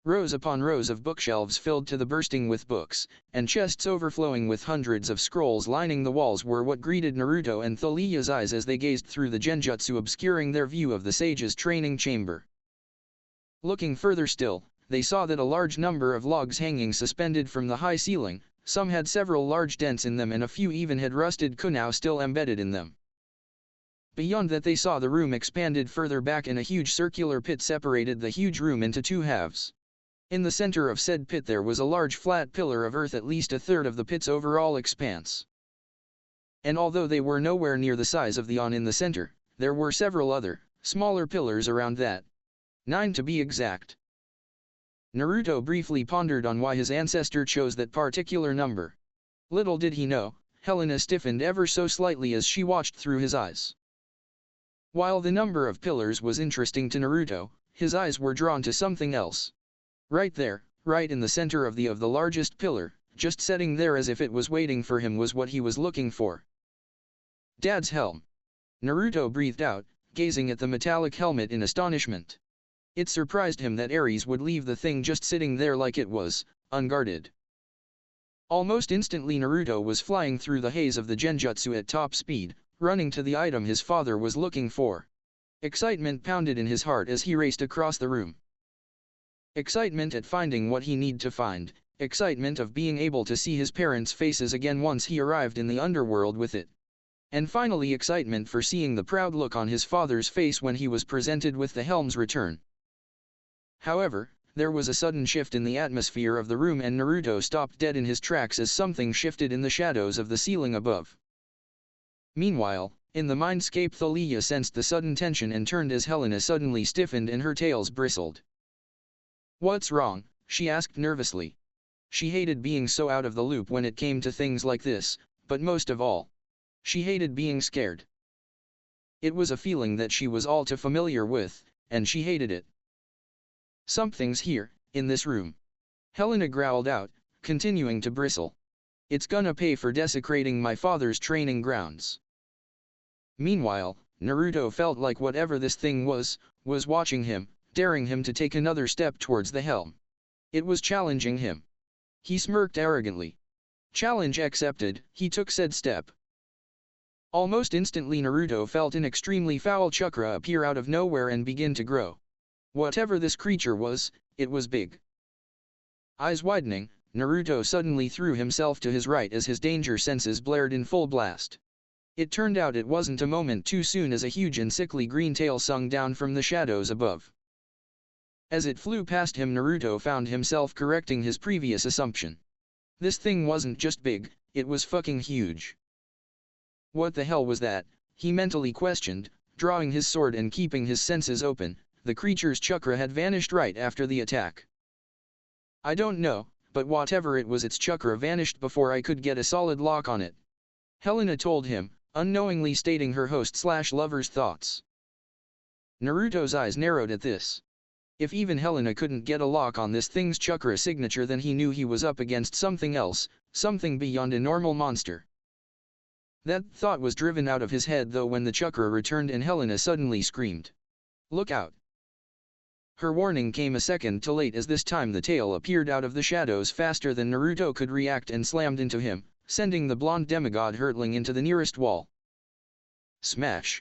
Rows upon rows of bookshelves filled to the bursting with books, and chests overflowing with hundreds of scrolls lining the walls were what greeted Naruto and Thalia's eyes as they gazed through the genjutsu obscuring their view of the sage's training chamber. Looking further still, they saw that a large number of logs hanging suspended from the high ceiling, some had several large dents in them and a few even had rusted kunao still embedded in them. Beyond that they saw the room expanded further back and a huge circular pit separated the huge room into two halves. In the center of said pit there was a large flat pillar of earth at least a third of the pit's overall expanse. And although they were nowhere near the size of the one in the center, there were several other, smaller pillars around that. 9 to be exact. Naruto briefly pondered on why his ancestor chose that particular number. Little did he know, Helena stiffened ever so slightly as she watched through his eyes. While the number of pillars was interesting to Naruto, his eyes were drawn to something else. Right there, right in the center of the largest pillar, just sitting there as if it was waiting for him was what he was looking for. Dad's helm. Naruto breathed out, gazing at the metallic helmet in astonishment. It surprised him that Ares would leave the thing just sitting there like it was, unguarded. Almost instantly Naruto was flying through the haze of the genjutsu at top speed, running to the item his father was looking for. Excitement pounded in his heart as he raced across the room. Excitement at finding what he needed to find, excitement of being able to see his parents' faces again once he arrived in the underworld with it. And finally excitement for seeing the proud look on his father's face when he was presented with the helm's return. However, there was a sudden shift in the atmosphere of the room and Naruto stopped dead in his tracks as something shifted in the shadows of the ceiling above. Meanwhile, in the mindscape Thalia sensed the sudden tension and turned as Helena suddenly stiffened and her tails bristled. "What's wrong?" she asked nervously. She hated being so out of the loop when it came to things like this, but most of all, she hated being scared. It was a feeling that she was all too familiar with, and she hated it. "Something's here, in this room," Helena growled out, continuing to bristle. "It's gonna pay for desecrating my father's training grounds." Meanwhile, Naruto felt like whatever this thing was watching him, daring him to take another step towards the helm. It was challenging him. He smirked arrogantly. Challenge accepted, he took said step. Almost instantly Naruto felt an extremely foul chakra appear out of nowhere and begin to grow. Whatever this creature was, it was big. Eyes widening, Naruto suddenly threw himself to his right as his danger senses blared in full blast. It turned out it wasn't a moment too soon as a huge and sickly green tail swung down from the shadows above. As it flew past him Naruto found himself correcting his previous assumption. This thing wasn't just big, it was fucking huge. What the hell was that, he mentally questioned, drawing his sword and keeping his senses open. The creature's chakra had vanished right after the attack. "I don't know, but whatever it was its chakra vanished before I could get a solid lock on it," Helena told him, unknowingly stating her host/lover's thoughts. Naruto's eyes narrowed at this. If even Helena couldn't get a lock on this thing's chakra signature then he knew he was up against something else, something beyond a normal monster. That thought was driven out of his head though when the chakra returned and Helena suddenly screamed, "Look out!" Her warning came a second too late as this time the tail appeared out of the shadows faster than Naruto could react and slammed into him, sending the blonde demigod hurtling into the nearest wall. Smash!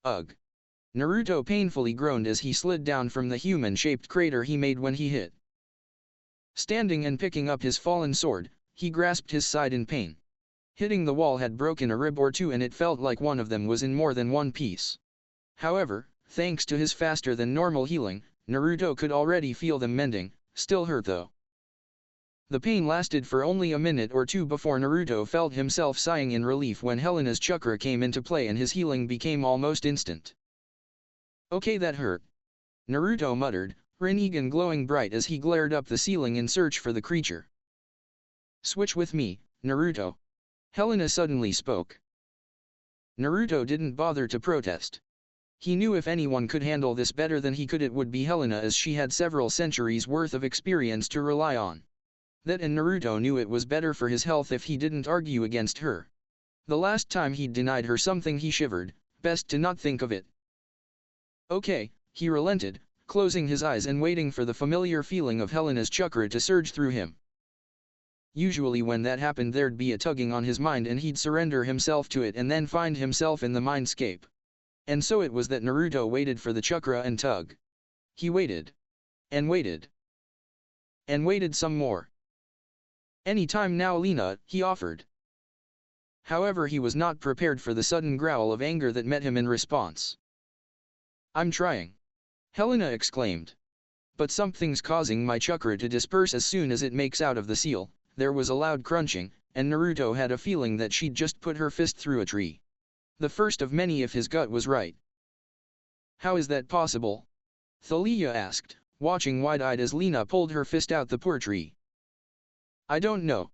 Ugh! Naruto painfully groaned as he slid down from the human-shaped crater he made when he hit. Standing and picking up his fallen sword, he grasped his side in pain. Hitting the wall had broken a rib or two and it felt like one of them was in more than one piece. However, thanks to his faster than normal healing, Naruto could already feel them mending, still hurt though. The pain lasted for only a minute or two before Naruto felt himself sighing in relief when Helena's chakra came into play and his healing became almost instant. "Okay, that hurt," Naruto muttered, Rinnegan glowing bright as he glared up the ceiling in search for the creature. "Switch with me, Naruto," Helena suddenly spoke. Naruto didn't bother to protest. He knew if anyone could handle this better than he could it would be Helena as she had several centuries worth of experience to rely on. That and Naruto knew it was better for his health if he didn't argue against her. The last time he'd denied her something he shivered, best to not think of it. "Okay," he relented, closing his eyes and waiting for the familiar feeling of Helena's chakra to surge through him. Usually when that happened there'd be a tugging on his mind and he'd surrender himself to it and then find himself in the mindscape. And so it was that Naruto waited for the chakra and tug. He waited. And waited. And waited some more. "Any time now, Lena," he offered. However, he was not prepared for the sudden growl of anger that met him in response. "I'm trying," Helena exclaimed. "But something's causing my chakra to disperse as soon as it makes out of the seal." There was a loud crunching, and Naruto had a feeling that she'd just put her fist through a tree. The first of many if his gut was right. "How is that possible?" Thalia asked, watching wide-eyed as Lena pulled her fist out the poor tree. "I don't know,"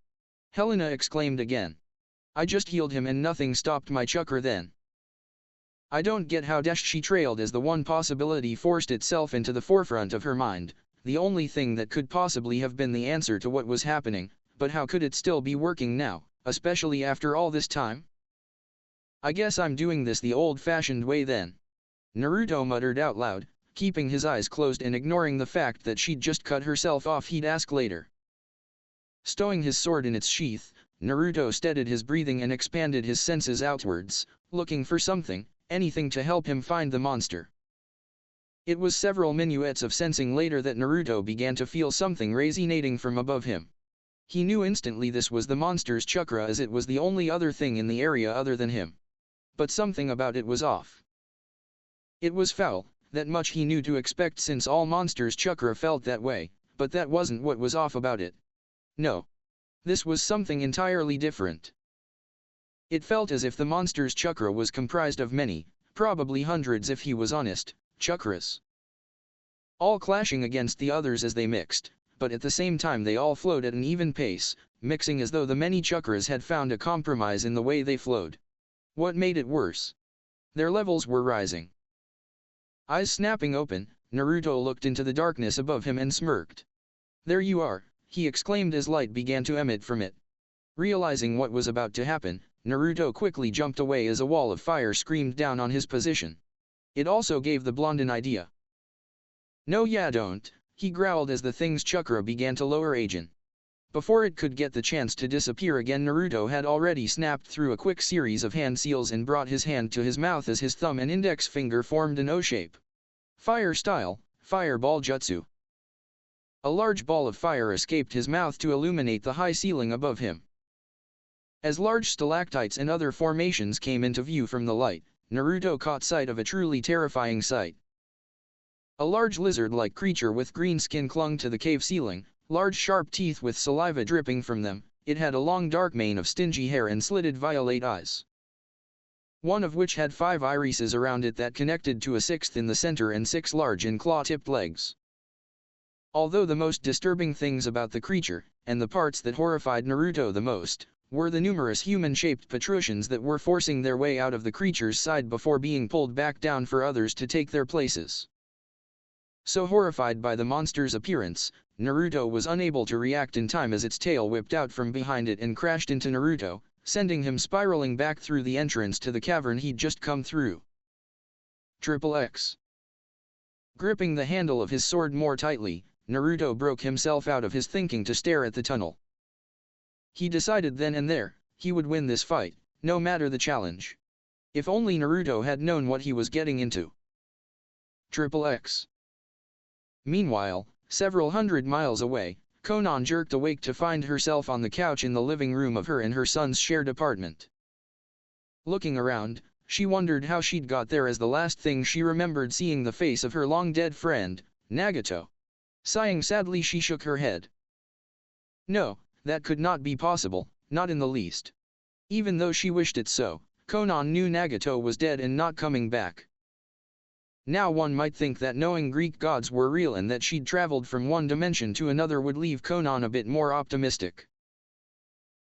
Helena exclaimed again. "I just healed him and nothing stopped my chakra then." I don't get how she trailed as the one possibility forced itself into the forefront of her mind, the only thing that could possibly have been the answer to what was happening, but how could it still be working now, especially after all this time? I guess I'm doing this the old-fashioned way then. Naruto muttered out loud, keeping his eyes closed and ignoring the fact that she'd just cut herself off. He'd ask later. Stowing his sword in its sheath, Naruto steadied his breathing and expanded his senses outwards, looking for something, anything to help him find the monster. It was several minuets of sensing later that Naruto began to feel something resonating from above him. He knew instantly this was the monster's chakra, as it was the only other thing in the area other than him. But something about it was off. It was foul, that much he knew to expect since all monsters' chakra felt that way, but that wasn't what was off about it. No. This was something entirely different. It felt as if the monster's chakra was comprised of many, probably hundreds if he was honest, chakras. All clashing against the others as they mixed, but at the same time they all flowed at an even pace, mixing as though the many chakras had found a compromise in the way they flowed. What made it worse? Their levels were rising. Eyes snapping open, Naruto looked into the darkness above him and smirked. "There you are," he exclaimed as light began to emit from it. Realizing what was about to happen, Naruto quickly jumped away as a wall of fire screamed down on his position. It also gave the blonde an idea. "No, yeah, don't," he growled as the thing's chakra began to lower again. Before it could get the chance to disappear again, Naruto had already snapped through a quick series of hand seals and brought his hand to his mouth as his thumb and index finger formed an O shape. Fire style, fireball jutsu. A large ball of fire escaped his mouth to illuminate the high ceiling above him. As large stalactites and other formations came into view from the light, Naruto caught sight of a truly terrifying sight. A large lizard-like creature with green skin clung to the cave ceiling, large sharp teeth with saliva dripping from them. It had a long dark mane of stingy hair and slitted violet eyes, one of which had 5 irises around it that connected to a 6th in the center and 6 large and claw-tipped legs. Although the most disturbing things about the creature, and the parts that horrified Naruto the most, were the numerous human-shaped protrusions that were forcing their way out of the creature's side before being pulled back down for others to take their places. So horrified by the monster's appearance, Naruto was unable to react in time as its tail whipped out from behind it and crashed into Naruto, sending him spiraling back through the entrance to the cavern he'd just come through. XXX. Gripping the handle of his sword more tightly, Naruto broke himself out of his thinking to stare at the tunnel. He decided then and there, he would win this fight, no matter the challenge. If only Naruto had known what he was getting into. XXX. Meanwhile, several hundred miles away, Konan jerked awake to find herself on the couch in the living room of her and her son's shared apartment. Looking around, she wondered how she'd got there, as the last thing she remembered seeing the face of her long-dead friend, Nagato. Sighing sadly, she shook her head. No, that could not be possible, not in the least. Even though she wished it so, Konan knew Nagato was dead and not coming back. Now one might think that knowing Greek gods were real and that she'd traveled from one dimension to another would leave Konan a bit more optimistic.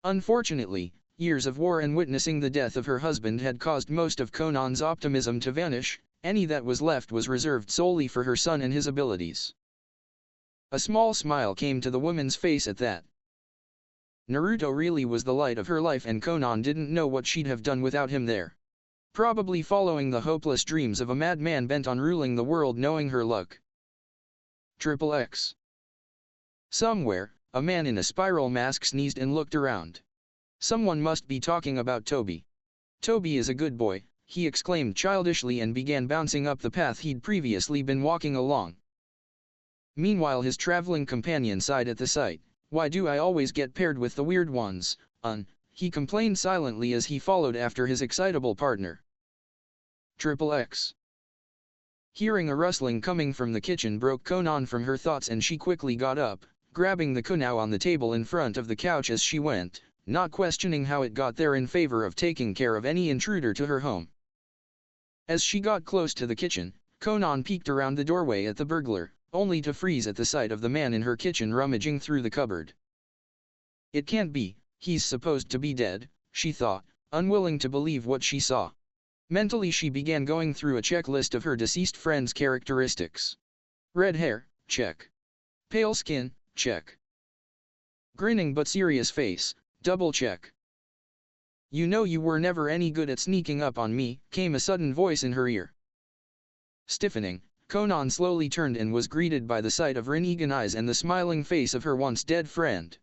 Unfortunately, years of war and witnessing the death of her husband had caused most of Konan's optimism to vanish. Any that was left was reserved solely for her son and his abilities. A small smile came to the woman's face at that. Naruto really was the light of her life, and Konan didn't know what she'd have done without him there. Probably following the hopeless dreams of a madman bent on ruling the world, knowing her luck. XXX. Somewhere, a man in a spiral mask sneezed and looked around. Someone must be talking about Toby. "Toby is a good boy," he exclaimed childishly and began bouncing up the path he'd previously been walking along. Meanwhile his traveling companion sighed at the sight. "Why do I always get paired with the weird ones, he complained silently as he followed after his excitable partner. XXX. Hearing a rustling coming from the kitchen broke Konan from her thoughts, and she quickly got up, grabbing the kunao on the table in front of the couch as she went, not questioning how it got there in favor of taking care of any intruder to her home. As she got close to the kitchen, Konan peeked around the doorway at the burglar, only to freeze at the sight of the man in her kitchen rummaging through the cupboard. It can't be, he's supposed to be dead, she thought, unwilling to believe what she saw. Mentally she began going through a checklist of her deceased friend's characteristics. Red hair, check. Pale skin, check. Grinning but serious face, double check. You know you were never any good at sneaking up on me, came a sudden voice in her ear. Stiffening, Conan slowly turned and was greeted by the sight of Rin-eagen eyes and the smiling face of her once dead friend.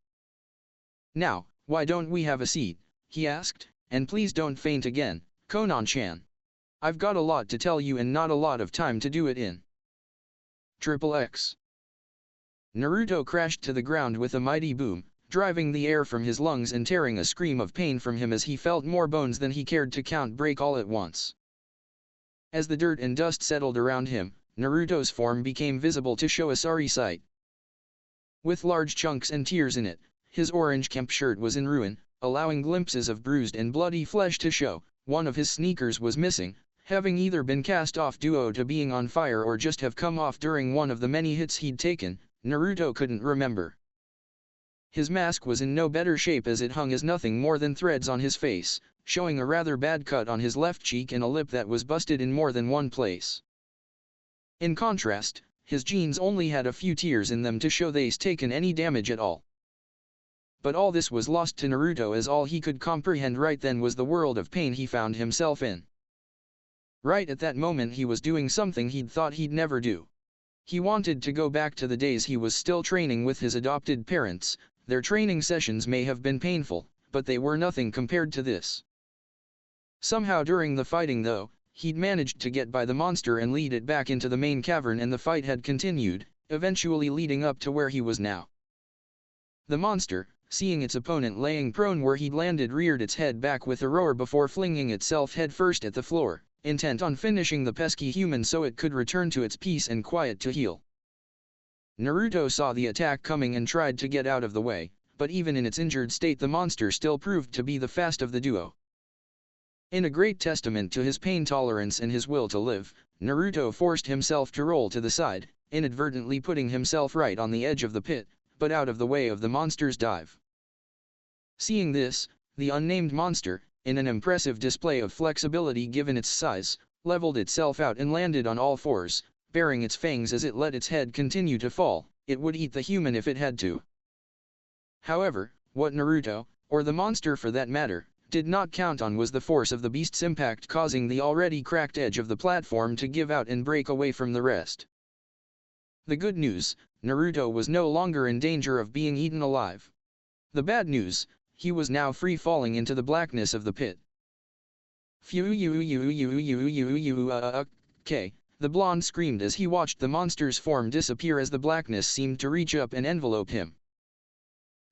Now, why don't we have a seat, he asked, and please don't faint again, Conan-chan. I've got a lot to tell you and not a lot of time to do it in. XXX. Naruto crashed to the ground with a mighty boom, driving the air from his lungs and tearing a scream of pain from him as he felt more bones than he cared to count break all at once. As the dirt and dust settled around him, Naruto's form became visible to show a sorry sight. With large chunks and tears in it, his orange kemp shirt was in ruin, allowing glimpses of bruised and bloody flesh to show. One of his sneakers was missing, having either been cast off due to being on fire or just have come off during one of the many hits he'd taken. Naruto couldn't remember. His mask was in no better shape as it hung as nothing more than threads on his face, showing a rather bad cut on his left cheek and a lip that was busted in more than one place. In contrast, his jeans only had a few tears in them to show they's taken any damage at all. But all this was lost to Naruto as all he could comprehend right then was the world of pain he found himself in. Right at that moment he was doing something he'd thought he'd never do. He wanted to go back to the days he was still training with his adopted parents. Their training sessions may have been painful, but they were nothing compared to this. Somehow during the fighting though, he'd managed to get by the monster and lead it back into the main cavern and the fight had continued, eventually leading up to where he was now. The monster, seeing its opponent laying prone where he'd landed, reared its head back with a roar before flinging itself headfirst at the floor, intent on finishing the pesky human so it could return to its peace and quiet to heal. Naruto saw the attack coming and tried to get out of the way, but even in its injured state the monster still proved to be the fast of the duo. In a great testament to his pain tolerance and his will to live, Naruto forced himself to roll to the side, inadvertently putting himself right on the edge of the pit, but out of the way of the monster's dive. Seeing this, the unnamed monster, in an impressive display of flexibility given its size, leveled itself out and landed on all fours, baring its fangs as it let its head continue to fall. It would eat the human if it had to. However, what Naruto, or the monster for that matter, did not count on was the force of the beast's impact causing the already cracked edge of the platform to give out and break away from the rest. The good news, Naruto was no longer in danger of being eaten alive. The bad news, he was now free falling into the blackness of the pit. Okay, the blonde screamed as he watched the monster's form disappear as the blackness seemed to reach up and envelope him.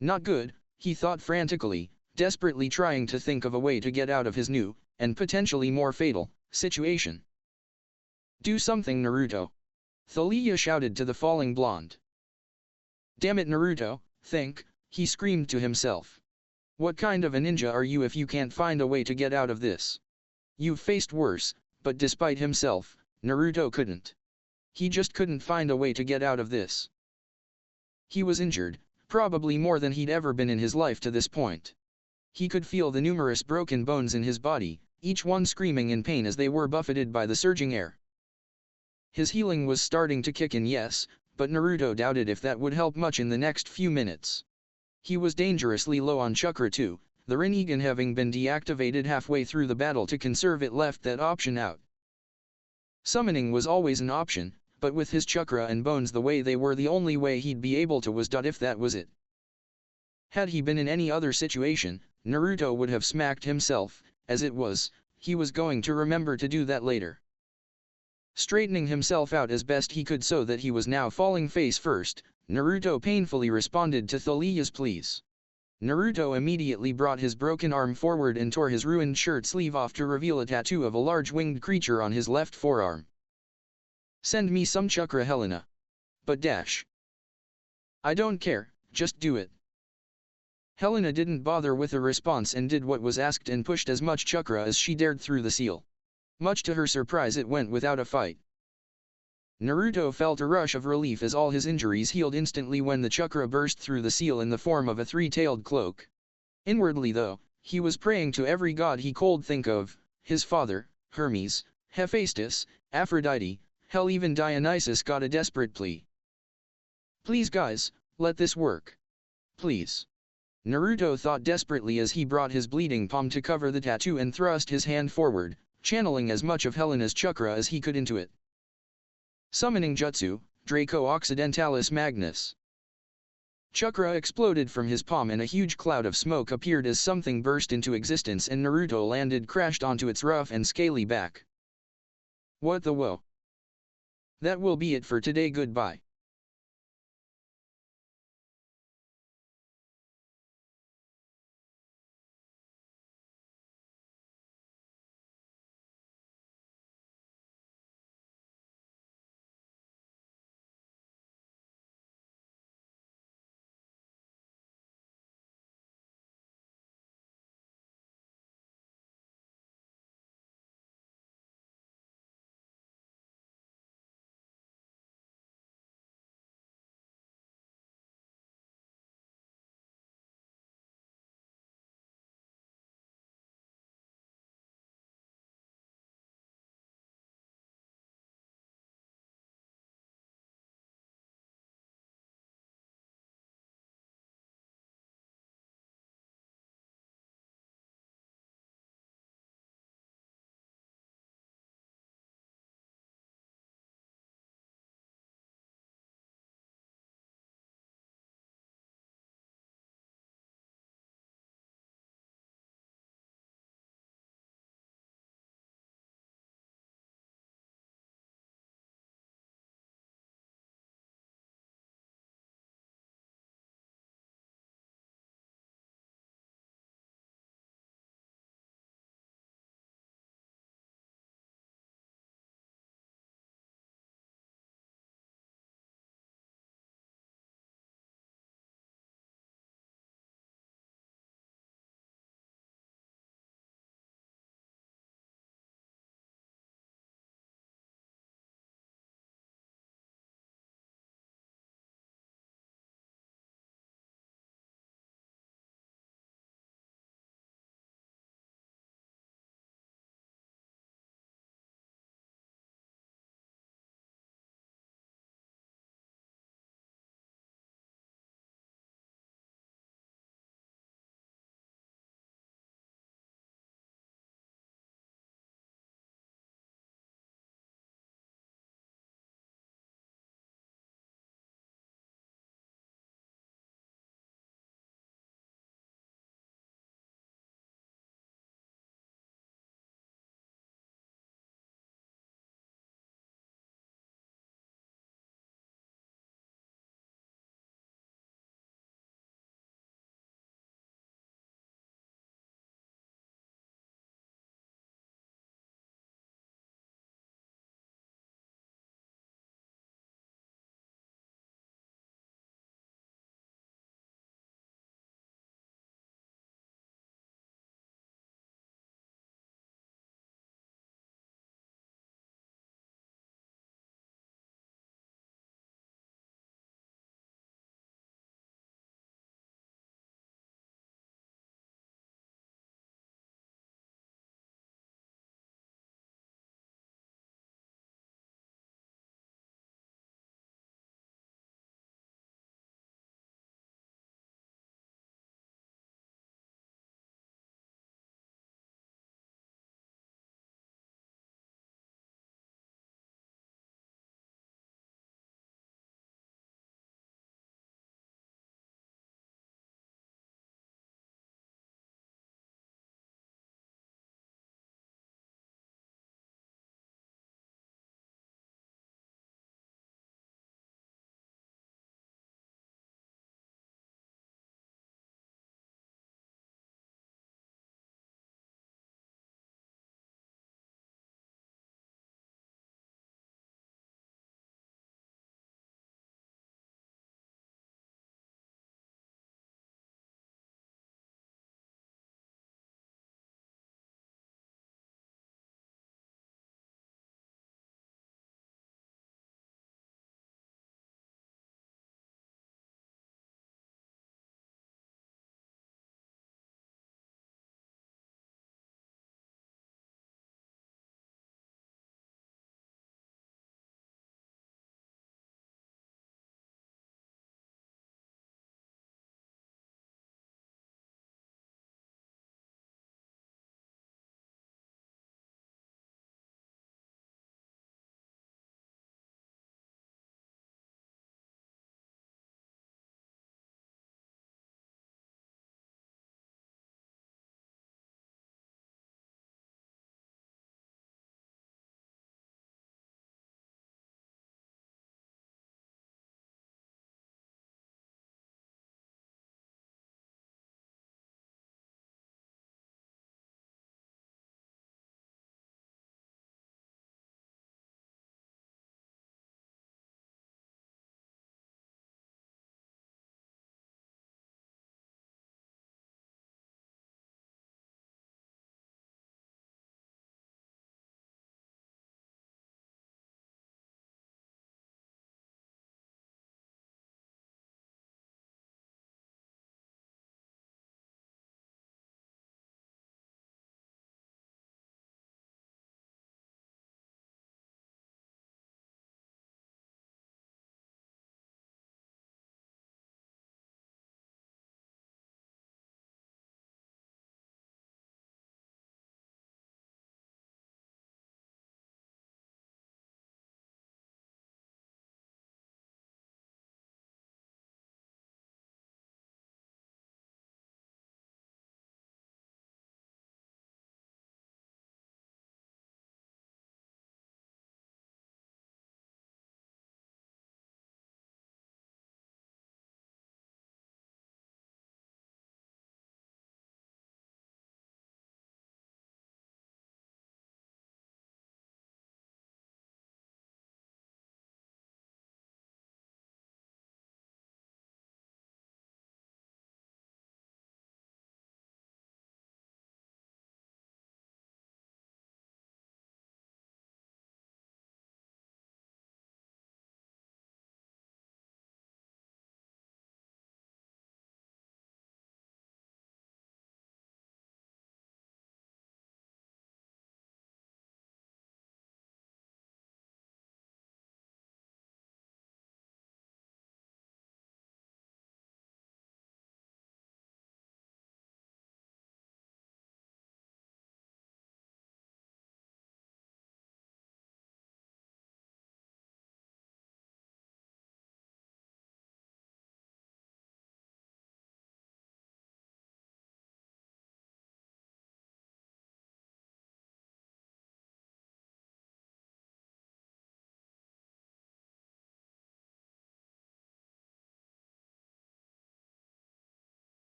Not good, he thought frantically, desperately trying to think of a way to get out of his new, and potentially more fatal, situation. Do something, Naruto! Thalia shouted to the falling blonde. Damn it, Naruto, think, he screamed to himself. What kind of a ninja are you if you can't find a way to get out of this? You've faced worse, but despite himself, Naruto couldn't. He just couldn't find a way to get out of this. He was injured, probably more than he'd ever been in his life to this point. He could feel the numerous broken bones in his body, each one screaming in pain as they were buffeted by the surging air. His healing was starting to kick in, yes, but Naruto doubted if that would help much in the next few minutes. He was dangerously low on chakra too, the Rinnegan having been deactivated halfway through the battle to conserve it left that option out. Summoning was always an option, but with his chakra and bones the way they were, the only way he'd be able to was if that was it. Had he been in any other situation, Naruto would have smacked himself. As it was, he was going to remember to do that later. Straightening himself out as best he could so that he was now falling face first, Naruto painfully responded to Thalia's pleas. Naruto immediately brought his broken arm forward and tore his ruined shirt sleeve off to reveal a tattoo of a large winged creature on his left forearm. Send me some chakra, Helena. But dash. I don't care, just do it. Helena didn't bother with a response and did what was asked and pushed as much chakra as she dared through the seal. Much to her surprise, it went without a fight. Naruto felt a rush of relief as all his injuries healed instantly when the chakra burst through the seal in the form of a three-tailed cloak. Inwardly though, he was praying to every god he could think of, his father, Hermes, Hephaestus, Aphrodite, hell even Dionysus got a desperate plea. "Please guys, let this work. Please." Naruto thought desperately as he brought his bleeding palm to cover the tattoo and thrust his hand forward, channeling as much of Helena's chakra as he could into it. Summoning Jutsu, Draco Occidentalis Magnus. Chakra exploded from his palm and a huge cloud of smoke appeared as something burst into existence and Naruto landed crashed onto its rough and scaly back. What the whoa? That will be it for today, goodbye.